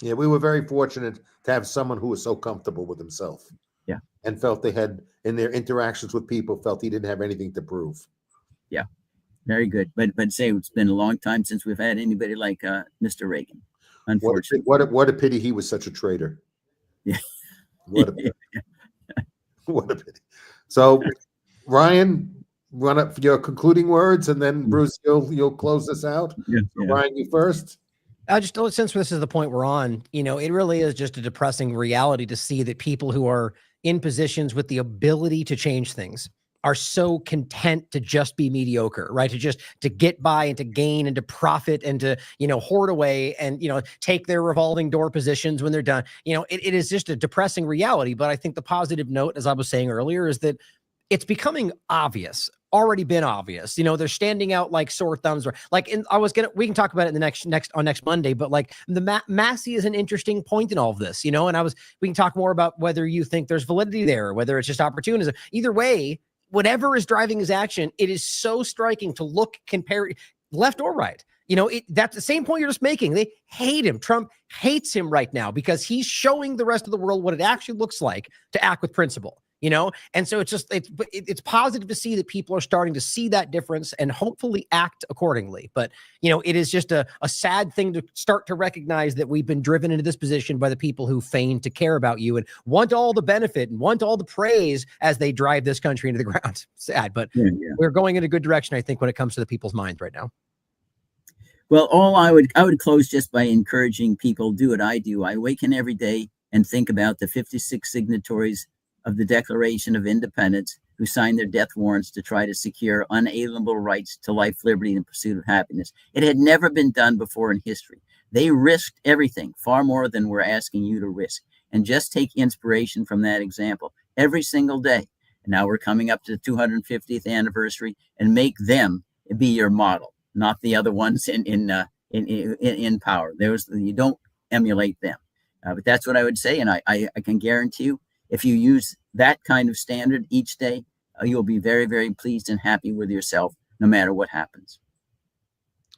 Yeah, we were very fortunate to have someone who was so comfortable with himself. Yeah. And felt they had, in their interactions with people, felt he didn't have anything to prove. Yeah, very good. But say it's been a long time since we've had anybody like Mr. Reagan. Unfortunately. What a pity he was such a traitor. Yeah. What a pity. What a pity. So, Ryan, run up your concluding words, and then Bruce, you'll close this out. Yeah. Ryan, you first. Since this is the point we're on, it really is just a depressing reality to see that people who are in positions with the ability to change things are so content to just be mediocre, right? To get by and to gain and to profit and to, hoard away and, take their revolving door positions when they're done. It is just a depressing reality. But I think the positive note, as I was saying earlier, is that it's becoming obvious, already been obvious. They're standing out like sore thumbs. We can talk about it in the next Monday, but like Massey is an interesting point in all of this, and we can talk more about whether you think there's validity there or whether it's just opportunism. Either way, whatever is driving his action, it is so striking to compare left or right. That's the same point you're just making. They hate him. Trump hates him right now because he's showing the rest of the world what it actually looks like to act with principle. And so it's positive to see that people are starting to see that difference and hopefully act accordingly. But, it is just a sad thing to start to recognize that we've been driven into this position by the people who feign to care about you and want all the benefit and want all the praise as they drive this country into the ground. Sad, but we're going in a good direction, I think, when it comes to the people's minds right now. Well, I would close just by encouraging people, do what I do. I awaken every day and think about the 56 signatories of the Declaration of Independence who signed their death warrants to try to secure unalienable rights to life, liberty, and pursuit of happiness. It had never been done before in history. They risked everything, far more than we're asking you to risk. And just take inspiration from that example every single day. And now we're coming up to the 250th anniversary, and make them be your model, not the other ones in power. You don't emulate them. But that's what I would say, and I can guarantee you, if you use that kind of standard each day, you'll be very, very pleased and happy with yourself, no matter what happens.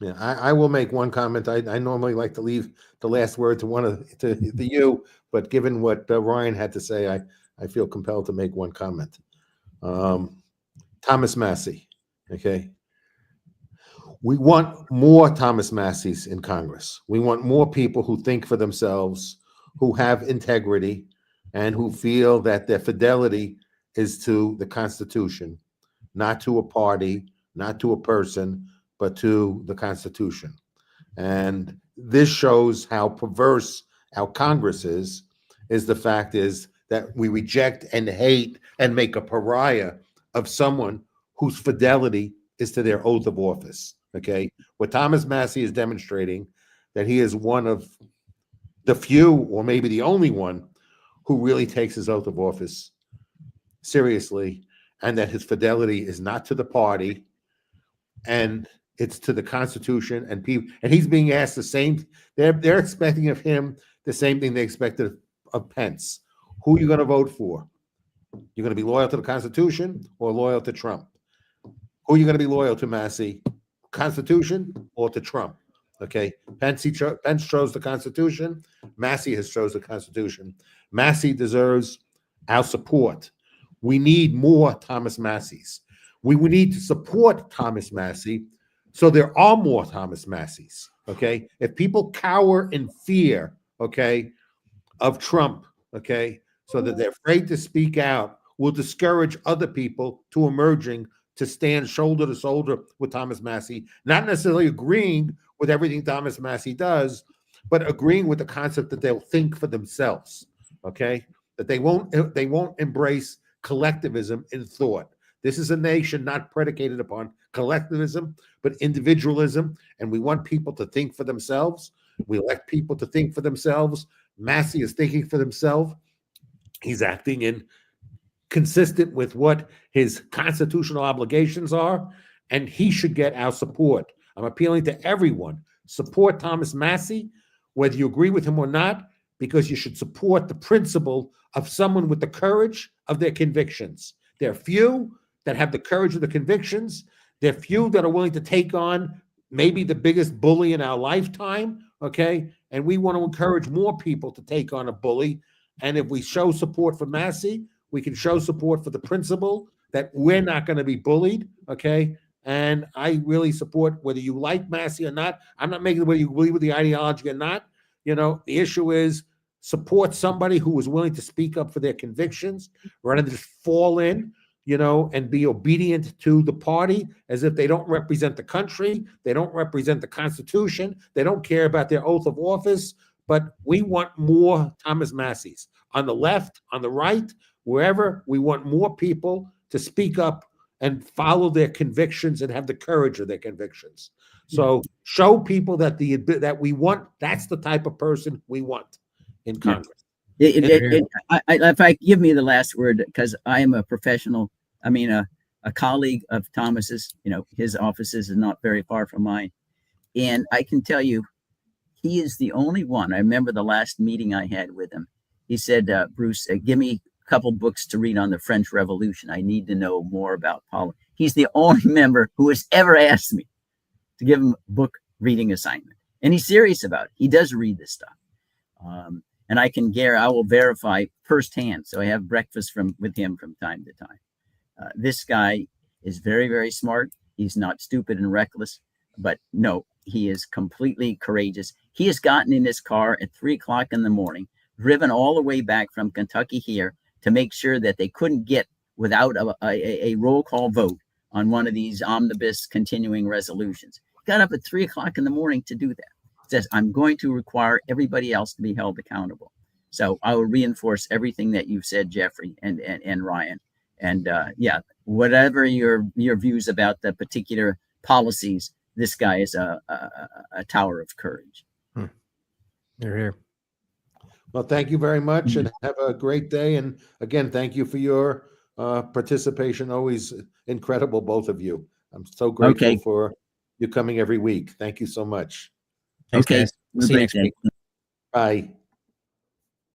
Yeah, I will make one comment. I normally like to leave the last word to you, but given what Ryan had to say, I feel compelled to make one comment. Thomas Massey, okay? We want more Thomas Masseys in Congress. We want more people who think for themselves, who have integrity, and who feel that their fidelity is to the Constitution, not to a party, not to a person, but to the Constitution. And this shows how perverse our Congress is the fact is that we reject and hate and make a pariah of someone whose fidelity is to their oath of office, okay? What Thomas Massey is demonstrating, that he is one of the few, or maybe the only one, who really takes his oath of office seriously, and that his fidelity is not to the party, and it's to the Constitution and people. And he's being asked the same. They're expecting of him the same thing they expected of Pence. Who are you going to vote for? You're going to be loyal to the Constitution or loyal to Trump? Who are you going to be loyal to, Massey? Constitution or to Trump? Okay, Pence chose the Constitution. Massey has chose the Constitution. Massey deserves our support. We need more Thomas Masseys. We need to support Thomas Massey so there are more Thomas Masseys, okay? If people cower in fear, okay, of Trump, okay, so that they're afraid to speak out, will discourage other people to emerging to stand shoulder to shoulder with Thomas Massey, not necessarily agreeing with everything Thomas Massey does, but agreeing with the concept that they'll think for themselves, okay? That they won't embrace collectivism in thought. This is a nation not predicated upon collectivism, but individualism. And we want people to think for themselves. We elect people to think for themselves. Massey is thinking for himself. He's acting in consistent with what his constitutional obligations are, and he should get our support. I'm appealing to everyone. Support Thomas Massey, whether you agree with him or not, because you should support the principle of someone with the courage of their convictions. There are few that have the courage of the convictions. There are few that are willing to take on maybe the biggest bully in our lifetime, okay? And we want to encourage more people to take on a bully. And if we show support for Massey, we can show support for the principle that we're not going to be bullied, okay? And I really support whether you like Massey or not. I'm not making whether you believe with the ideology or not. You know, the issue is support somebody who is willing to speak up for their convictions rather than just fall in, you know, and be obedient to the party as if they don't represent the country, they don't represent the Constitution, they don't care about their oath of office. But we want more Thomas Masseys on the left, on the right, wherever. We want more people to speak up and follow their convictions and have the courage of their convictions. So show people that that we want. That's the type of person we want in Congress. If I give me the last word, because I am a professional, I mean, a colleague of Thomas's, you know, his offices is not very far from mine. And I can tell you, he is the only one. I remember the last meeting I had with him. He said, Bruce, give me a couple books to read on the French Revolution. I need to know more about politics. He's the only member who has ever asked me to give him a book reading assignment. And he's serious about it. He does read this stuff. And I will verify firsthand. So I have breakfast with him from time to time. This guy is very, very smart. He's not stupid and reckless, but no, he is completely courageous. He has gotten in his car at 3 o'clock in the morning, driven all the way back from Kentucky here to make sure that they couldn't get without a roll call vote on one of these omnibus continuing resolutions. Got up at 3 o'clock in the morning to do that. Says, I'm going to require everybody else to be held accountable. So I will reinforce everything that you've said, Jeffrey and Ryan. And whatever your views about the particular policies, this guy is a tower of courage. You're here. Well, thank you very much and have a great day. And again, thank you for your participation. Always incredible, both of you. I'm so grateful for you coming every week. Thank you so much. Thanks, guys. See you next week. Bye.